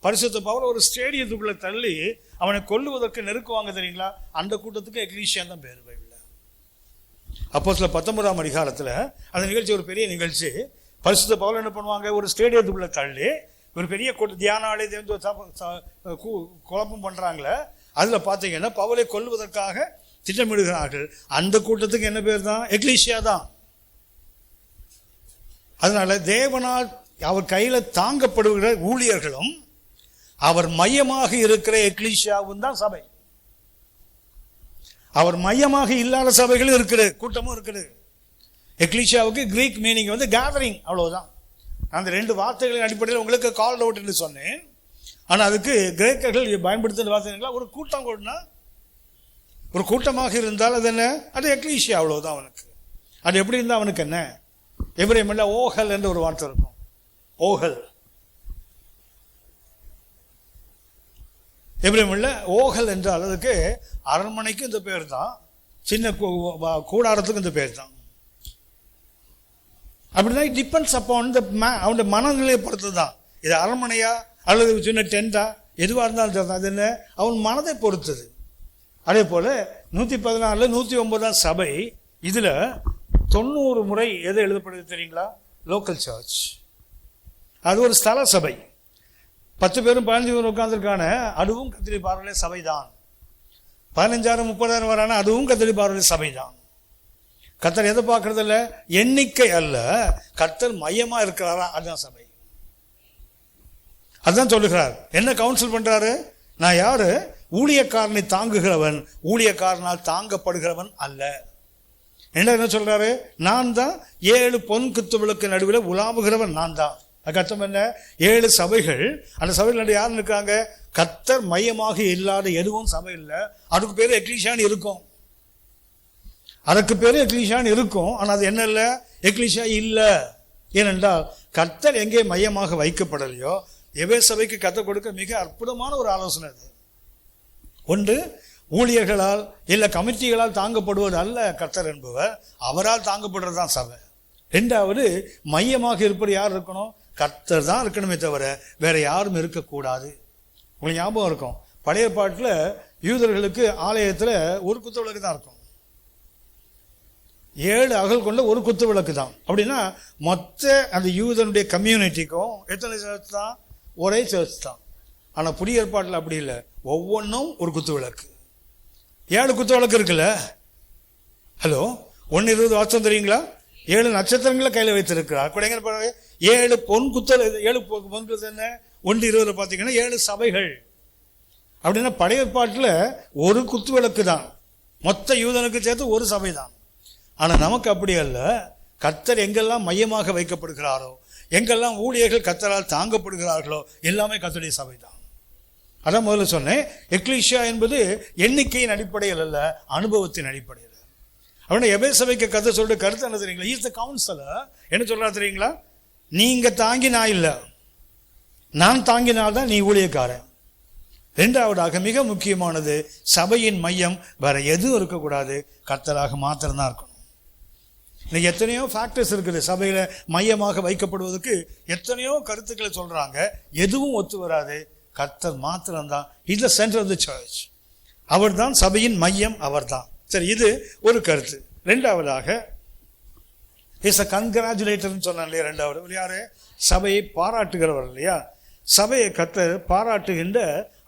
பரிசுத்த பவுல் ஒரு ஸ்டேடியத்துக்குள்ள தள்ளி அவனை கொல்லுவதற்கு நெருக்குவாங்க தெரியுங்களா? அந்த கூட்டத்துக்கு எக்லீஷியா தான் பேர். பைபிள்ல அப்போஸ்தலர் 19ஆம் அதிகாரத்துல அந்த நிகழ்ச்சி ஒரு பெரிய நிகழ்ச்சி. பரிசுத்த பவுல் என்ன பண்ணுவாங்க? ஒரு ஸ்டேடியத்துக்குள்ள தள்ளி ஒரு பெரிய கூட்டம் தியான ஆலயத்தை குழப்பம் பண்றாங்களே, அதுல பாத்தீங்கன்னா பவுலை கொல்லுவதற்காக திட்டமிடுகிறார்கள். அந்த கூட்டத்துக்கு என்ன பேர் தான்? எக்லீஷியா தான். அதனால தேவனால் அவர் கையில தாங்கப்படுகிற ஊழியர்களும் அவர் மையமாக இருக்கிற எக்லீஷியாவும் தான் சபை. அவர் மையமாக இல்லாத சபைகளும் இருக்குது, கூட்டமும் இருக்குது. எக்லீஷியாவுக்கு கிரீக் மீனிங் வந்து கேதரிங், அவ்வளவுதான். அந்த 2 வார்த்தைகளின் அடிப்படையில் உங்களுக்கு கால் அவுட் என்று சொன்னேன். ஆனா அதுக்கு கிரேக்கர்கள் பயன்படுத்துகிற வார்த்தைகளா ஒரு கூட்டம் கூடனா, ஒரு கூட்டமாக இருந்தால் அது என்ன? அது எக்லீஷியா, அவ்வளவுதான். அவனுக்கு அது எப்படி இருந்தா அவனுக்கு என்ன? எபிரேயர்ல ஓஹல் என்ற ஒரு வார்த்தை இருக்கும். ஓஹல் எபிரேயர்ல ஓஹல் என்றால் அதுக்கு அரண்மனைக்கு இந்த பேர் தான், சின்ன கூடாரத்துக்கு இந்த பேர் தான். அப்படின்னா இட் டிபெண்ட்ஸ் அப்பான் அவனுடைய மனநிலையை பொறுத்து தான். இது அரண்மனையா அல்லது சின்ன டென்டா எதுவாக இருந்தாலும் அது என்ன? அவன் மனதை பொறுத்தது. அதே போல 114 109 சபை. இதுல 90 முறை எது எழுதப்படுது தெரியுங்களா? Local church. அது ஒரு ஸ்தல சபை. 10 பேரும் 15 பேரும் உட்கார்ந்துருக்கான, அதுவும் கர்த்தருடைய பார்வையிலே சபைதான். 15,000 30,000 வரான, அதுவும் கர்த்தருடைய பார்வையிலே சபைதான். கர்த்தர் எதை பார்க்கறது இல்ல? எண்ணிக்கை அல்ல, கர்த்தர் மையமா இருக்கிறாரா, அதுதான் சபை. அதுதான் சொல்லுகிறார். என்ன கவுன்சில் பண்றாரு? நான் யாரு? ஊழியக்காரனை தாங்குகிறவன், ஊழியக்காரனால் தாங்கப்படுகிறவன் அல்ல. என்ன சொல்றாரு? நான் தான் 7 பொன் குத்துவிளக்கு நடுவில் உலாவுகிறவன் நான் தான். அது அர்த்தம் என்ன? 7 சபைகள். அந்த சபைகள் யாரும் இருக்காங்க? கர்த்தர் மையமாக இல்லாத எதுவும் சபை இல்லை. அதுக்கு பேரு எக்லீஷியான்னு இருக்கும், அதுக்கு பேரு எக்லீஷியான்னு இருக்கும். ஆனா அது என்ன இல்லை? எக்லீஷியா இல்ல. ஏனென்றால் கர்த்தர் எங்கே மையமாக வைக்கப்படலையோ, எவே சபைக்கு கர்த்தர் கொடுக்க மிக அற்புதமான ஒரு ஆலோசனை அது. ஒன்று, ஊழியர்களால் இல்ல கமிட்டிகளால் தாங்கப்படுவது அல்ல கர்த்தர் என்பவர், அவரால் தாங்கப்படுறதுதான் சபை. 2வது, மையமாக இருப்பது யார் இருக்கணும்? கர்த்தர் தான் இருக்கணுமே தவிர வேற யாரும் இருக்கக்கூடாது. உங்களுக்கு ஞாபகம் இருக்கும், பழைய பாட்டுல யூதர்களுக்கு ஆலயத்துல ஒரு குத்து விளக்கு தான் இருக்கும், 7 அகல் கொண்ட ஒரு குத்து விளக்கு தான். அப்படின்னா மொத்த அந்த யூதனுடைய கம்யூனிட்டிக்கும் எத்தனை சர்ச் தான்? ஒரே சர்ச் தான். ஆனா புதிய ஏற்பாட்டில் அப்படி இல்லை, ஒவ்வொன்றும் ஒரு குத்து விளக்கு. 7 குத்து விளக்கு இருக்குல்ல. ஹலோ, 1:20 வாசம் தெரியுங்களா? 7 நட்சத்திரங்களை கையில வைத்திருக்கிறார். 7 பொன் குத்தல். 7 பொன் குத்தல் என்ன? 1:20 பார்த்தீங்கன்னா 7 சபைகள். அப்படின்னா பழைய ஏற்பாட்டில் ஒரு குத்து விளக்கு தான், மொத்த யூதனுக்கு சேர்த்து ஒரு சபை தான். ஆனா நமக்கு அப்படி அல்ல. கர்த்தர் எங்கெல்லாம் மையமாக வைக்கப்படுகிறாரோ, எங்கெல்லாம் ஊழியர்கள் கர்த்தரால் தாங்கப்படுகிறார்களோ, எல்லாமே கர்த்தருடைய சபை தான். அதான் முதல்ல சொன்னேன், எக்லீஷியா என்பது எண்ணிக்கையின் அடிப்படையில் அல்ல, அனுபவத்தின் அடிப்படையில். அவனை எபேசு சபைக்கு கர்த்தர் சொல்ற கருத்து என்ன தெரியுங்களா? Is the councillor. என்ன சொல்றா தெரியுங்களா? நீங்க தாங்கி நான் இல்லை, நான் தாங்கினால்தான் நீ ஊழியக்காரன். இரண்டாவதாக மிக முக்கியமானது, சபையின் மையம் வேற எதுவும் இருக்கக்கூடாது, கர்த்தராக மாத்திரம்தான் இருக்கணும். இன்னைக்கு எத்தனையோ ஃபேக்டர்ஸ் இருக்குது சபையில மையமாக வைக்கப்படுவதற்கு, எத்தனையோ கருத்துக்களை சொல்றாங்க, எதுவும் ஒத்து வராது. கர்த்தர் மாத்திரம்தான் is the centre of the church. அவர் தான் சபையின் மையம், அவர் தான். சரி, இது ஒரு கருத்து. ரெண்டாவதாக இஸ் அ கன்கிராச்சுலேட்டர்னு சொன்னான் இல்லையா? ரெண்டாவது யாரு? சபையை பாராட்டுகிறவர் இல்லையா? சபையை கர்த்தர் பாராட்டுகின்ற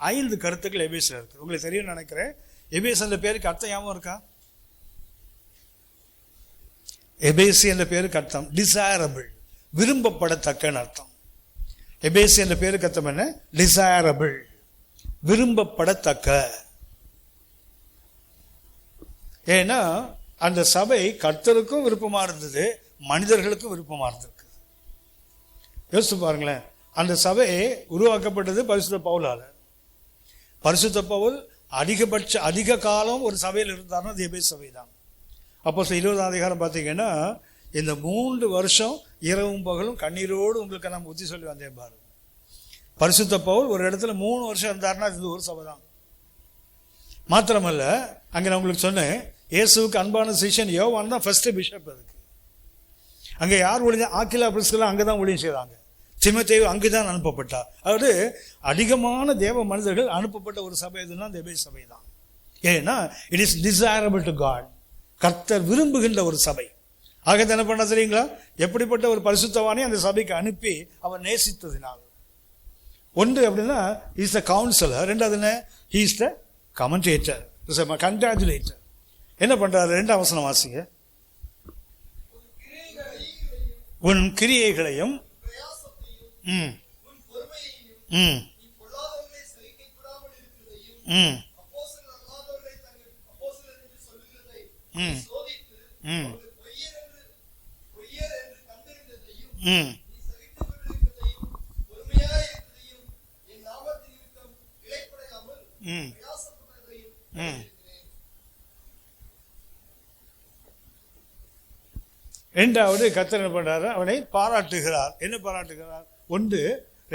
5 கருத்துக்கள் எபேசில் இருக்கு. உங்களுக்கு தெரியும் நினைக்கிறேன். எபேஸ் என்ற பேருக்கு அர்த்தம் ஞாபகம் இருக்கா? எபேசி என்ற பேருக்கு அர்த்தம் டிசைரபிள், விரும்பப்படத்தக்கன்னு அர்த்தம். எபேசி என்ற பேருக்கு அர்த்தம் என்ன? டிசைரபிள், விரும்பப்படத்தக்க. ஏன்னா அந்த சபை கர்த்தருக்கும் விருப்பமா இருந்தது, மனிதர்களுக்கும் விருப்பமா இருந்திருக்கு. யோசிச்சு பாருங்களேன். அந்த சபை உருவாக்கப்பட்டது பரிசுத்த பவுலால. பரிசுத்த பவுல் அதிக காலம் ஒரு சபையில் இருந்தார்னா அது எபேசு சபை தான். அப்போ 20ஆம் அதிகாரம் பார்த்தீங்கன்னா, இந்த 3 வருஷம் இரவும் பகலும் கண்ணீரோடு உங்களுக்கு நான் புத்தி சொல்லி வந்தேன் பாரு. பரிசுத்த பவுல் ஒரு இடத்துல 3 வருஷம் இருந்தாருன்னா இது ஒரு சபை தான். மாத்திரமல்ல, அங்கே நான் உங்களுக்கு சொன்னேன், இயேசுவுக்கு அன்பான சிஷ்யன் யோவான் தான் ஃபர்ஸ்ட் பிஷப். அதுக்கு அங்கே யார் ஊழியம்? ஆக்கிலா பிரிஸ்கிலா அங்கே தான் ஊழியம் செய்கிறாங்க. தீமோத்தேயு அங்குதான் அனுப்பப்பட்டார். அதாவது அதிகமான தேவ மனிதர்கள் அனுப்பப்பட்ட ஒரு சபை எதுன்னா அந்த எபேசு சபை தான். ஏன்னா it is desirable to God, கர்த்தர் விரும்புகின்ற ஒரு சபை. ஆக என்ன பண்ண தெரியுங்களா? எப்படிப்பட்ட ஒரு பரிசுத்தவானை அந்த சபைக்கு அனுப்பி அவர் நேசித்ததினால். ஒன்று அப்படின்னா இஸ் த கவுன்சிலர், ரெண்டாவது என்ன? He is the commentator, congratulator. என்ன பண்றாரு? 2ஆம் வசனம் வாசிங்க. உன் கிரியைகளையும் இரண்டாவது கர்த்தர் என்ன பண்றாரு? அவனை பாராட்டுகிறார். என்ன பாராட்டுகிறார்? 1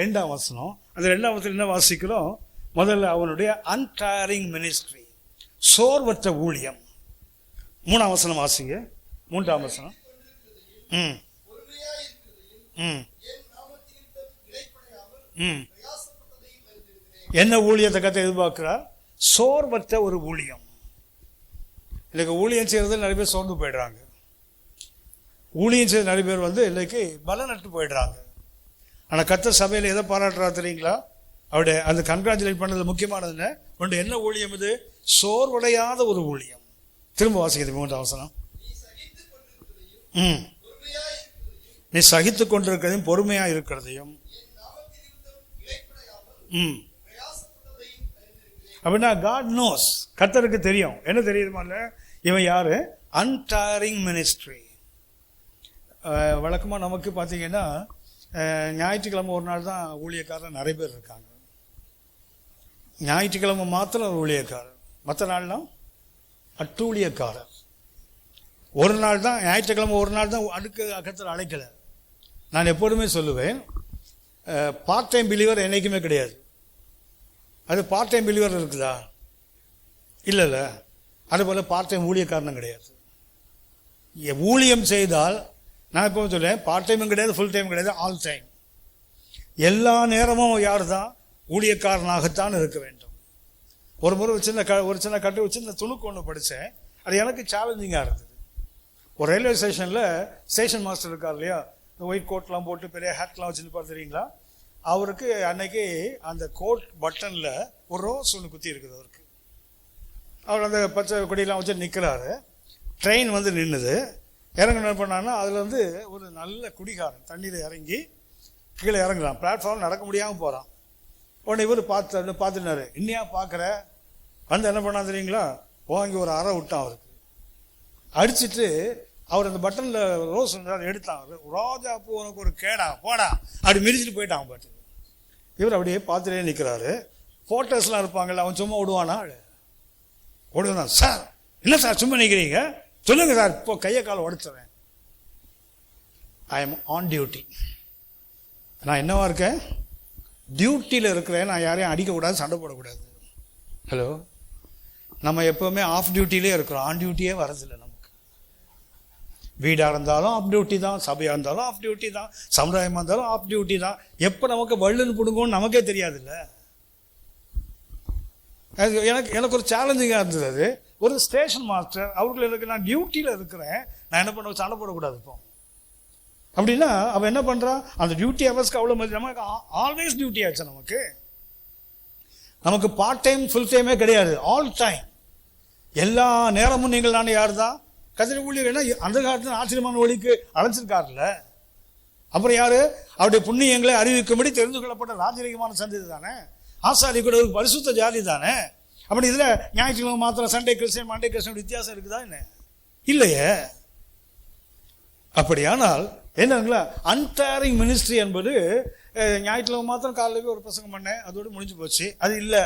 2ஆம் வசனம். அந்த 2ஆம் வசனம் என்ன வாசிக்கிறோம்? முதல்ல அவனுடைய அன்டயரிங் மினிஸ்ட்ரி, சோர்வற்ற ஊழியம். 3ஆம் வசனம் வாசிங்க. 3ஆம் வசனம். என்ன ஊழியத்தை கர்த்தர் எதிர்பார்க்கிறார்? சோர்வற்ற ஒரு ஊழியம். இன்னைக்கு ஊழியம் செய்யறது நிறைய பேர் சோர்ந்து போயிடுறாங்க. ஊழியம் செய்ய நிறைய பேர் இன்னைக்கு பலனற்று போயிடுறாங்க. ஆனால் கர்த்தர் சபையில் எதை பாராட்டுறா தெரியுங்களா? அவருடைய அந்த கங்க்ராச்சுலேட் பண்ணது முக்கியமானது என்ன? ஒன்று என்ன ஊழியம் இது? சோர்வடையாத ஒரு ஊழியம். திரும்ப வாசிக்கிறது 3ஆம் வசனம். நீ சகித்து கொண்டிருக்கிறதையும் பொறுமையா இருக்கிறதையும். அப்படின்னா காட் நோஸ், கர்த்தருக்கு தெரியும். என்ன தெரியுமா? இவன் யாரு? அன்டயரிங் மினிஸ்ட்ரி. வழக்கமாக நமக்கு பார்த்தீங்கன்னா ஞாயிற்றுக்கிழமை ஒரு நாள் தான் ஊழியக்காரர் நிறைய பேர் இருக்காங்க. ஞாயிற்றுக்கிழமை மாத்திரம் ஊழியக்காரர், மற்ற நாள்லாம் அட்டூழியக்காரர். ஒரு நாள் தான் ஞாயிற்றுக்கிழமை, ஒரு நாள் தான் அடுக்கு கர்த்தர் அழைக்கலை. நான் எப்போதுமே சொல்லுவேன், பார்ட் டைம் பிலீவர் என்றைக்குமே கிடையாது. அது பார்ட் டைம் பிலீவர் இருக்குதா? இல்லை. அதுபோல் பார்ட் டைம் ஊழியக்காரனும் கிடையாது. ஊழியம் செய்தால், நான் இப்போ சொல்லேன், பார்ட் டைமும் கிடையாது, ஃபுல் டைம் கிடையாது, ஆல் டைம். எல்லா நேரமும் யார் தான்? ஊழியக்காரனாகத்தான் இருக்க வேண்டும். ஒரு முறை ஒரு சின்ன துணுக்கு ஒன்று படித்தேன். அது எனக்கு சேலஞ்சிங்காக இருந்தது. ஒரு ரயில்வே ஸ்டேஷனில் ஸ்டேஷன் மாஸ்டர் இருக்கார் இல்லையா? ஒயிட் கோட்லாம் போட்டு பெரிய ஹேட்லாம் வச்சுருப்பார் தெரியுங்களா? அவருக்கு அன்னைக்கு அந்த கோட் பட்டனில் ஒரு ரோஸ் ஒன்று குத்தி இருக்குது அவருக்கு. அவர் அந்த பச்சை கொடியெல்லாம் வச்சு நிற்கிறாரு. ட்ரெயின் நின்றுது. இறங்க என்ன பண்ணான்னா, அதில் ஒரு நல்ல குடிகாரன் தண்ணீரை இறங்கி கீழே இறங்குறான். பிளாட்ஃபார்ம் நடக்க முடியாமல் போகிறான். உடனே இவர் பார்த்துனாரு. இன்னையா பார்க்குற? என்ன பண்ணா தெரியுங்களா? வாங்கி ஒரு அறை விட்டான் அவருக்கு. அடிச்சுட்டு அவர் அந்த பட்டனில் ரோஸ் எடுத்தான். ரோஜா பூ உனக்கு ஒரு கேடா, போடா அப்படி மிதிச்சுட்டு போயிட்டான் பாட்டு. இவர் அப்படியே பார்த்துட்டே நிற்கிறாரு. ஃபோட்டோஸ்லாம் இருப்பாங்கல்ல, அவன் சும்மா விடுவானா? விடுவான். சார் என்ன சார் சும்மா நிற்கிறீங்க? சொல்லுங்க சார், இப்போ கையை காலை உடைச்சுறேன். I am on duty. நான் என்னவா இருக்கேன்? டியூட்டியில் இருக்கிறேன். நான் யாரையும் அடிக்கக்கூடாது, சண்டை போடக்கூடாது. ஹலோ, நம்ம எப்பவுமே ஆஃப் டியூட்டிலே இருக்கிறோம், ஆன் டியூட்டியே வரதில்லை. நமக்கு வீடாக இருந்தாலும் ஆஃப் டியூட்டி தான், சபையாக இருந்தாலும் ஆஃப் டியூட்டி தான், சமுதாயமாக இருந்தாலும் ஆஃப் டியூட்டி தான். எப்போ நமக்கு வள்ளுன்னு பிடுங்கன்னு நமக்கே தெரியாதுல்ல. எனக்கு ஒரு சேலஞ்சிங்காக இருந்தது. அது ஒரு ஸ்டேஷன் மாஸ்டர் அவர்கள் எனக்கு, நான் டியூட்டியில் இருக்கிறேன், நான் என்ன பண்ண, சண்டை போடக்கூடாது. இப்போ அப்படின்னா அவன் என்ன பண்ணுறான், அந்த டியூட்டி ஹவர்ஸ்க்கு அவ்வளோ மதி. நமக்கு ஆல்வேஸ் டியூட்டி ஆச்சு. நமக்கு பார்ட் டைம் ஃபுல் டைமே கிடையாது, ஆல் டைம். எல்லா நேரமும் நீங்கள் நான் யார் தான் கதிரை ஊழியர். என்ன அந்த காலத்தில் ஆச்சரியமான ஒளிக்கு அழைச்சிருக்காருல்ல. அப்புறம் யாரு? அவருடைய புண்ணியங்களை அறிவிக்கும்படி தெரிந்து கொள்ளப்பட்ட ராஜரீகமான சந்ததி தானே. ஆசாரி கூட ஒரு பரிசுத்த ஜாதி தானே. அப்படி இதில் ஞாயிற்றுக்கிழமை மாத்திரம் சண்டே கிறிஸ்டியன் மண்டே கிறிஸ்டியன் வித்தியாசம் இருக்குதா என்ன? இல்லையே. அப்படியானால் என்னங்களா, அன்டயரிங் மினிஸ்ட்ரி என்பது ஞாயிற்றுக்கிழமை மாத்திரம் காலையில் ஒரு பிரசங்கம் பண்ணேன், அதோடு முடிஞ்சு போச்சு. அது இல்லை,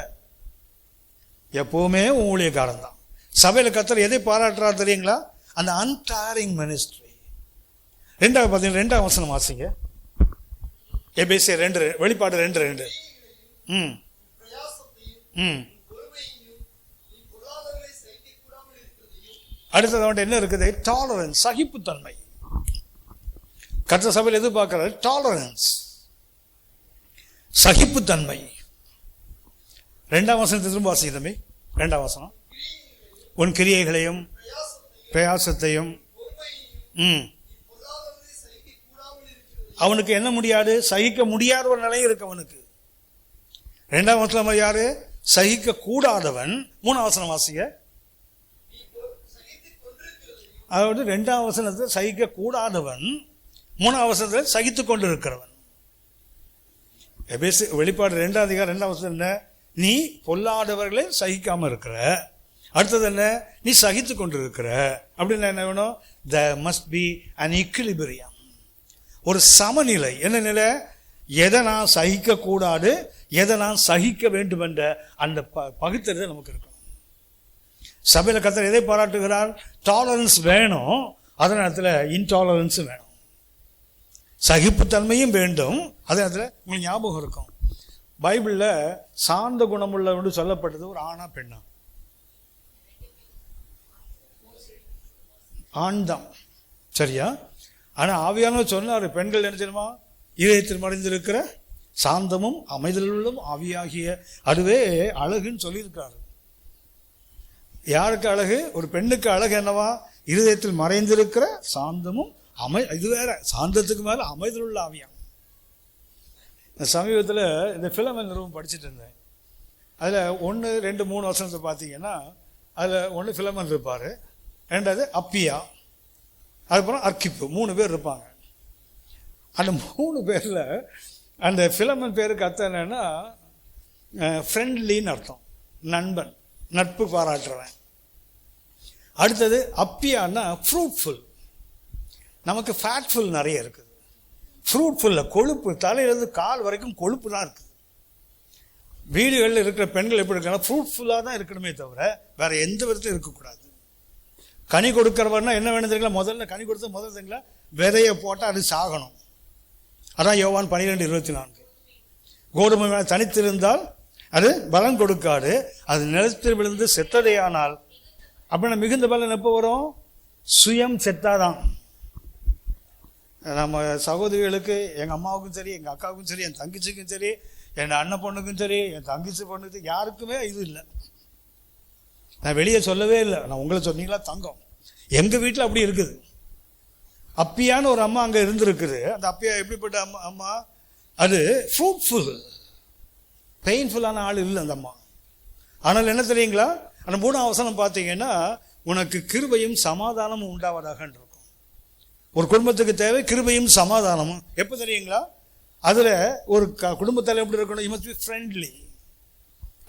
எப்பவுமே ஊழியக்காரன் தான். சபையில் கர்த்தர் எதை பாராட்டுறாரு தெரியுங்களா? அந்த அன்டயரிங் மினிஸ்ட்ரி. ரெண்டாவது பார்த்தீங்கன்னா, ரெண்டாவது வசனம் வாசிங்க. எபேசியர் 2, வெளிப்பாடு 2:2. அடுத்தது அவன்கிட்ட என்ன இருக்குது? டாலரன்ஸ், சகிப்புத்தன்மை. கர்த்தர் சபையில் எதிர்பார்க்கிறார் டாலரன்ஸ், சகிப்புத்தன்மை. 2ஆம் வசனத்தை திரும்ப வாசிங்க தம்பி. 2ஆம் வசனம். உன் கிரியைகளையும் பிரயாசத்தையும். அவனுக்கு என்ன முடியாது? சகிக்க முடியாத ஒரு நிலையும் இருக்கு அவனுக்கு. 2ஆம் வசனம் யாரு? சகிக்க கூடாதவன். 3ஆம் வசனம் வாசிங்க. அதாவது 2ஆம் வசனத்தை சகிக்க கூடாதவன், 3ஆம் வசனத்தில் சகித்து கொண்டு இருக்கிறவன். வெளிப்பாடு 2ஆம் அதிகாரம் 2ஆம் வசனம் என்ன? நீ பொல்லாதவர்களை சகிக்காம இருக்கிற. அடுத்தது என்ன? நீ சகித்து கொண்டு இருக்கிற. அப்படின்னு என்ன வேணும்? there must be an equilibrium, ஒரு சமநிலை. என்ன நிலை? எதை நான் சகிக்க கூடாது, எதை நான் சகிக்க வேண்டும் என்ற அந்த பகுத்தறிதல் நமக்கு இருக்கணும். சபையில் கர்த்தர் எதை பாராட்டுகிறார்? டாலரன்ஸ் வேணும், அதே நேரத்தில் இன்டாலரன்ஸும் வேணும், சகிப்புத்தன்மையும் வேண்டும். அதே நேரத்தில் உங்களுக்கு ஞாபகம் இருக்கும், பைபிளில் சாந்த குணமுள்ள சொல்லப்பட்டது ஒரு ஆணா பெண்ணா? ஆண் தான், சரியா? ஆனால் ஆவியானவர் சொன்னார், பெண்கள் என்ன தெரியுமா? இதயத்தில் மறைந்திருக்கிற சாந்தமும் அமைதலும் ஆவியாகிய அதுவே அழகுன்னு சொல்லியிருக்காரு. யாருக்கு அழகு? ஒரு பெண்ணுக்கு அழகு என்னவா? இருதயத்தில் மறைந்திருக்கிற சாந்தமும் இது வேற, சாந்தத்துக்கு மேல அமைதலுள்ள ஆவியான். சமீபத்தில் இந்த பிலமன் நிறுவனம் படிச்சுட்டு இருந்தேன். அதில் 1, 2, 3 வசனத்தை பார்த்தீங்கன்னா, அதில் 1 பிலமன் இருப்பார், 2வது அப்பியா, அதுக்கப்புறம் அர்க்கிப்பு, 3 பேர் இருப்பாங்க. அந்த 3 பேரில் அந்த பிலமன் பேருக்கு அர்த்தம் என்னன்னா, ஃப்ரெண்ட்லின்னு அர்த்தம், நண்பன், நட்பு பாராட்டுறவன். அடுத்தது அப்பியான்னா ஃப்ரூட்ஃபுல். நமக்கு ஃபேட்ஃபுல் நிறைய இருக்குது, ஃப்ரூட்ஃபுல்ல கொழுப்பு, தலையிலிருந்து கால் வரைக்கும் கொழுப்பு தான் இருக்குது. வீடுகளில் இருக்கிற பெண்கள் எப்படி இருக்காங்கன்னா ஃப்ரூட்ஃபுல்லாக தான் இருக்கணுமே தவிர வேற எந்த விதத்திலும் இருக்கக்கூடாது. கனி கொடுக்கிறவர்னா என்ன வேணும் தெரியுங்களா? முதல்ல கனி கொடுத்த முதல் தெரியுங்களா, விதையை போட்டால் அது சாகணும். அதான் யோவான் 12:24. கோதுமை மேலே தனித்திருந்தால் அது பலன் கொடுக்காது, அது நிலத்தில் விழுந்து செத்ததே ஆனால் அப்படின்னா மிகுந்த பலன் எப்போ வரும்? சுயம் செத்தாதான். நம்ம சகோதரிகளுக்கு, எங்கள் அம்மாவுக்கும் சரி, எங்கள் அக்காவுக்கும் சரி, என் தங்கச்சிக்கும் சரி, என் அண்ணன் பொண்ணுக்கும் சரி, என் தங்கச்சி பொண்ணுக்கு யாருக்குமே இது இல்லை. நான் வெளியே சொல்லவே இல்லை. நான் உங்களை சொன்னீங்களா தங்கம், எங்கள் வீட்டில் அப்படி இருக்குது. அப்பியான்னு ஒரு அம்மா அங்கே இருந்திருக்குது. அந்த அப்பியா எப்படிப்பட்ட அம்மா? அது ஃப்ரூட்ஃபுல், பெயின்ஃபுல்லான ஆள் இல்லை அந்த அம்மா. ஆனால் என்ன தெரியுங்களா, அந்த 3ஆம் வசனம் பார்த்தீங்கன்னா, உனக்கு கிருபையும் சமாதானமும் உண்டாவதாக இருக்கும். ஒரு குடும்பத்துக்கு தேவை கிருபையும் சமாதானமும். எப்போ தெரியுங்களா? அதில் ஒரு குடும்பத்தில் எப்படி இருக்கணும்? You must be friendly.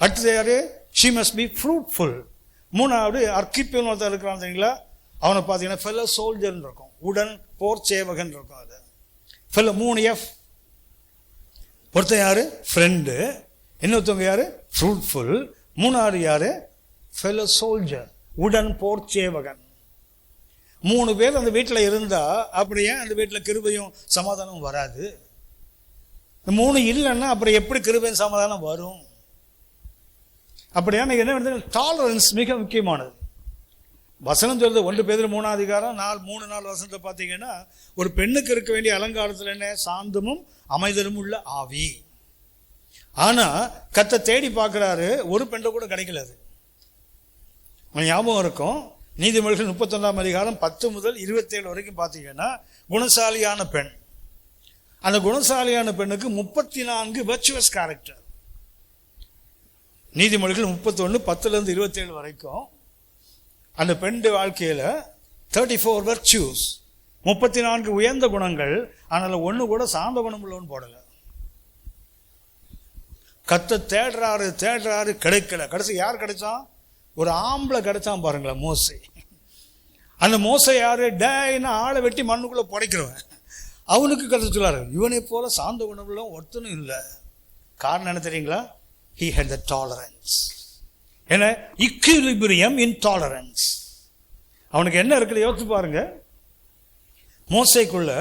அடுத்தது யாரு? She must be fruitful. 3வது அர்க்கிப்பியன் ஒருத்தர் இருக்கிறான் தெரியுங்களா, அவனை பார்த்தீங்கன்னா ஃபெல்லோ சோல்ஜர்னு இருக்கும், உடன் போர் சேவகன் இருக்கும். அது ஃபெல்லோ 3F. ஒருத்தன் யாரு? ஃப்ரெண்டு. இன்னொருத்தவங்க யாரு? ஃப்ரூட்ஃபுல். 3வது யாரு? ஃபெல்லோ சோல்ஜர், உடன் போர் சேவகன். 3 பேர் அந்த வீட்டில் இருந்தா அப்படியே அந்த வீட்டில் கிருபையும் சமாதானம் வராது? 3 இல்லைன்னா அப்புறம் எப்படி கிருபையும் சமாதானம் வரும்? அப்படியான என்ன டாலரன்ஸ் மிக முக்கியமானது. வசனம் சொல்றது 1 பேதுரு 3ஆம் அதிகாரம் 3-4 வசனத்தை பார்த்தீங்கன்னா, ஒரு பெண்ணுக்கு இருக்க வேண்டிய அலங்காரத்தில் என்ன? சாந்தமும் அமைதலும் உள்ள ஆவி. ஆனா கர்த்தர் தேடி பார்க்கிறாரு, ஒரு பெண்ணை கூட கிடைக்கல. அது ஞாபகம் இருக்கும். நீதிமொழிகள் 31ஆம் அதிகாரம் 10 முதல் 27 வரைக்கும் பார்த்தீங்கன்னா, குணசாலியான பெண். அந்த குணசாலியான பெண்ணுக்கு 34 வர்ச்சுவஸ் கேரக்டர். நீதிமொழிகள் 31 10 27 வரைக்கும் அந்த பெண் வாழ்க்கையில 34 வர்ச்சுஸ், 34 உயர்ந்த குணங்கள். ஆனால் ஒண்ணு கூட சாந்த குணம் உள்ளவன் போடல. கர்த்தர் தேடுறாரு கிடைக்கல. கடைசி யார் கிடைச்சான்? ஒரு ஆம்பளை கிடைச்சான் பாருங்களேன், மோசே. அந்த மோசே யாரு? டேன்னு ஆளை வெட்டி மண்ணுக்குள்ள புடைக்கிறவன். அவனுக்கு கருத்து சொல்லாரு, இவனை போல சாந்த குணமுள்ள ஒருத்தனும் இல்லை. காரணம் என்ன தெரியுங்களா? He had the tolerance. என்ன? equilibrium in tolerance. அவனுக்கு என்ன இருக்குது யோசிச்சு பாருங்க. மோசேக்குள்ள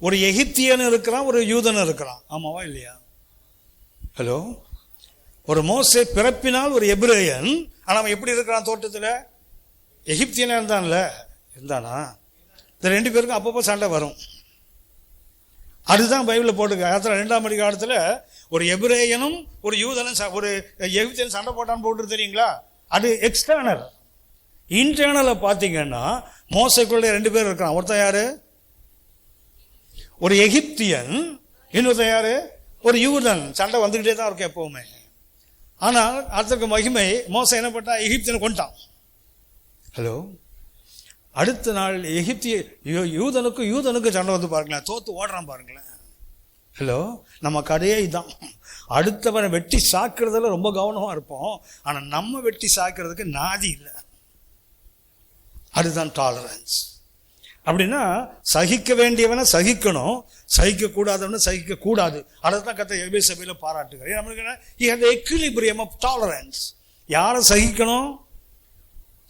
ஒரு எகிப்தியன் இருக்கிறான், ஒரு யூதன் இருக்கிறான். ஆமாவா இல்லையா? ஹலோ. ஒரு மோசே பிறப்பினால் ஒரு எபிரேயன். ஆனா அவன் எப்படி இருக்கிறான்? தோட்டத்தில் எகிப்தியனா இருந்தானா? இந்த 2 பேருக்கும் அப்பப்போ சண்டை வரும். அதுதான் பைபிளில் போட்டுக்க. 2ஆம் அதிகாரத்தில் ஒரு எபிரேயனும் ஒரு யூதனும் ஒரு எகிப்தியன் சண்டை போட்டான்னு போட்டு தெரியுங்களா? அது எக்ஸ்டர்னல். இன்டர்னலை பார்த்தீங்கன்னா மோசைக்குள்ள 2 பேர் இருக்கிறான். ஒருத்தன் யாரு? ஒரு எகிப்தியன். இன்னொருத்தன் யாரு? ஒரு யூதன். சண்டை வந்துகிட்டே தான் இருக்கும் எப்பவுமே. ஆனால் அதற்கு மகிமை, மோசை என்ன பண்ணா? எகிப்தியனை கொண்டான். ஹலோ. அடுத்த நாள் யூதனுக்கு சண்டை வந்து பாருங்களேன், தோத்து ஓடுறான் பாருங்களேன். ஹலோ. நம்ம கதையே இதுதான். அடுத்தவனை வெட்டி சாக்கிறதுல ரொம்ப கவனமா இருப்போம். ஆனா நம்ம வெட்டி சாக்கிறதுக்கு நாதி இல்லை. அதுதான் டாலரன்ஸ். அப்படின்னா சகிக்க வேண்டியவனை சகிக்கணும், சகிக்க கூடாதவனை சகிக்க கூடாது. அதைத்தான் கர்த்தர் எபேசு சபையில பாராட்டுகிறார். நம்மளுக்கு எக்விலிபிரியம் ஆஃப் டாலரன்ஸ். யாரை சகிக்கணும்?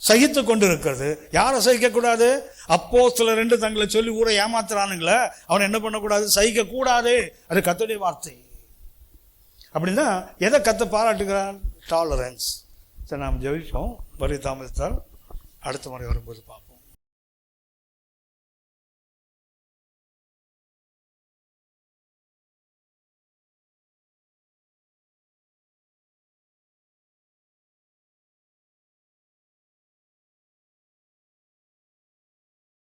சகித்து கொண்டு இருக்கிறது. யாரை சகிக்க கூடாது? அப்போஸ்தலர் 2 தங்களை சொல்லி ஊரை ஏமாத்துறானுங்களே, அவனை என்ன பண்ணக்கூடாது? சகிக்க கூடாது. அது கர்த்தருடைய வார்த்தை. அப்படின்னா எதை கர்த்தர் பாராட்டுகிறான்? டாலரன்ஸ். சரி, நாம் ஜெபிப்போம். வரி தாமதித்தால் அடுத்த முறை வரும்போது பார்ப்போம்.